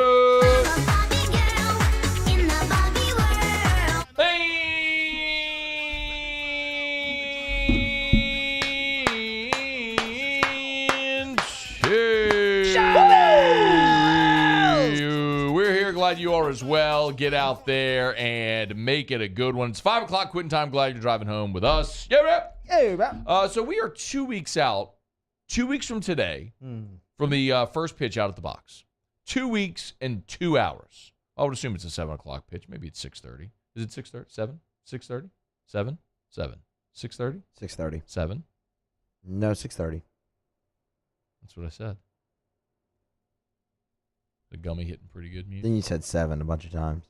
Glad you are as well. Get out there and make it a good one. It's 5 o'clock quitting time. Glad you're driving home with us. So we are 2 weeks out, 2 weeks from today, from the first pitch out at the box. 2 weeks and 2 hours. I would assume it's a 7 o'clock pitch. Maybe it's 6:30. Is it 6:30? 7? 6:30? 7? 7. 6:30? 6:30. 7? No, 6:30. That's what I said. The gummy hitting pretty good music. Then you said 7 a bunch of times.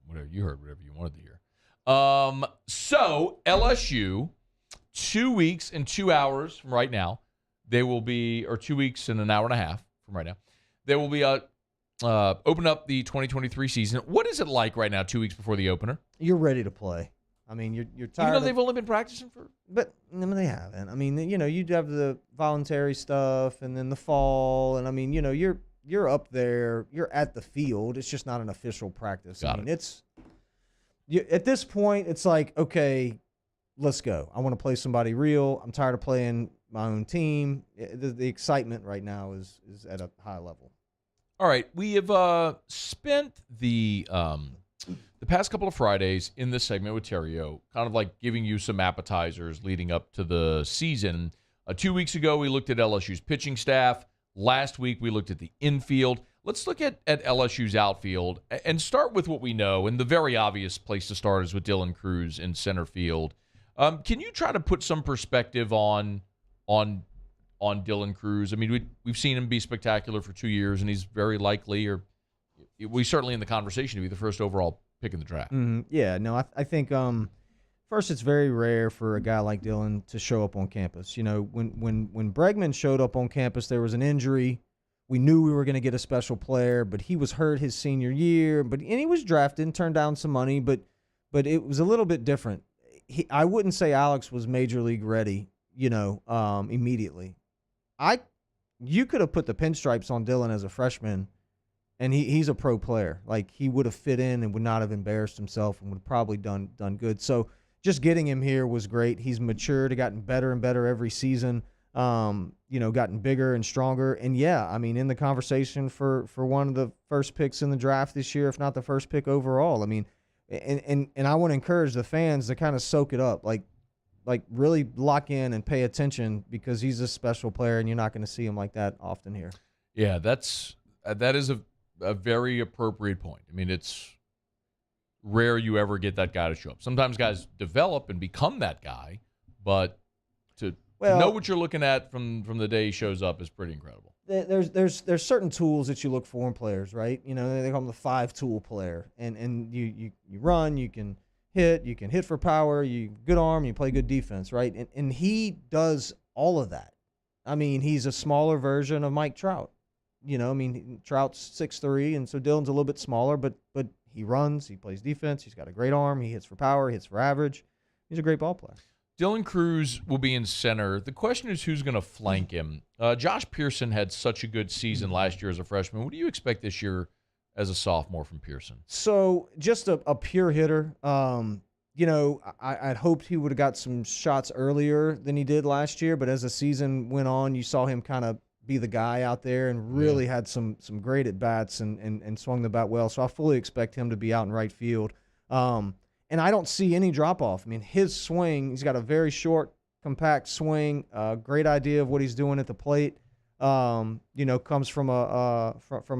Whatever you heard, whatever you wanted to hear. So LSU, 2 weeks and 2 hours from right now, they will be, or 2 weeks and an hour and a half from right now, they will be open up the 2023 season. What is it like right now, 2 weeks before the opener? You're ready to play. I mean, you're tired. Even though they've only been practicing for. But they haven't. I mean, you'd have the voluntary stuff, and then the fall, and I mean, you're up there, you're at the field. It's just not an official practice. At this point, it's like, okay, let's go. I want to play somebody real. I'm tired of playing my own team. The excitement right now is at a high level. All right, we have spent the past couple of Fridays in this segment with Theriot, kind of like giving you some appetizers leading up to the season. 2 weeks ago, we looked at LSU's pitching staff. Last week, we looked at the infield. Let's look at LSU's outfield and start with what we know. And the very obvious place to start is with Dylan Cruz in center field. Can you try to put some perspective on Dylan Cruz? I mean, we've seen him be spectacular for 2 years, and he's very likely, or we certainly in the conversation to be the first overall pick in the draft. Yeah, no, I think first it's very rare for a guy like Dylan to show up on campus. You know, when Bregman showed up on campus, there was an injury. We knew we were going to get a special player, but he was hurt his senior year. And he was drafted and turned down some money, but it was a little bit different. I wouldn't say Alex was major league ready, immediately. You could have put the pinstripes on Dylan as a freshman, and he's a pro player. Like, he would have fit in and would not have embarrassed himself and would have probably done good. So just getting him here was great. He's matured, gotten better and better every season. Gotten bigger and stronger. And yeah, I mean, in the conversation for one of the first picks in the draft this year, if not the first pick overall. I mean, and I want to encourage the fans to kind of soak it up, like really lock in and pay attention, because he's a special player and you're not going to see him like that often here. Yeah, that is a very appropriate point. I mean, it's rare you ever get that guy to show up. Sometimes guys develop and become that guy, but to know what you're looking at from the day he shows up is pretty incredible. There's certain tools that you look for in players, right? You know, they call them the 5-tool player, and you run, you can hit for power, you good arm, you play good defense, right? And he does all of that. I mean, he's a smaller version of Mike Trout. Trout's 6'3", and so Dylan's a little bit smaller, but he runs, he plays defense, he's got a great arm, he hits for power, he hits for average. He's a great ball player. Dylan Cruz will be in center. The question is who's going to flank him. Josh Pearson had such a good season last year as a freshman. What do you expect this year as a sophomore from Pearson? So just a pure hitter. I'd hoped he would have got some shots earlier than he did last year, but as the season went on, you saw him kind of be the guy out there and really had some great at-bats and swung the bat well. So I fully expect him to be out in right field. And I don't see any drop-off. I mean, his swing, he's got a very short, compact swing, great idea of what he's doing at the plate, comes from a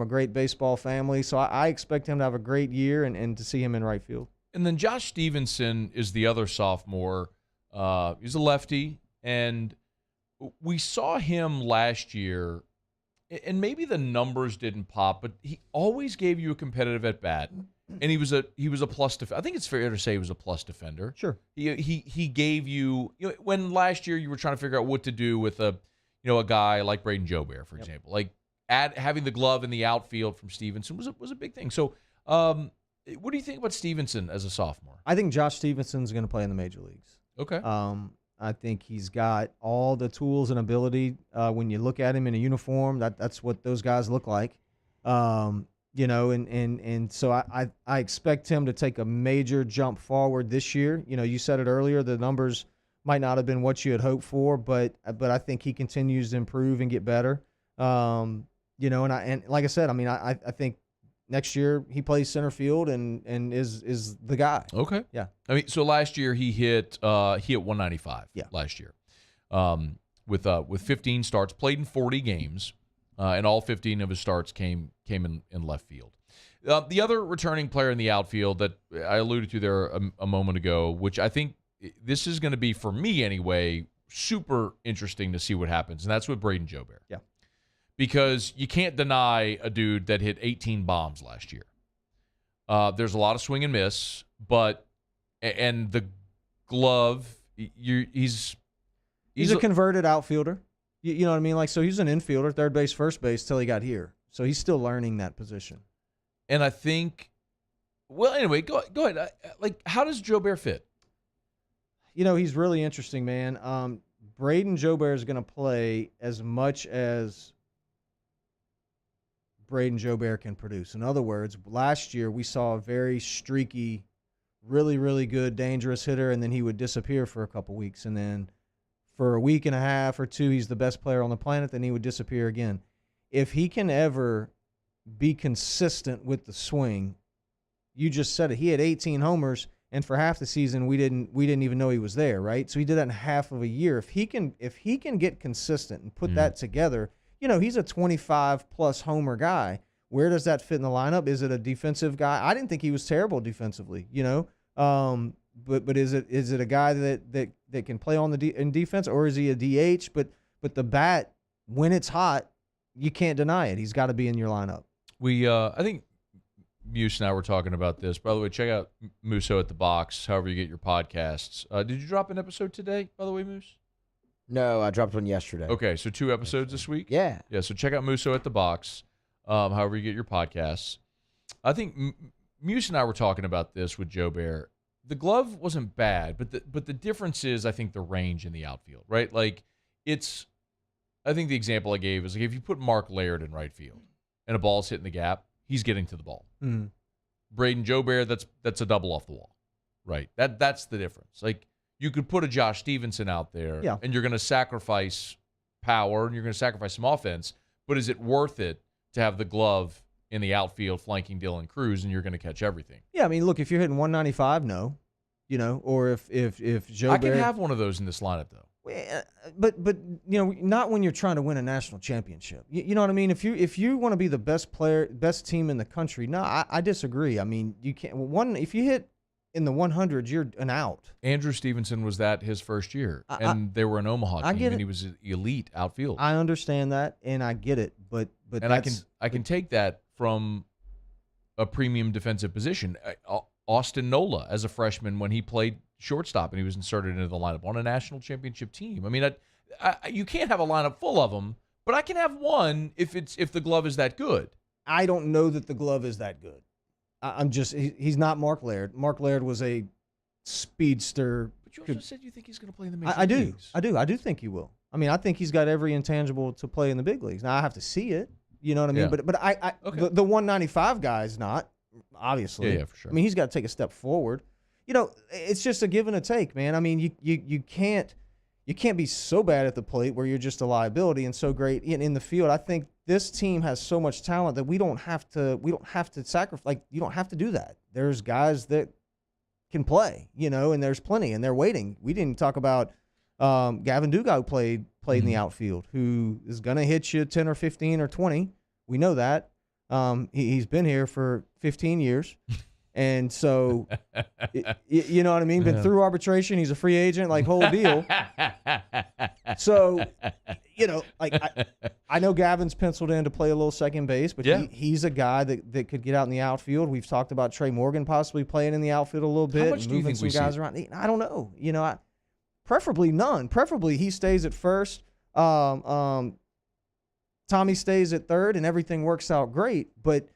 great baseball family. So I expect him to have a great year and to see him in right field. And then Josh Stevenson is the other sophomore. He's a lefty, and we saw him last year, and maybe the numbers didn't pop, but he always gave you a competitive at-bat. And he was a plus defender. I think it's fair to say he was a plus defender. Sure. He gave you, when last year you were trying to figure out what to do with a guy like Braden Joubert, for example. Like having the glove in the outfield from Stevenson was a big thing. So what do you think about Stevenson as a sophomore? I think Josh Stevenson's going to play in the major leagues. Okay. I think he's got all the tools and ability. When you look at him in a uniform, that's what those guys look like. And so I expect him to take a major jump forward this year. You said it earlier, the numbers might not have been what you had hoped for, but I think he continues to improve and get better. And like I said, I mean, I think next year he plays center field and is the guy. Okay. Yeah. I mean, so last year he hit 195. Yeah. Last year, with 15 starts, played in 40 games. And all 15 of his starts came in left field. The other returning player in the outfield that I alluded to there a moment ago, which I think this is going to be, for me anyway, super interesting to see what happens, and that's with Braden Joubert. Yeah. Because you can't deny a dude that hit 18 bombs last year. There's a lot of swing and miss, and the glove, he's a converted outfielder. You know what I mean? Like, so he's an infielder, third base, first base, till he got here. So he's still learning that position. And I think, well, anyway, go ahead. How does Joubert fit? He's really interesting, man. Braden Joubert is going to play as much as Braden Joubert can produce. In other words, last year we saw a very streaky, really, really good, dangerous hitter, and then he would disappear for a couple weeks, and then for a week and a half or two, he's the best player on the planet, then he would disappear again. If he can ever be consistent with the swing, you just said it. He had 18 homers, and for half the season, we didn't even know he was there, right? So he did that in half of a year. If he can get consistent and put that together, he's a 25-plus homer guy. Where does that fit in the lineup? Is it a defensive guy? I didn't think he was terrible defensively, But is it a guy that can play on in defense, or is he a DH? But the bat, when it's hot, you can't deny it. He's got to be in your lineup. I think Muse and I were talking about this. By the way, check out Muso at the Box, however you get your podcasts. Did you drop an episode today, by the way, Moose? No, I dropped one yesterday. Okay, so 2 episodes this week? Yeah. Yeah, so check out Muso at the Box, however you get your podcasts. I think Muse and I were talking about this with Joe Bear. The glove wasn't bad, but the difference is, I think, the range in the outfield, right? Like, I think the example I gave is, like, if you put Mark Laird in right field and a ball's hitting the gap, he's getting to the ball. Mm-hmm. Braden Joe Bear, that's a double off the wall, right? That's the difference. Like, you could put a Josh Stevenson out there, and you're going to sacrifice power and you're going to sacrifice some offense, but is it worth it to have the glove in the outfield flanking Dylan Cruz and you're going to catch everything? Yeah, I mean, look, if you're hitting 195, no, or if Joe I can have one of those in this lineup though. But not when you're trying to win a national championship. You know what I mean? If you want to be the best team in the country, no, I disagree. I mean, you can't. If you hit in the 100s, you're an out. Andrew Stevenson was that his first year, and they were an Omaha team, and he was elite outfield. I understand that, and I get it, but I can take that from a premium defensive position. Austin Nola, as a freshman, when he played shortstop and he was inserted into the lineup on a national championship team. I mean, you can't have a lineup full of them, but I can have one if the glove is that good. I don't know that the glove is that good. He's not Mark Laird. Mark Laird was a speedster. But you also said you think he's going to play in the major leagues. I do think he will. I mean, I think he's got every intangible to play in the big leagues. Now I have to see it. You know what I mean? Yeah. But the 195 guy is not, obviously. Yeah, for sure. I mean, he's got to take a step forward. It's just a give and a take, man. I mean, you can't be so bad at the plate where you're just a liability and so great in the field. I think this team has so much talent that we don't have to sacrifice. Like, you don't have to do that. There's guys that can play, and there's plenty, and they're waiting. We didn't talk about Gavin Dugas, who played in the outfield, who is going to hit you 10 or 15 or 20. We know that. He's been here for 15 years. And so, you know what I mean? Been through arbitration. He's a free agent, like, whole deal. So, I know Gavin's penciled in to play a little second base, but he's a guy that could get out in the outfield. We've talked about Trey Morgan possibly playing in the outfield a little bit. How much do you think we guys see? Around. I don't know. Preferably none. Preferably he stays at first. Tommy stays at third, and everything works out great. But,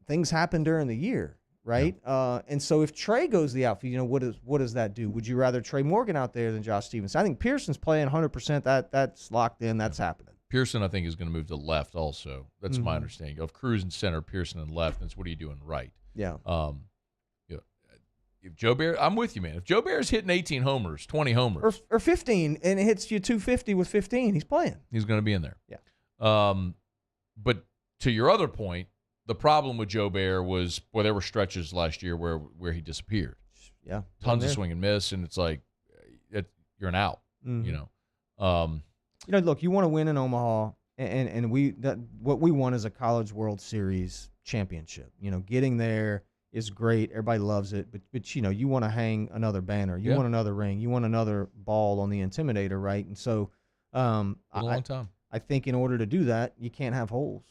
things happen during the year. Right, and so if Trey goes to the outfield, what does that do? Would you rather Trey Morgan out there than Josh Stevenson? I think Pearson's playing 100%. That's locked in. That's happening. Pearson, I think, is going to move to left also. That's my understanding. Of Cruz in center, Pearson in left. That's what are you doing right? Yeah. If Joe Bear, I'm with you, man. If Joe Bear's hitting 18 homers, 20 homers, or 15, and it hits you 250 with 15, he's playing. He's going to be in there. Yeah. But to your other point, the problem with Joe Bear was, there were stretches last year where he disappeared. Yeah. Tons of swing and miss, and it's like you're an out. Mm-hmm. Look, you want to win in Omaha, and what we want is a College World Series championship. Getting there is great. Everybody loves it, but you want to hang another banner. You want another ring. You want another ball on the Intimidator, right? And so, a long time. I think in order to do that, you can't have holes.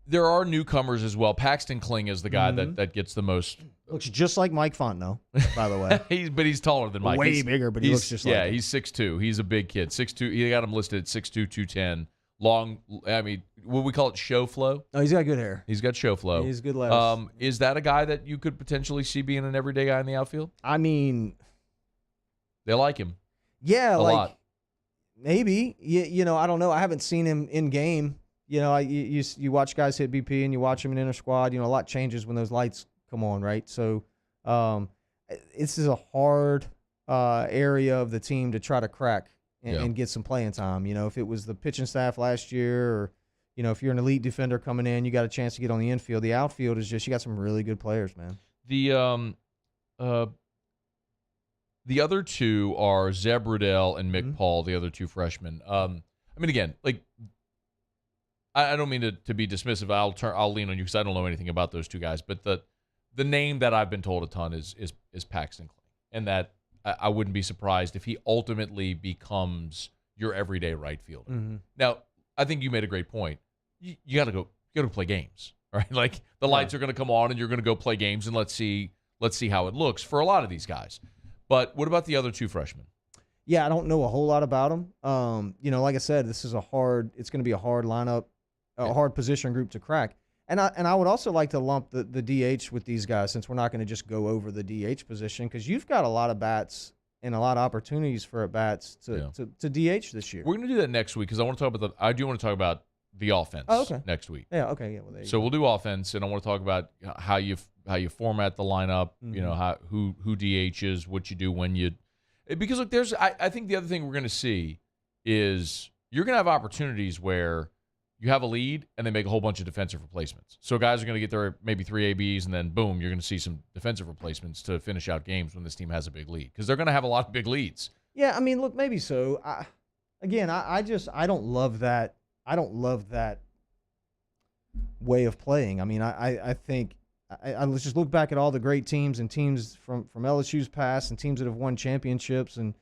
There are newcomers as well. Paxton Kling is the guy that gets the most. Looks just like Mike Fontenot, by the way. He's taller than Mike. Way bigger, but he looks just like him. He's 6'2". He's a big kid. 6'2". He got him listed at 6'2", 210. Long, I mean, what we call it, show flow. Oh, he's got good hair. He's got show flow. He's good legs. Is that a guy that you could potentially see being an everyday guy in the outfield? I mean, they like him. Yeah, a lot. Maybe. I don't know. I haven't seen him in game. You watch guys hit BP and you watch them in inner squad. A lot changes when those lights come on, right? So this is a hard area of the team to try to crack and get some playing time. If it was the pitching staff last year, or if you're an elite defender coming in, you got a chance to get on the infield. The outfield is just, you got some really good players, man. The other two are Zeb Rudell and Mick Paul, the other two freshmen. Again, I don't mean to be dismissive. I'll lean on you because I don't know anything about those two guys. But the name that I've been told a ton is Paxton Kling, and that I wouldn't be surprised if he ultimately becomes your everyday right fielder. Mm-hmm. Now, I think you made a great point. You got to go play games. right? Like the lights are going to come on and you're going to go play games and let's see how it looks for a lot of these guys. But what about the other two freshmen? Yeah, I don't know a whole lot about them. Like I said, it's going to be a hard lineup, a hard position group to crack. And I would also like to lump the DH with these guys, since we're not going to just go over the DH position, because you've got a lot of bats and a lot of opportunities for at bats to DH this year. We're going to do that next week, because I do want to talk about the offense next week. Yeah, okay. Yeah, well, we'll do offense, and I want to talk about how you format the lineup, who DHs, what you do when you – because, look, I think the other thing we're going to see is you're going to have opportunities where you have a lead and they make a whole bunch of defensive replacements. So guys are going to get their maybe 3 ABs, and then, boom, you're going to see some defensive replacements to finish out games when this team has a big lead, because they're going to have a lot of big leads. Yeah, I mean, look, maybe so. I don't love that. I don't love that way of playing. I mean, I think let's just look back at all the great teams and teams from LSU's past and teams that have won championships, and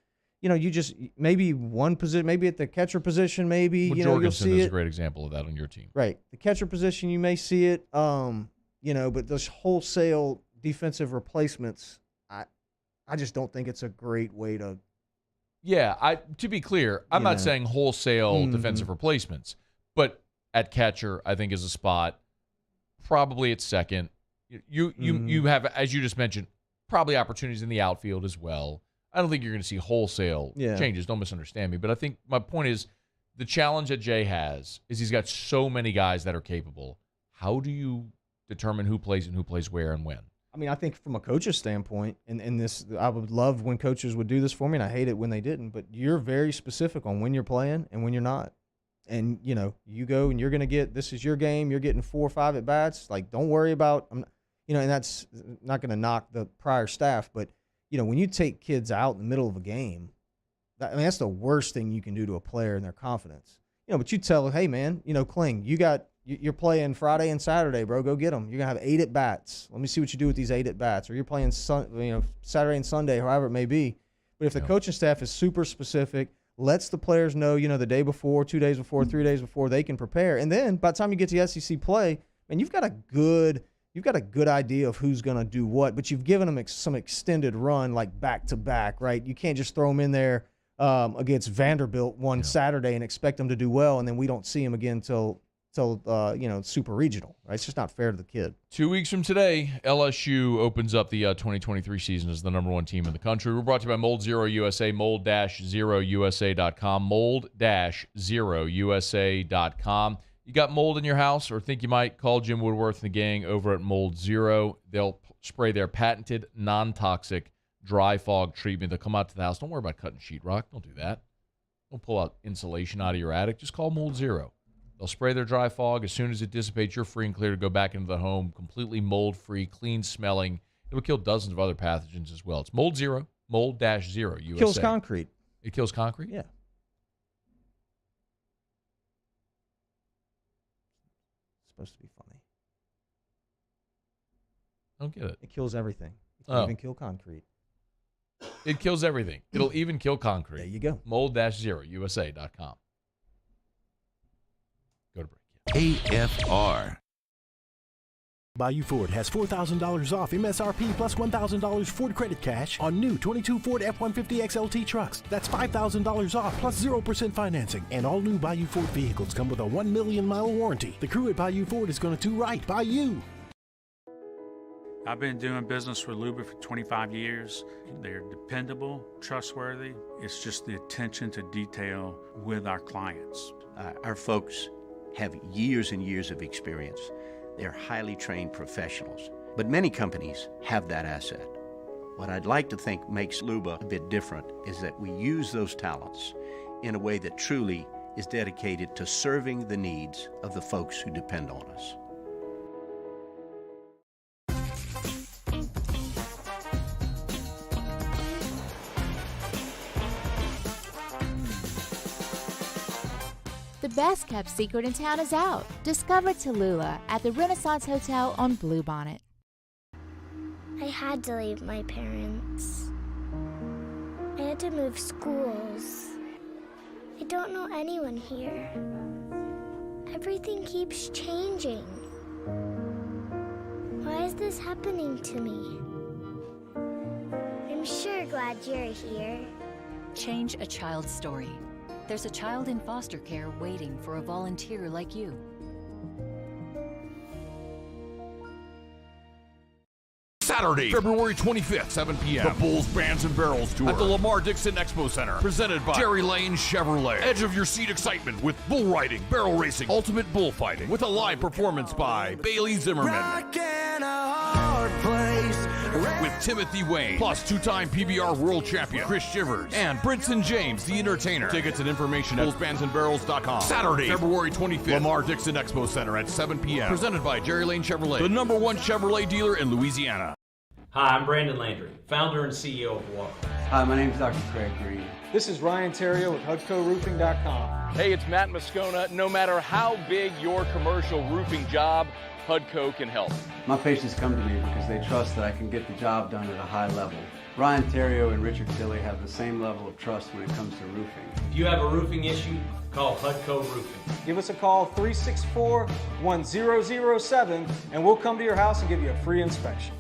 you just maybe one position, maybe at the catcher position, maybe you'll see is it. A great example of that on your team, right? The catcher position, you may see it, but those wholesale defensive replacements, I just don't think it's a great way to. Yeah, to be clear, I'm not saying wholesale defensive replacements, but at catcher, I think is a spot. Probably at second, you have, as you just mentioned, probably opportunities in the outfield as well. I don't think you're going to see wholesale changes. Don't misunderstand me, but I think my point is the challenge that Jay has is he's got so many guys that are capable. How do you determine who plays and who plays where and when? I mean, I think from a coach's standpoint, and this, I would love when coaches would do this for me, and I hate it when they didn't, but you're very specific on when you're playing and when you're not. And, you go and you're going to get, this is your game, you're getting 4 or 5 at bats. Like, don't worry about, and that's not going to knock the prior staff, but, when you take kids out in the middle of a game, that's the worst thing you can do to a player and their confidence. But you tell, hey, man, Kling, you're playing Friday and Saturday, bro. Go get them. You're going to have 8 at bats. Let me see what you do with these 8 at bats. Or you're playing Saturday and Sunday, however it may be. But if the coaching staff is super specific, lets the players know, the day before, 2 days before, 3 days before, they can prepare. And then by the time you get to SEC play, man, you've got a good idea of who's going to do what, but you've given them some extended run, like back to back, right? You can't just throw them in there against Vanderbilt one Saturday and expect them to do well, and then we don't see them again till super regional, right? It's just not fair to the kid. 2 weeks from today, LSU opens up the 2023 season as the #1 team in the country. We're brought to you by Mold Zero USA, mold-0usa.com, mold-0usa.com. You got mold in your house or think you might? Call Jim Woodworth and the gang over at Mold Zero. They'll spray their patented non-toxic dry fog treatment. They'll come out to the house. Don't worry about cutting sheetrock. Don't do that. Don't pull out insulation out of your attic. Just call Mold Zero. They'll spray their dry fog. As soon as it dissipates, you're free and clear to go back into the home, completely mold-free, clean-smelling. It'll kill dozens of other pathogens as well. It's Mold Zero, mold-0 USA. Kills concrete. It kills concrete? Yeah. Supposed to be funny. I don't get it. It kills everything. It can even kill concrete. It kills everything. It'll even kill concrete. There you go. Mold-0usa.com. Go to break. AFR. Bayou Ford has $4,000 off MSRP plus $1,000 Ford credit cash on new 22 Ford F-150 XLT trucks. That's $5,000 off plus 0% financing. And all new Bayou Ford vehicles come with a 1 million mile warranty. The crew at Bayou Ford is going to do right by you. I've been doing business with Luba for 25 years. They're dependable, trustworthy. It's just the attention to detail with our clients. Our folks have years and years of experience. They're highly trained professionals, but many companies have that asset. What I'd like to think makes Luba a bit different is that we use those talents in a way that truly is dedicated to serving the needs of the folks who depend on us. The best kept secret in town is out. Discover Tallulah at the Renaissance Hotel on Bluebonnet. I had to leave my parents. I had to move schools. I don't know anyone here. Everything keeps changing. Why is this happening to me? I'm sure glad you're here. Change a child's story. There's a child in foster care waiting for a volunteer like you. Saturday, February 25th, 7 p.m. The Bulls Bands and Barrels Tour at the Lamar Dixon Expo Center. Presented by Jerry Lane Chevrolet. Edge of your seat excitement with bull riding, barrel racing, ultimate bullfighting. With a live performance by Bailey Zimmerman. With Timothy Wayne, plus two-time PBR world champion Chris Shivers, and Brinson James, the entertainer. Tickets and information at bullsbandsandbarrels.com. Saturday, February 25th, Lamar Dixon Expo Center at 7 p.m. Presented by Jerry Lane Chevrolet, the #1 Chevrolet dealer in Louisiana. Hi, I'm Brandon Landry, founder and CEO of Walker. Hi, my name is Dr. Craig Green. This is Ryan Theriot with HUDCORoofing.com. Hey, it's Matt Moscona. No matter how big your commercial roofing job, HUDCO can help. My patients come to me because they trust that I can get the job done at a high level. Ryan Theriot and Richard Tilley have the same level of trust when it comes to roofing. If you have a roofing issue, call HUDCO Roofing. Give us a call, 364-1007, and we'll come to your house and give you a free inspection.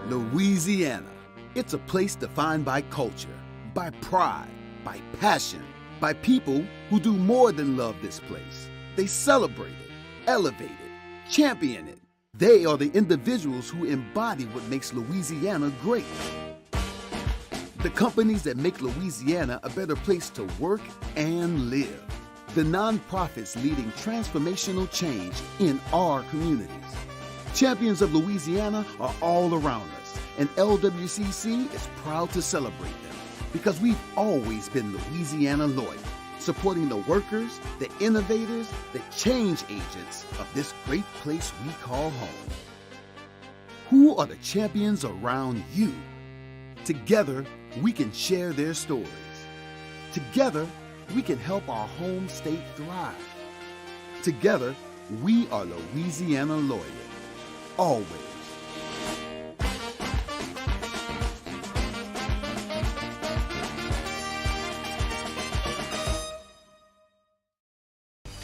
Louisiana. It's a place defined by culture, by pride, by passion, by people who do more than love this place. They celebrate it, elevate it, champion it. They are the individuals who embody what makes Louisiana great. The companies that make Louisiana a better place to work and live. The nonprofits leading transformational change in our communities. Champions of Louisiana are all around us, and LWCC is proud to celebrate them because we've always been Louisiana loyal, supporting the workers, the innovators, the change agents of this great place we call home. Who are the champions around you? Together, we can share their stories. Together, we can help our home state thrive. Together, we are Louisiana loyal. Always.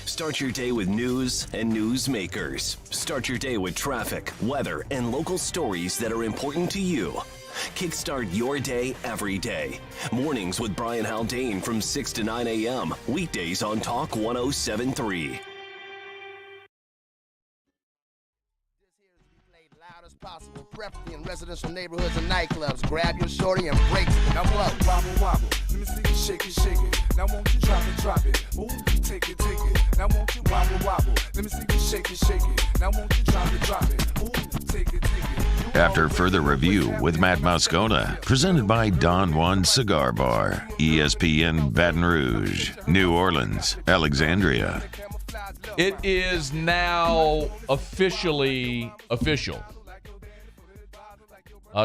Start your day with news and newsmakers. Start your day with traffic, weather, and local stories that are important to you. Kickstart your day every day. Mornings with Brian Haldane from 6 to 9 a.m. Weekdays on Talk 107.3. Possible, preferably in residential neighborhoods and nightclubs. Grab your shorty and break it. Now what? Wobble, wobble. Let me see you shake it, shake it. Now won't you drop it? Ooh, take it, take it. Now won't you wobble, wobble. Let me see you shake it, shake it. Now won't you drop it? Ooh, take it, take it. After further review with Matt Moscona, presented by Don Juan Cigar Bar, ESPN Baton Rouge, New Orleans, Alexandria. It is now officially official.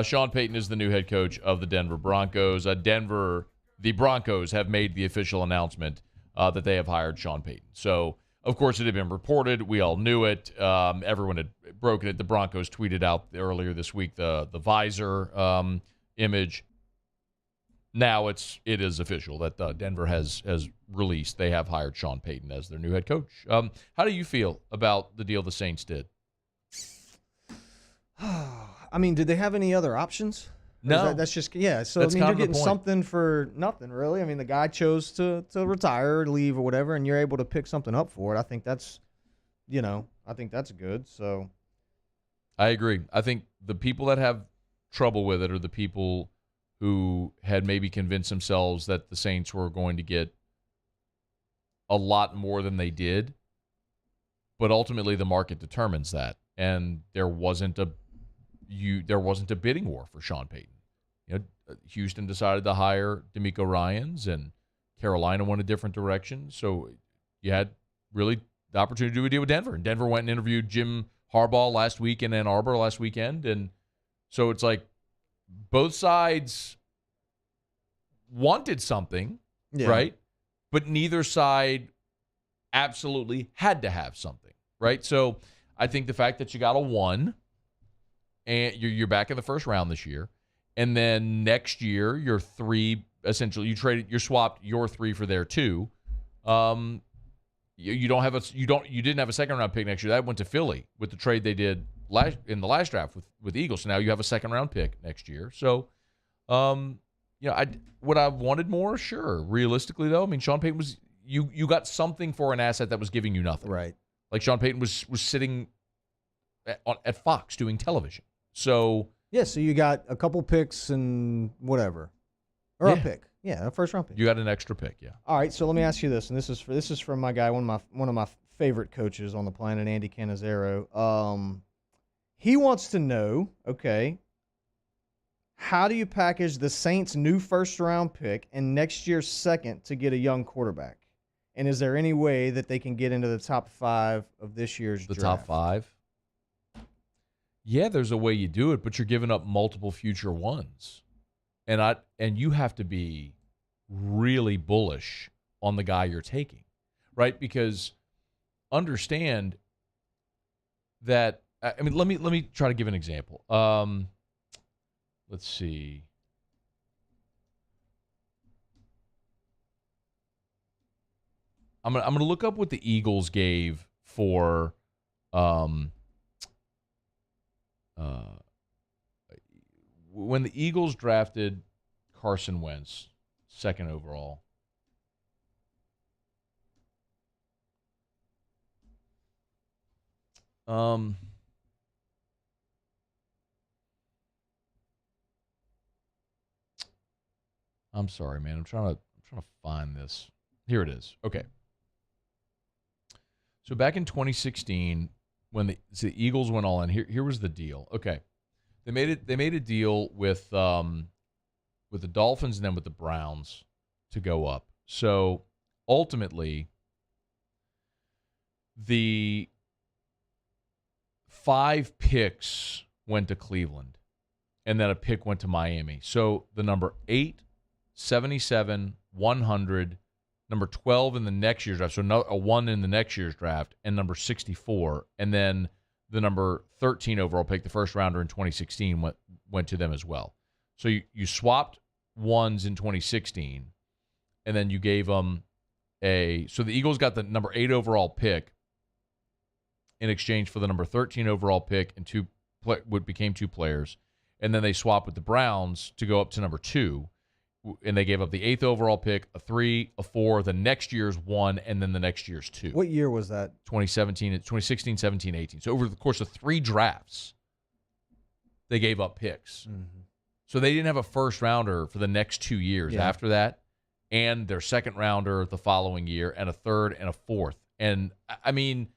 Sean Payton is the new head coach of the Denver Broncos. The Broncos have made the official announcement that they have hired Sean Payton. So, of course, it had been reported. We all knew it. Everyone had broken it. The Broncos tweeted out earlier this week the visor image. Now it is official that Denver has released. They have hired Sean Payton as their new head coach. How do you feel about the deal the Saints did? I mean, did they have any other options? No. That's just, yeah. So, I mean, you're getting something for nothing, really. I mean, the guy chose to retire, leave, or whatever, and you're able to pick something up for it. I think that's, I think that's good. So, I agree. I think the people that have trouble with it are the people who had maybe convinced themselves that the Saints were going to get a lot more than they did, but ultimately the market determines that, and there wasn't a bidding war for Sean Payton. Houston decided to hire DeMeco Ryans, and Carolina went a different direction. So you had really the opportunity to do a deal with Denver. And Denver went and interviewed Jim Harbaugh last week in Ann Arbor last weekend. And so it's like both sides wanted something, right? But neither side absolutely had to have something, right? So I think the fact that you got a 1, and you're back in the first round this year, and then next year your 3, essentially you swapped your 3 for their 2. You didn't have a second round pick next year. That went to Philly with the trade they did in the last draft with Eagles. So now you have a second round pick next year. So, would I have wanted more? Sure. Realistically, though, I mean, Sean Payton was you got something for an asset that was giving you nothing. Right. Like Sean Payton was sitting at Fox doing television. So yeah, so you got a couple picks and whatever, or a pick. Yeah, a first round pick. You got an extra pick. Yeah. All right, so let me ask you this, and this is from my guy, one of my favorite coaches on the planet, Andy Cannizaro. He wants to know, okay, how do you package the Saints' new first round pick and next year's second to get a young quarterback? And is there any way that they can get into the top 5 of this year's draft? The top 5? Yeah, there's a way you do it, but you're giving up multiple future ones. And you have to be really bullish on the guy you're taking, right? Because understand that, I mean, let me try to give an example. Let's see. I'm gonna look up what the Eagles gave for when the Eagles drafted Carson Wentz, second overall. I'm sorry, man. I'm trying to find this. Here it is. Okay. So back in 2016, when the Eagles went all in, here was the deal. Okay. They made a deal with the Dolphins and then with the Browns to go up. So ultimately, the 5 picks went to Cleveland, and then a pick went to Miami. So the number 8, 77, 100, number 12 in the next year's draft, so a 1 in the next year's draft, and number 64, and then the number 13 overall pick, the first rounder in 2016, went to them as well. So you swapped 1s in 2016, and then you gave them so the Eagles got the number 8 overall pick in exchange for the number 13 overall pick and what became 2 players, and then they swapped with the Browns to go up to number 2. And they gave up the 8th overall pick, a 3, a 4, the next year's 1, and then the next year's 2. What year was that? 2016, 17, 18. So over the course of 3 drafts, they gave up picks. Mm-hmm. So they didn't have a first rounder for the next 2 years after that, and their second rounder the following year, and a third and a fourth. And I mean,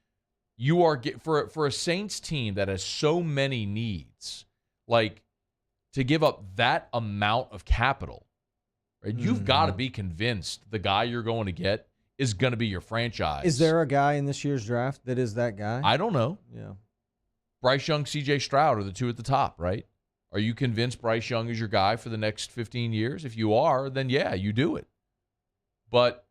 you are for a Saints team that has so many needs, like to give up that amount of capital. Right? Mm-hmm. You've got to be convinced the guy you're going to get is going to be your franchise. Is there a guy in this year's draft that is that guy? I don't know. Yeah. Bryce Young, C.J. Stroud are the 2 at the top, right? Are you convinced Bryce Young is your guy for the next 15 years? If you are, then yeah, you do it. But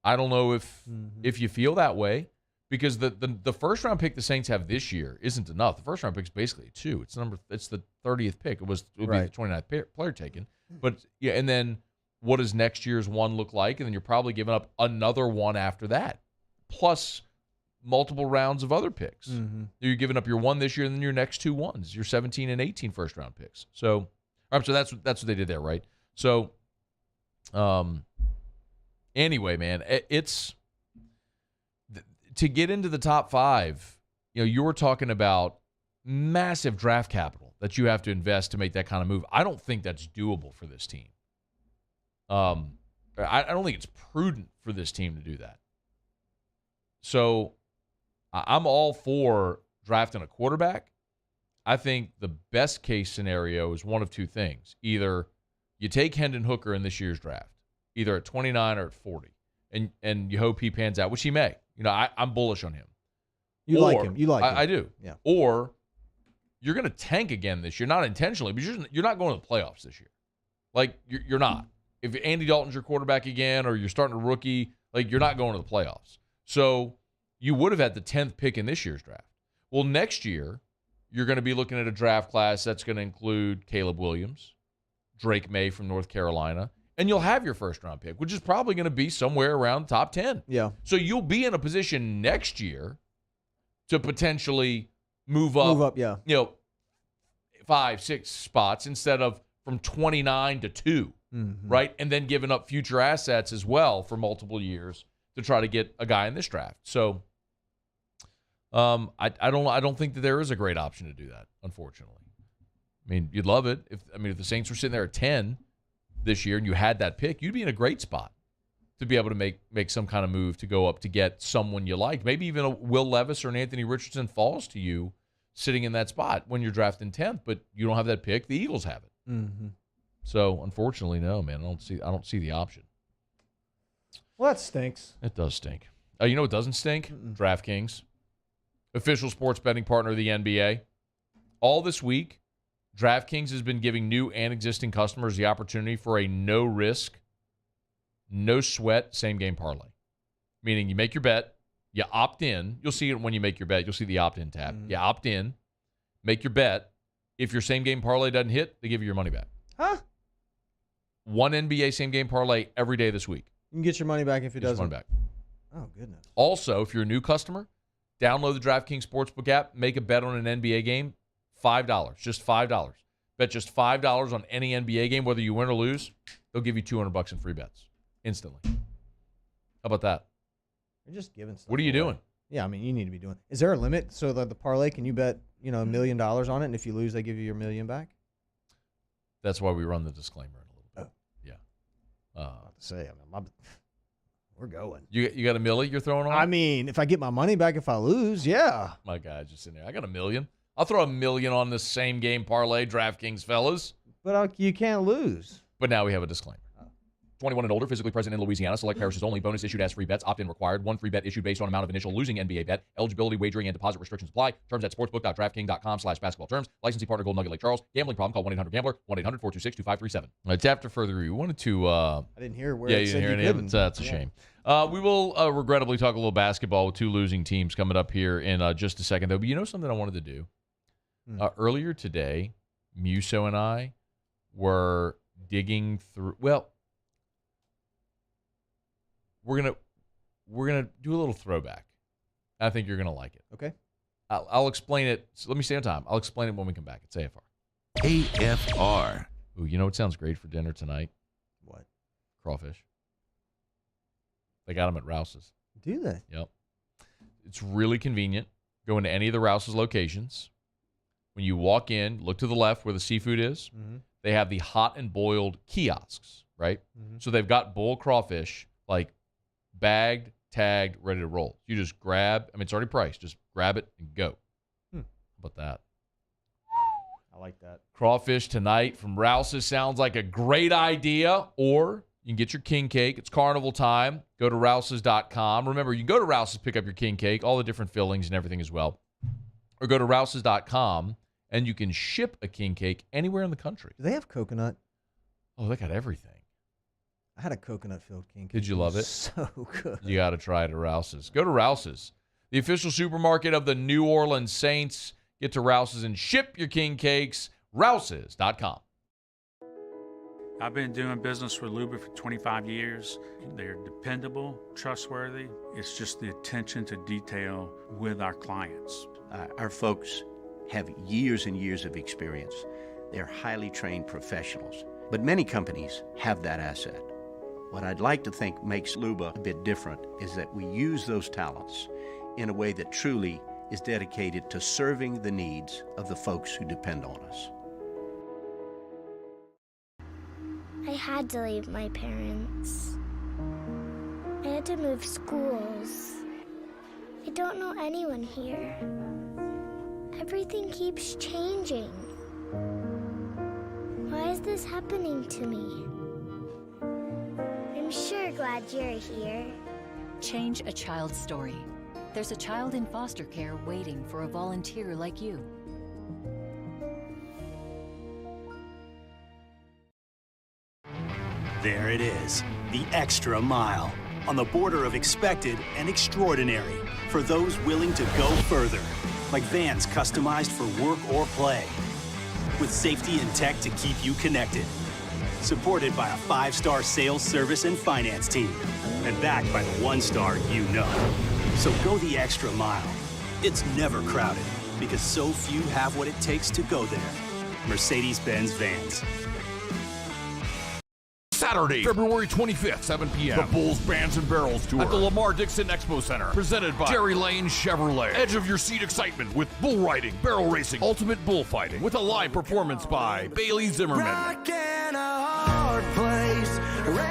I don't know if you feel that way, because the first round pick the Saints have this year isn't enough. The first round pick is basically a 2. It's the 30th pick. It would be the 29th player taken. But yeah, and then what does next year's 1 look like? And then you're probably giving up another 1 after that, plus multiple rounds of other picks. Mm-hmm. You're giving up your 1 this year, and then your next 2 1s, your 17 and 18 first round picks. So that's what they did there, right? So, anyway, man, it's to get into the top 5. You were talking about massive draft capital that you have to invest to make that kind of move. I don't think that's doable for this team. I don't think it's prudent for this team to do that. So I'm all for drafting a quarterback. I think the best case scenario is one of 2 things. Either you take Hendon Hooker in this year's draft, either at 29 or at 40, and you hope he pans out, which he may. I'm bullish on him. You like him. I do. Yeah. Or you're going to tank again this year, not intentionally, but you're not going to the playoffs this year. Like, you're not. If Andy Dalton's your quarterback again, or you're starting a rookie, like, you're not going to the playoffs. So you would have had the 10th pick in this year's draft. Well, next year, you're going to be looking at a draft class that's going to include Caleb Williams, Drake May from North Carolina, and you'll have your first-round pick, which is probably going to be somewhere around top 10. Yeah. So you'll be in a position next year to potentially move up, yeah. 5, 6 spots instead of from 29 to 2, right? And then giving up future assets as well for multiple years to try to get a guy in this draft. So I don't think that there is a great option to do that, unfortunately. I mean, you'd love it if the Saints were sitting there at 10 this year and you had that pick, you'd be in a great spot to be able to make some kind of move to go up to get someone you like. Maybe even a Will Levis or an Anthony Richardson falls to you sitting in that spot when you're drafting 10th, but you don't have that pick. The Eagles have it. Mm-hmm. So unfortunately, no, man. I don't see the option. Well, that stinks. It does stink. You know what doesn't stink? DraftKings, official sports betting partner of the NBA. All this week, DraftKings has been giving new and existing customers the opportunity for a no-risk, no-sweat same-game parlay. Meaning you make your bet, you opt in. You'll see it when you make your bet. You'll see the opt-in tab. You opt in, make your bet. If your same-game parlay doesn't hit, they give you your money back. Huh? One NBA same-game parlay every day this week. You can get your money back if it doesn't. Money back. Oh, goodness. Also, if you're a new customer, download the DraftKings Sportsbook app, make a bet on an NBA game, $5, just $5. Bet just $5 on any NBA game, whether you win or lose, they'll give you $200 in free bets instantly. How about that? You're just giving stuff. What are you away. doing? Yeah, you need to be doing. Is there a limit so that the parlay, can you bet, $1 million on it, and if you lose, they give you your $1 million back? That's why we run the disclaimer in a little bit. Yeah. To say, we're going. You got $1 million you're throwing on? If I get my money back if I lose, yeah. My guy's just in there. I got $1 million. I'll throw $1 million on this same game parlay, DraftKings fellas. But you can't lose. But now we have a disclaimer. 21 and older, physically present in Louisiana. Select parishes only. Bonus issued as free bets. Opt-in required. One free bet issued based on amount of initial losing NBA bet. Eligibility, wagering, and deposit restrictions apply. Terms at sportsbook.draftkings.com/basketball terms. Licensee partner Gold Nugget Lake Charles. Gambling problem? Call 1-800-GAMBLER. 1-800-426-2537. It's after further review. We wanted to... I didn't hear where it said you couldn't. That's a shame. We will regrettably talk a little basketball with two losing teams coming up here in just a second, though. But you know something I wanted to do? Earlier today, Muso and I were digging through... Well... We're gonna do a little throwback. I think you're gonna like it. Okay. I'll explain it. So let me stay on time. I'll explain it when we come back. It's AFR. AFR. Ooh, you know what sounds great for dinner tonight? What? Crawfish. They got them at Rouse's. Do they? Yep. It's really convenient. Go into any of the Rouse's locations. When you walk in, look to the left where the seafood is. Mm-hmm. They have the hot and boiled kiosks, right? Mm-hmm. So they've got boiled crawfish, like bagged, tagged, ready to roll. You just grab, it's already priced. Just grab it and go. How about that? I like that. Crawfish tonight from Rouse's sounds like a great idea. Or you can get your king cake. It's carnival time. Go to rouses.com. Remember, you can go to Rouse's, pick up your king cake, all the different fillings and everything as well. Or go to rouses.com, and you can ship a king cake anywhere in the country. Do they have coconut? Oh, they got everything. I had a coconut-filled king cake. Did you love it? So good. You got to try it at Rouse's. Go to Rouse's, the official supermarket of the New Orleans Saints. Get to Rouse's and ship your king cakes. Rouses.com. I've been doing business with Luba for 25 years. They're dependable, trustworthy. It's just the attention to detail with our clients. Our folks have years and years of experience. They're highly trained professionals, but many companies have that asset. What I'd like to think makes Luba a bit different is that we use those talents in a way that truly is dedicated to serving the needs of the folks who depend on us. I had to leave my parents. I had to move schools. I don't know anyone here. Everything keeps changing. Why is this happening to me? I'm sure glad you're here. Change a child's story. There's a child in foster care waiting for a volunteer like you. There it is, the extra mile, on the border of expected and extraordinary for those willing to go further, like vans customized for work or play, with safety and tech to keep you connected. supported by a 5-star sales, service, and finance team, and backed by the 1-star you know. So go the extra mile. It's never crowded because so few have what it takes to go there. Mercedes-Benz Vans. Saturday, February 25th, 7 p.m. The Bulls Bands and Barrels Tour at the Lamar Dixon Expo Center. Presented by Jerry Lane Chevrolet. Edge of your seat excitement with bull riding, barrel racing, ultimate bullfighting. With a live performance by Bailey Zimmerman.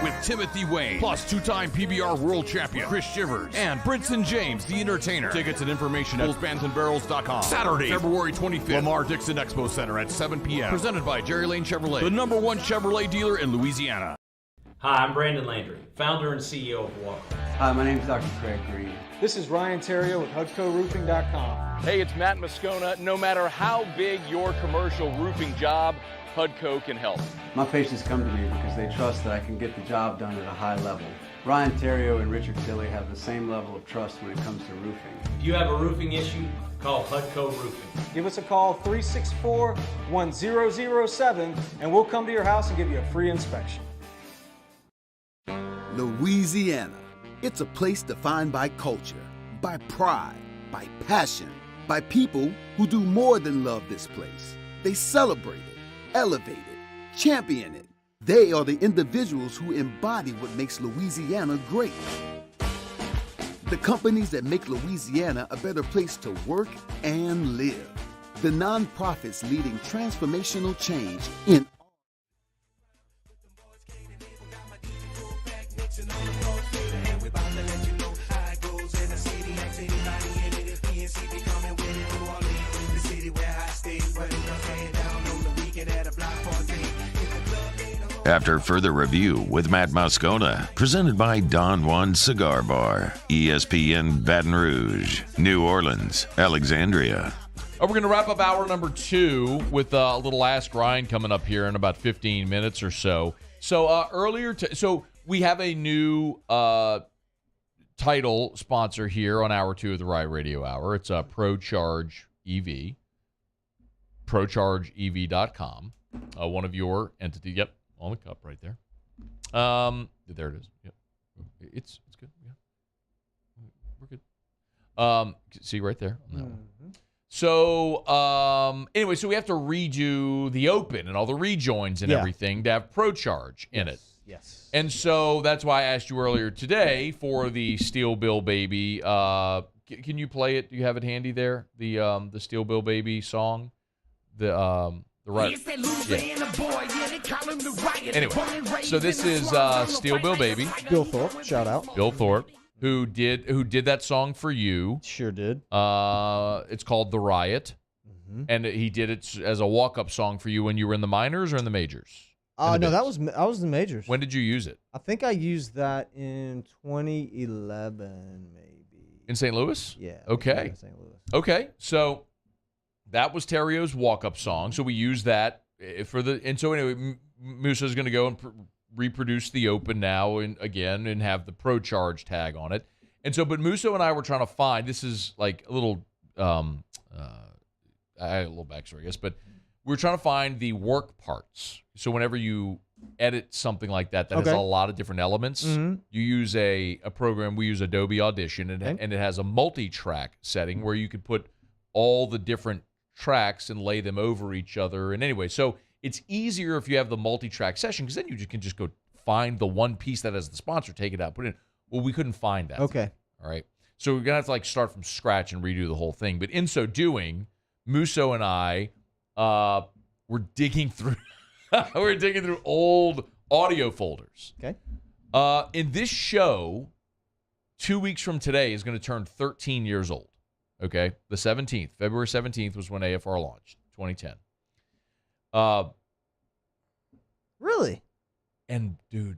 With Timothy Wayne. Plus 2-time PBR World Champion Chris Shivers. And Brinson James, the entertainer. Tickets and information at bullsbandsandbarrels.com. Saturday, February 25th. Lamar Dixon Expo Center at 7 p.m. Presented by Jerry Lane Chevrolet. The #1 Chevrolet dealer in Louisiana. Hi, I'm Brandon Landry, founder and CEO of Walker. Hi, my name is Dr. Craig Green. This is Ryan Theriot with HUDCORoofing.com. Hey, it's Matt Moscona. No matter how big your commercial roofing job, HUDCO can help. My patients come to me because they trust that I can get the job done at a high level. Ryan Theriot and Richard Tilley have the same level of trust when it comes to roofing. If you have a roofing issue, call HUDCO Roofing. Give us a call, 364-1007, and we'll come to your house and give you a free inspection. Louisiana. It's a place defined by culture, by pride, by passion, by people who do more than love this place. They celebrate it, elevate it, champion it. They are the individuals who embody what makes Louisiana great. The companies that make Louisiana a better place to work and live. The nonprofits leading transformational change in After further review with Matt Moscona, presented by Don Juan Cigar Bar, ESPN Baton Rouge, New Orleans, Alexandria. We're going to wrap up hour number 2 with a little Ask Ryan coming up here in about 15 minutes or so. So so we have a new title sponsor here on hour 2 of the Rye Radio Hour. It's ProCharge EV, ProChargeEV.com. One of your entities. Yep. On the cup right there. There it is. Yep. It's good. Yeah. We're good. See right there on that one. So anyway, so we have to redo the Open and all the rejoins and everything to have ProCharge in it. Yes. And so that's why I asked you earlier today for the Steel Bill Baby. Can you play it? Do you have it handy there? The Steel Bill Baby song? The right. Yeah. Anyway, so this is Steel Bill Baby. Bill Thorpe, shout out. Bill Thorpe, who did that song for you. Sure did. It's called The Riot. Mm-hmm. And he did it as a walk-up song for you when you were in the minors or in the majors? No, I was the majors. When did you use it? I think I used that in 2011, maybe. In St. Louis? Yeah. Okay. In St. Louis. Okay, so that was Theriot's walk-up song, so we used that for the. And so anyway, Musa's going to go and reproduce the Open now and again and have the ProCharge tag on it. And so, but Musa and I were trying to find. This is like a little, I had a little backstory, I guess, but we were trying to find the work parts. So whenever you edit something like that has a lot of different elements, you use a program. We use Adobe Audition, and it has a multi-track setting where you could put all the different tracks and lay them over each other. And anyway, so it's easier if you have the multi-track session because then you can just go find the one piece that has the sponsor, take it out, put it in. Well, we couldn't find that. Okay. All right. So we're going to have to start from scratch and redo the whole thing. But in so doing, Musso and I were digging through old audio folders. Okay. In this show, 2 weeks from today is going to turn 13 years old. Okay, the 17th, February 17th was when AFR launched, 2010. Really? And, dude,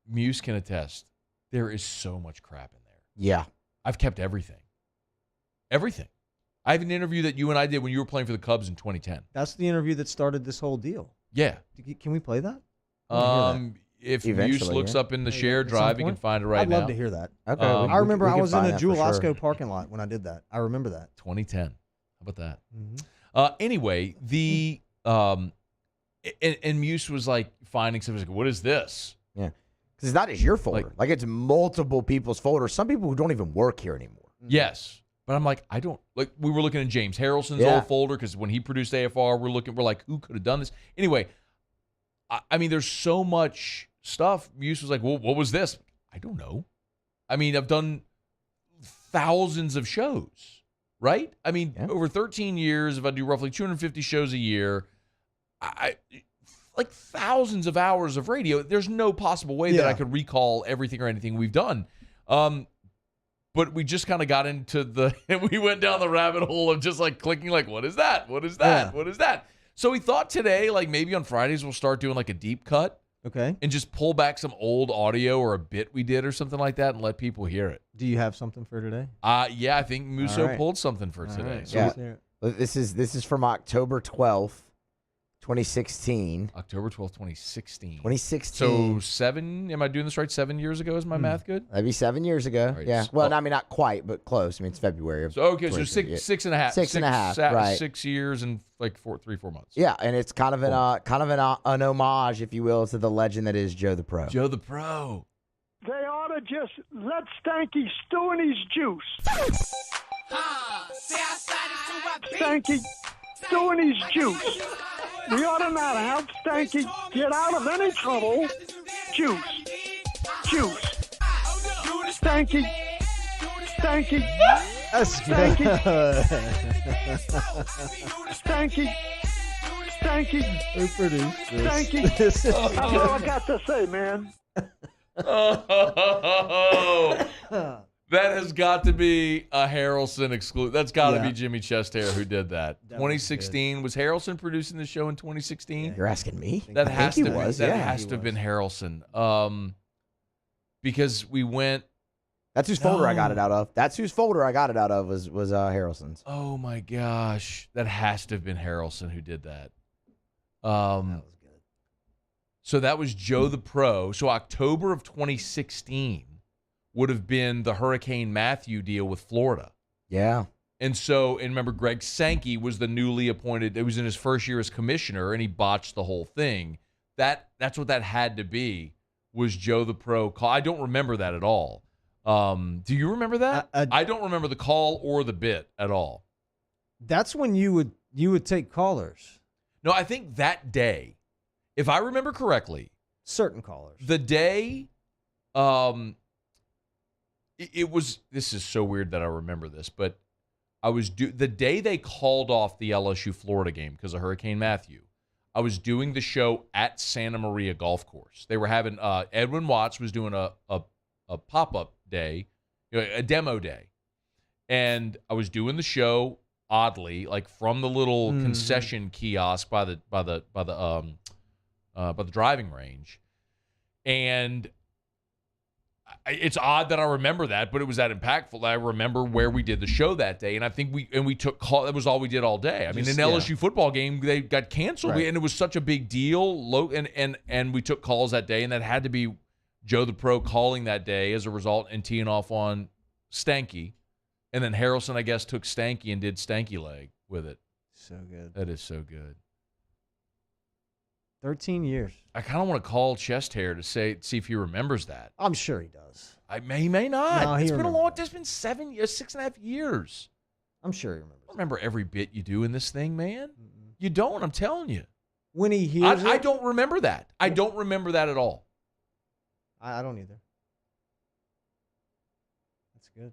Muse can attest, there is so much crap in there. Yeah. I've kept everything. Everything. I have an interview that you and I did when you were playing for the Cubs in 2010. That's the interview that started this whole deal. Yeah. Can we play that? If Muse looks up in the shared drive, you can find it right now. I'd love to hear that. Okay. I remember I was in a Jewel Osco parking lot when I did that. I remember that. 2010. How about that? Mm-hmm. Anyway, the And Muse was like finding something like, what is this? Yeah. Because it's not just your folder. Like it's multiple people's folders. Some people who don't even work here anymore. Yes. But I'm like, I don't like. We were looking at James Harrelson's old folder because when he produced AFR, we're like, who could have done this? Anyway, I mean, there's so much stuff. Muse was like, well, what was this? I don't know. I mean, I've done thousands of shows, right? I mean, over 13 years, if I do roughly 250 shows a year, I like thousands of hours of radio. There's no possible way that I could recall everything or anything we've done. But we just kind of got into we went down the rabbit hole of just like clicking like, what is that? What is that? What is that? So we thought today, like maybe on Fridays, we'll start doing like a deep cut. Okay. And just pull back some old audio or a bit we did or something like that and let people hear it. Do you have something for today? Yeah, I think Musso pulled something for today. Right. So This is from October 12th, 2016. October 12th, 2016. 2016. So am I doing this right? 7 years ago, is my math good? That'd be 7 years ago. Right. Yeah. Well, I mean, not quite, but close. I mean, it's February. So six and a half. 6.5, right. 6 years and like 4 months. Yeah, and it's kind of an homage, if you will, to the legend that is Joe the Pro. Joe the Pro. They ought to just let Stanky stew in his juice. Stanky stew in his juice. We ought to not have Stanky get out of any trouble. Juice. Stanky. That's Stanky. good. Stanky. Who produced this? Stanky. That's all I got to say, man. That has got to be a Harrelson exclusive. That's got to be Jimmy Chesthair who did that. 2016 was Harrelson producing the show in 2016. You're asking me? That has to was. That has to have been Harrelson. Because we went. That's whose folder I got it out of. That's whose folder I got it out of was Harrelson's. Oh my gosh, that has to have been Harrelson who did that. That was good. So that was Joe the Pro. So October of 2016 would have been the Hurricane Matthew deal with Florida. Yeah. And remember, Greg Sankey was the newly appointed. It was in his first year as commissioner, and he botched the whole thing. That's what that had to be. Was Joe the Pro call? I don't remember that at all. Do you remember that? I don't remember the call or the bit at all. That's when you would take callers. No, I think that day, if I remember correctly, certain callers. The day, it was. This is so weird that I remember this, but the day they called off the LSU Florida game because of Hurricane Matthew. I was doing the show at Santa Maria Golf Course. They were having Edwin Watts was doing a pop-up day, a demo day, and I was doing the show oddly, like from the little concession kiosk by the driving range, and it's odd that I remember that, but it was that impactful. I remember where we did the show that day, and I think we took call. That was all we did all day. I mean, an LSU football game, they got canceled, and it was such a big deal. And we took calls that day, and that had to be Joe the Pro calling that day as a result and teeing off on Stanky, and then Harrelson, I guess, took Stanky and did Stanky leg with it. So good. That is so good. 13 years. I kind of want to call Chesthair to see if he remembers that. I'm sure he does. He may not. No, it's been a long. It's been 7 years, 6.5 years. I'm sure he remembers. I don't remember every bit you do in this thing, man. You don't. I'm telling you. When he hears I don't remember that. I don't remember that at all. I don't either. That's good.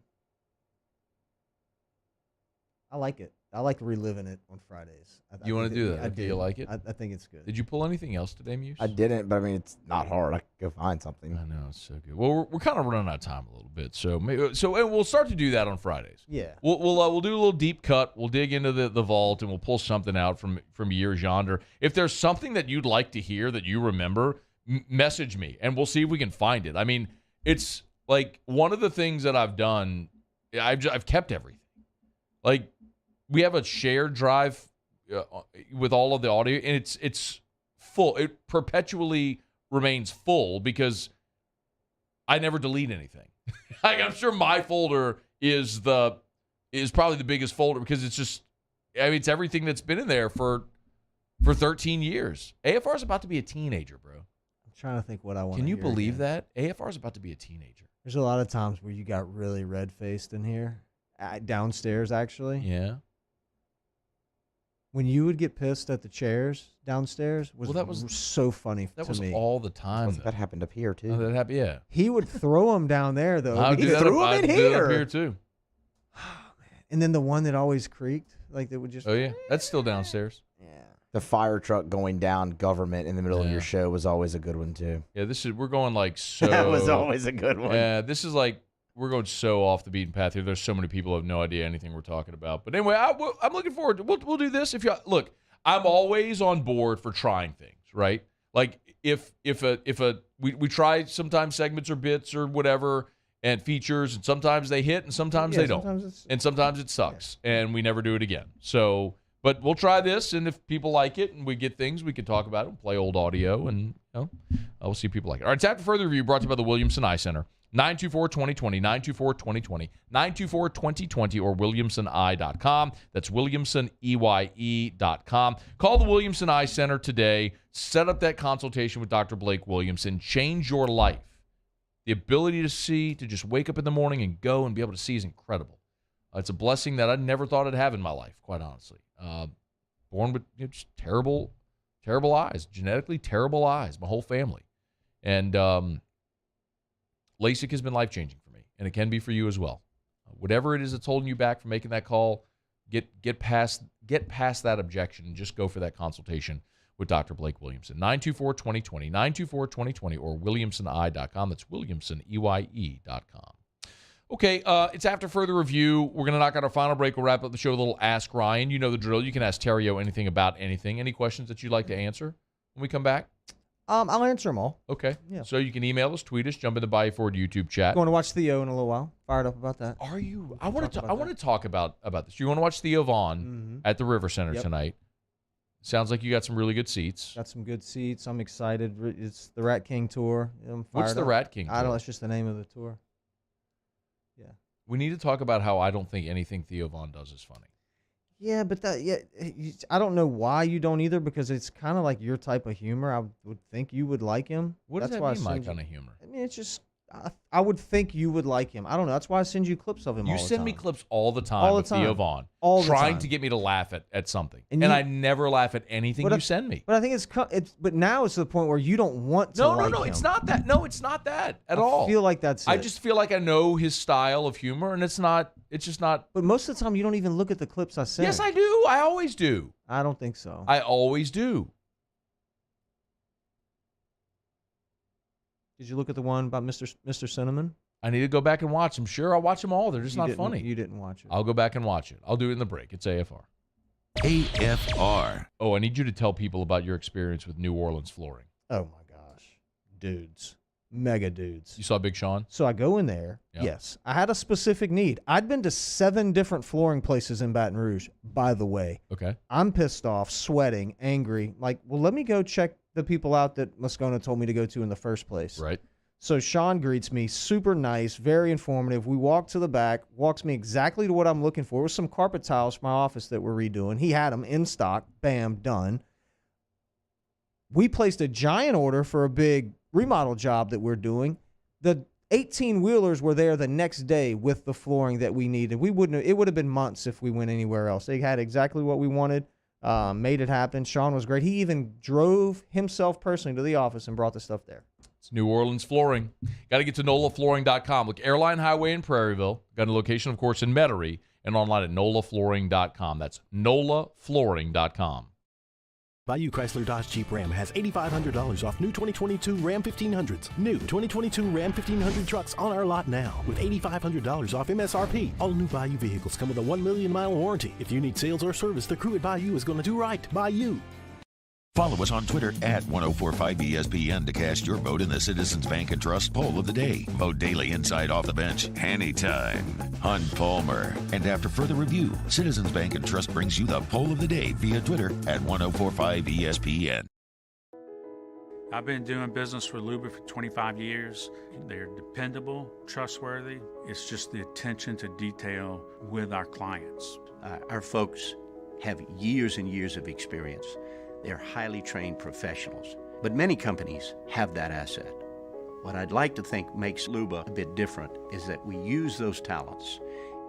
I like it. I like reliving it on Fridays. You want to do that? I do you like it? I think it's good. Did you pull anything else today, Muse? I didn't, but I mean, it's not hard. I could go find something. I know, it's so good. Well, we're kind of running out of time a little bit, so and we'll start to do that on Fridays. Yeah. We'll do a little deep cut. We'll dig into the vault, and we'll pull something out from years yonder. If there's something that you'd like to hear that you remember, message me, and we'll see if we can find it. I mean, it's like one of the things that I've done. I've kept everything. Like, we have a shared drive with all of the audio, and it's full. It perpetually remains full because I never delete anything. I'm sure my folder is probably the biggest folder because it's just, I mean, it's everything that's been in there for for 13 years. AFR is about to be a teenager, bro. I'm trying to think what I want. Can you believe that? AFR is about to be a teenager. There's a lot of times where you got really red-faced in here, downstairs actually. Yeah. When you would get pissed at the chairs downstairs was so funny to me. That was all the time. That happened up here too. Oh, that happened, yeah. He would throw them down there though. He threw them in here. Up here too. And then the one that always creaked, like they would just. Oh yeah, that's still downstairs. Yeah. The fire truck going down government in the middle of your show was always a good one too. Yeah, we're going like so. That was always a good one. Yeah, this is like we're going so off the beaten path here. There's so many people who have no idea anything we're talking about. But anyway, I'm looking forward to. We'll do this if you look. I'm always on board for trying things, right? Like if we try sometimes segments or bits or whatever and features, and sometimes they hit and sometimes they don't, and sometimes it sucks and we never do it again. So, but we'll try this, and if people like it and we get things, we can talk about it and play old audio, and we'll see if people like it. All right, it's After Further Review brought to you by the Williamson Eye Center. 924-2020, 924-2020, 924-2020, or WilliamsonEye.com. That's WilliamsonEye.com. Call the Williamson Eye Center today. Set up that consultation with Dr. Blake Williamson. Change your life. The ability to see, to just wake up in the morning and go and be able to see is incredible. It's a blessing that I never thought I'd have in my life, quite honestly. Born with just terrible eyes, genetically terrible eyes, my whole family. And LASIK has been life-changing for me, and it can be for you as well. Whatever it is that's holding you back from making that call, get past that objection and just go for that consultation with Dr. Blake Williamson. 924-2020, 924-2020, or WilliamsonEye.com. That's WilliamsonEye.com. Okay, it's After Further Review. We're going to knock out our final break. We'll wrap up the show with a little Ask Ryan. You know the drill. You can ask Theriot anything about anything. Any questions that you'd like to answer when we come back? I'll answer them all. Okay. Yeah. So you can email us, tweet us, jump in the Bayou Ford YouTube chat. Going to watch Theo in a little while. Fired up about that. Are you? I want to talk about this. You want to watch Theo Vaughn at the River Center tonight. Sounds like you got some really good seats. Got some good seats. I'm excited. It's the Rat King tour. What's the Rat King tour? I don't know. It's just the name of the tour. Yeah. We need to talk about how I don't think anything Theo Vaughn does is funny. Yeah, but I don't know why you don't either, because it's kind of like your type of humor. I would think you would like him. What does that mean, my kind of humor? I mean, it's just, I would think you would like him. I don't know. That's why I send you clips of him all the time. You send me clips all the time of Theo Vaughn. Trying to get me to laugh at something. And I never laugh at anything you send me. But I think but now it's to the point where you don't want to like him. No, it's not that. No, it's not that at all. I feel like that's it. I just feel like I know his style of humor, and it's just not. But most of the time, you don't even look at the clips I send. Yes, I do. I always do. I don't think so. I always do. Did you look at the one about Mr. Cinnamon? I need to go back and watch them. Sure, I'll watch them all. They're just not funny. You didn't watch it. I'll go back and watch it. I'll do it in the break. It's AFR. AFR. Oh, I need you to tell people about your experience with New Orleans flooring. Oh, my gosh. Dudes. Mega dudes. You saw Big Sean? So I go in there. Yep. Yes. I had a specific need. I'd been to 7 different flooring places in Baton Rouge, by the way. Okay. I'm pissed off, sweating, angry. Like, well, let me go check the people out that Moscona told me to go to in the first place. Right. So Sean greets me, super nice, very informative. We walk to the back, walks me exactly to what I'm looking for. It was some carpet tiles for my office that we're redoing. He had them in stock. Bam, done. We placed a giant order for a big remodel job that we're doing. The 18-wheelers were there the next day with the flooring that we needed. It would have been months if we went anywhere else. They had exactly what we wanted, made it happen. Sean was great. He even drove himself personally to the office and brought the stuff there. It's New Orleans flooring. Got to get to NOLAflooring.com. Look, Airline Highway in Prairieville. Got a location, of course, in Metairie, and online at NOLAflooring.com. That's NOLAflooring.com. Bayou Chrysler Dodge Jeep Ram has $8,500 off new 2022 Ram 1500s. New 2022 Ram 1500 trucks on our lot now with $8,500 off MSRP. All new Bayou vehicles come with a 1 million mile warranty. If you need sales or service, the crew at Bayou is going to do right by you. Follow us on Twitter at 1045ESPN to cast your vote in the Citizens Bank and Trust Poll of the Day. Vote daily inside Off the Bench, anytime. Hunt Palmer. And after further review, Citizens Bank and Trust brings you the Poll of the Day via Twitter at 1045ESPN. I've been doing business with Luba for 25 years. They're dependable, trustworthy. It's just the attention to detail with our clients. Our folks have years and years of experience. They're highly trained professionals. But many companies have that asset. What I'd like to think makes Luba a bit different is that we use those talents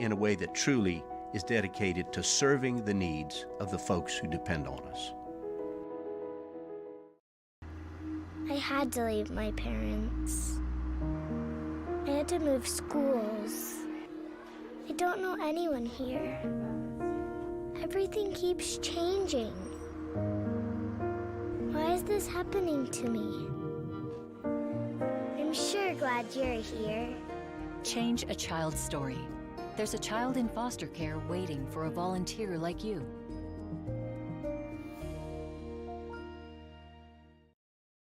in a way that truly is dedicated to serving the needs of the folks who depend on us. I had to leave my parents. I had to move schools. I don't know anyone here. Everything keeps changing. Why is this happening to me? I'm sure glad you're here. Change a child's story. There's a child in foster care waiting for a volunteer like you.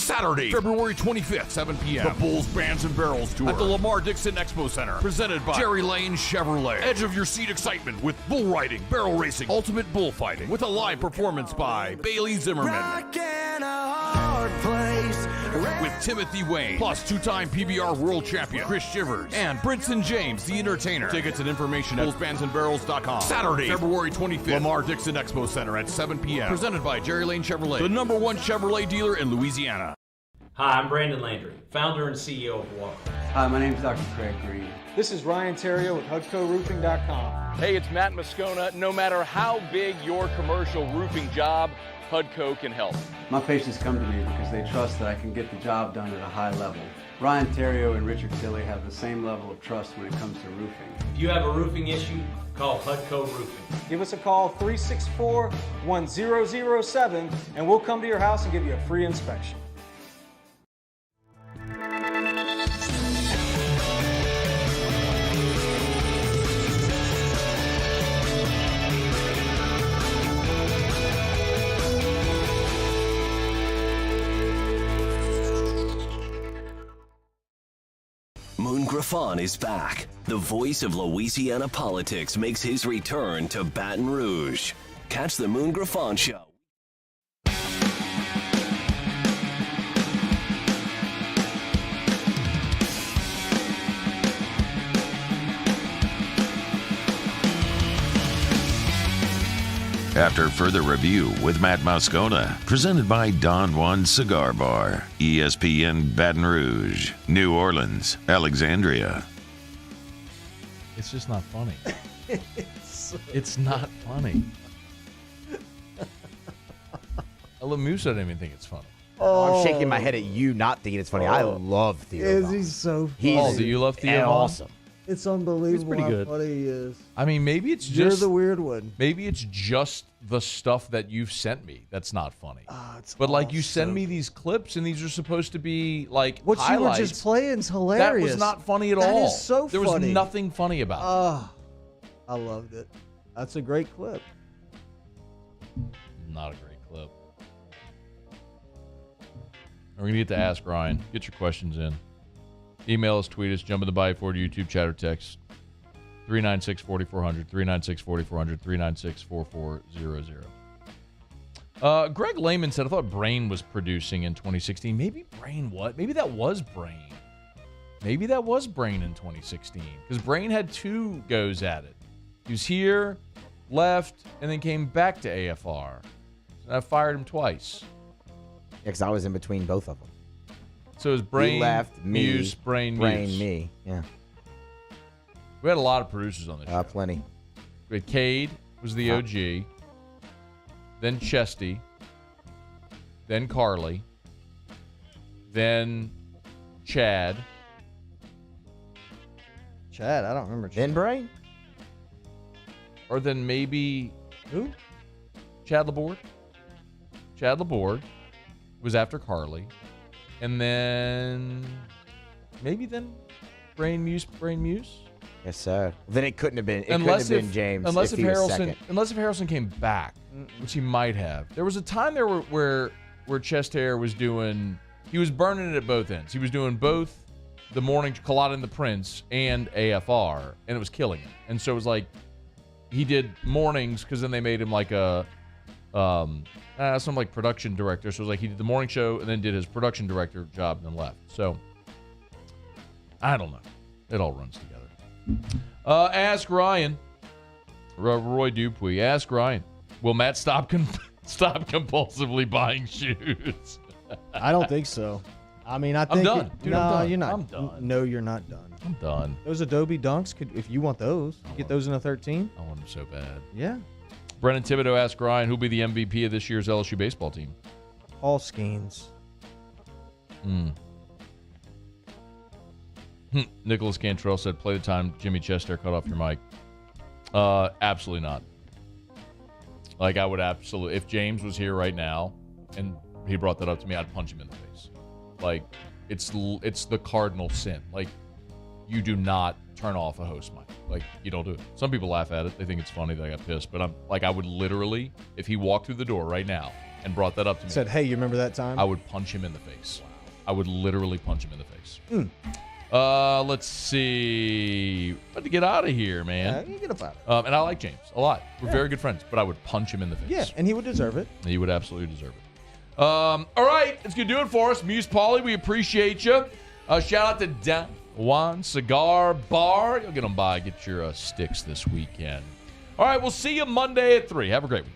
Saturday, February 25th, 7 p.m. The Bulls, Bands, and Barrels Tour at the Lamar Dixon Expo Center. Presented by Jerry Lane Chevrolet. Edge of your seat excitement with bull riding, barrel racing, ultimate bullfighting. With a live performance by Bailey Zimmerman. With Timothy Wayne. Plus two-time PBR world champion Chris Shivers. And Brinson James, the entertainer. Tickets and information at bullsbandsandbarrels.com. Saturday, February 25th. Lamar Dixon Expo Center at 7 p.m. Presented by Jerry Lane Chevrolet. The #1 Chevrolet dealer in Louisiana. Hi, I'm Brandon Landry, founder and CEO of Walker. Hi, my name is Dr. Craig Green. This is Ryan Theriot with HUDCORoofing.com. Hey, it's Matt Moscona. No matter how big your commercial roofing job, HUDCO can help. My patients come to me because they trust that I can get the job done at a high level. Ryan Theriot and Richard Tilley have the same level of trust when it comes to roofing. If you have a roofing issue, call HUDCO Roofing. Give us a call, 364-1007, and we'll come to your house and give you a free inspection. Moon Griffon is back. The voice of Louisiana politics makes his return to Baton Rouge. Catch the Moon Griffon Show. After further review with Matt Moscona, presented by Don Juan Cigar Bar, ESPN Baton Rouge, New Orleans, Alexandria. It's just not funny. It's not funny. Lamusa didn't even think it's funny. I'm shaking my head at you not thinking it's funny. I love Theo. He's so He's funny. Do you love Theo? Awesome. It's unbelievable pretty good. how funny he is. I mean, maybe it's just... You're the weird one. Maybe it's just the stuff that you've sent me that's not funny. It's but, like, you so send me these clips, and these are supposed to be, like, what highlights. you were just playing is hilarious. That was not funny at all. That is so there funny. There was nothing funny about it. I loved it. That's a great clip. Not a great clip. We're going to get to Ask Ryan. Get your questions in. Email us, tweet us, jump in the Bayou Ford YouTube chat or text 396-4400, 396-4400, 396-4400. Greg Lehman said, I thought Brain was producing in 2016. Maybe Brain what? Maybe that was Brain. Maybe that was Brain in 2016. Because Brain had two goes at it. He was here, left, and then came back to AFR. And I fired him twice. Yeah, because I was in between both of them. So it was Brain, you left, Muse, Brain, Muse. me. Yeah. We had a lot of producers on this show. Plenty. We had Cade, was the OG. Then Chesty. Then Carly. Then Chad. Chad, I don't remember Chad. Then Brain? Or then maybe... Who? Chad Laborde. Chad Laborde was after Carly. And then maybe then Brain Muse. Yes, sir. Then it couldn't have been. It Unless couldn't have been James. Unless if if he was Harrelson, second. unless if Harrelson came back, which he might have. There was a time there where Chest Hair was doing. He was burning it at both ends. He was doing both the morning Colada and the Prince and AFR, and it was killing him. And so it was like he did mornings because then they made him like a some like production director. So it was like he did the morning show and then did his production director job and then left. So I don't know. It all runs together. Ask Ryan. Roy Dupuy. Ask Ryan. Will Matt stop Stop compulsively buying shoes. I don't think so. I mean, I think I'm done. Dude, I'm done. you're not. I'm done. No, you're not done. I'm done. Those Adobe Dunks if you want those, get those in a 13. I want them so bad. Yeah. Brennan Thibodeau asked Ryan, who'll be the MVP of this year's LSU baseball team? All Skeens. Nicholas Cantrell said, play the time Jimmy Chester cut off your mic. Absolutely not. Like, I would absolutely, if James was here right now and he brought that up to me, I'd punch him in the face. Like, it's the cardinal sin. Like, you do not turn off a host mic. Like, you don't do it. Some people laugh at it. They think it's funny that I got pissed. But I'm like, I would literally, if he walked through the door right now and brought that up to me. Said, hey, you remember that time? I would punch him in the face. I would literally punch him in the face. Let's see. About to get out of here, man. Yeah, you get up out of it. And I like James a lot. We're very good friends, but I would punch him in the face. Yeah, and he would deserve it. He would absolutely deserve it. All right, that's going to do it for us. Muse Pauly, we appreciate you. Shout out to Dan Juan Cigar Bar. You'll get them by. Get your sticks this weekend. All right, we'll see you Monday at 3. Have a great week.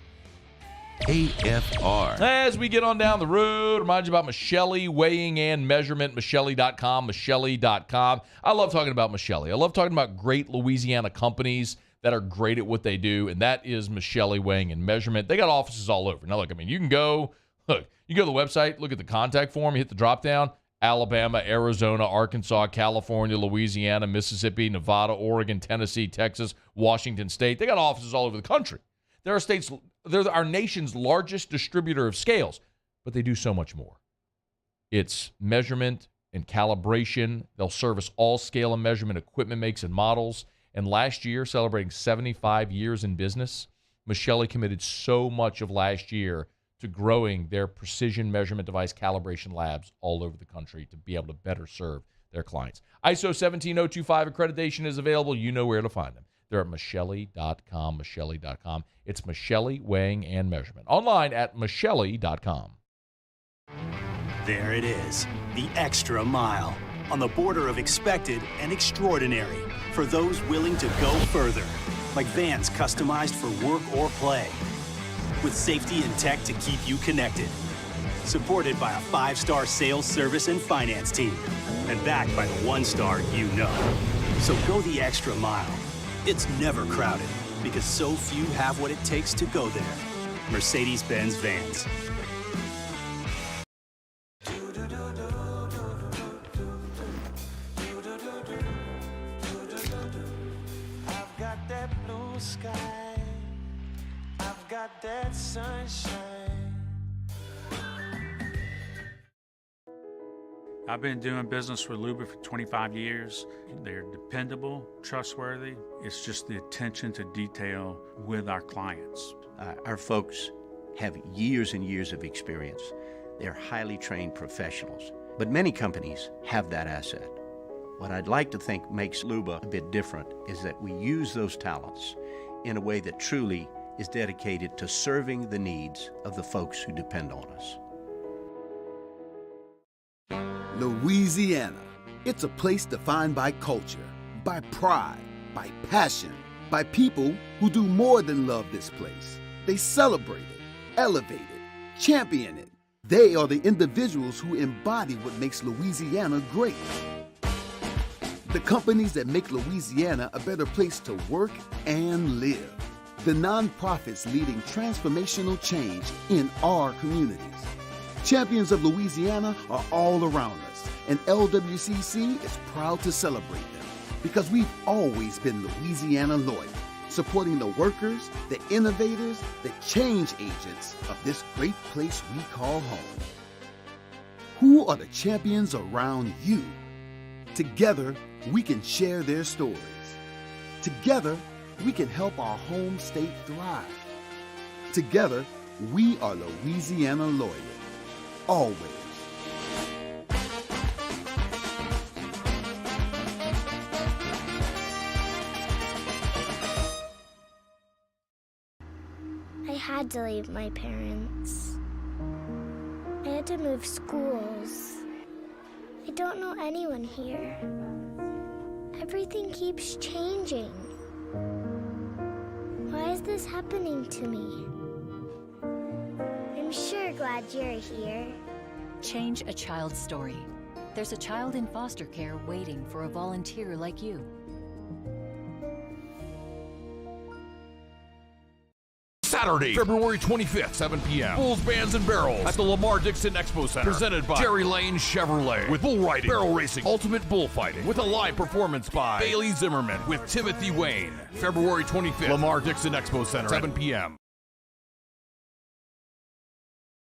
AFR. As we get on down the road, remind you about Michelli Weighing and Measurement, Michelli.com, Michelli.com. I love talking about Michelli. I love talking about great Louisiana companies that are great at what they do, and that is Michelli Weighing and Measurement. They got offices all over. Now, look, I mean, you go to the website, look at the contact form, you hit the drop-down, Alabama, Arizona, Arkansas, California, Louisiana, Mississippi, Nevada, Oregon, Tennessee, Texas, Washington State. They got offices all over the country. There are states, they're our nation's largest distributor of scales, but they do so much more. It's measurement and calibration. They'll service all scale and measurement equipment makes and models. And last year, celebrating 75 years in business, Michelli committed so much of last year to growing their precision measurement device calibration labs all over the country to be able to better serve their clients. ISO 17025 accreditation is available. You know where to find them. They're at Michelli.com, Michelli.com. It's Michelli Weighing and Measurement. Online at Michelli.com. There it is, the extra mile, on the border of expected and extraordinary, for those willing to go further, like vans customized for work or play, with safety and tech to keep you connected. Supported by a 5-star sales, service, and finance team, and backed by the 1-star you know. So go the extra mile. It's never crowded, because so few have what it takes to go there. Mercedes-Benz Vans. I've got that blue sky. I've got that sunshine. I've been doing business with Luba for 25 years. They're dependable, trustworthy. It's just the attention to detail with our clients. Our folks have years and years of experience. They're highly trained professionals. But many companies have that asset. What I'd like to think makes Luba a bit different is that we use those talents in a way that truly is dedicated to serving the needs of the folks who depend on us. Louisiana. It's a place defined by culture, by pride, by passion, by people who do more than love this place. They celebrate it, elevate it, champion it. They are the individuals who embody what makes Louisiana great. The companies that make Louisiana a better place to work and live. The nonprofits leading transformational change in our communities. Champions of Louisiana are all around us, and LWCC is proud to celebrate them because we've always been Louisiana loyal, supporting the workers, the innovators, the change agents of this great place we call home. Who are the champions around you? Together, we can share their stories. Together, we can help our home state thrive. Together, we are Louisiana loyal. Always. I had to leave my parents. I had to move schools. I don't know anyone here. Everything keeps changing. Why is this happening to me? sure glad you're here. Change a child's story. There's a child in foster care waiting for a volunteer like you. Saturday, February 25th, 7 p.m. Bulls, Bands, and Barrels at the Lamar Dixon Expo Center. Presented by Jerry Lane Chevrolet. With bull riding, barrel racing, ultimate bullfighting. With a live performance by Bailey Zimmerman with Timothy Wayne. February 25th, Lamar Dixon Expo Center, 7 p.m.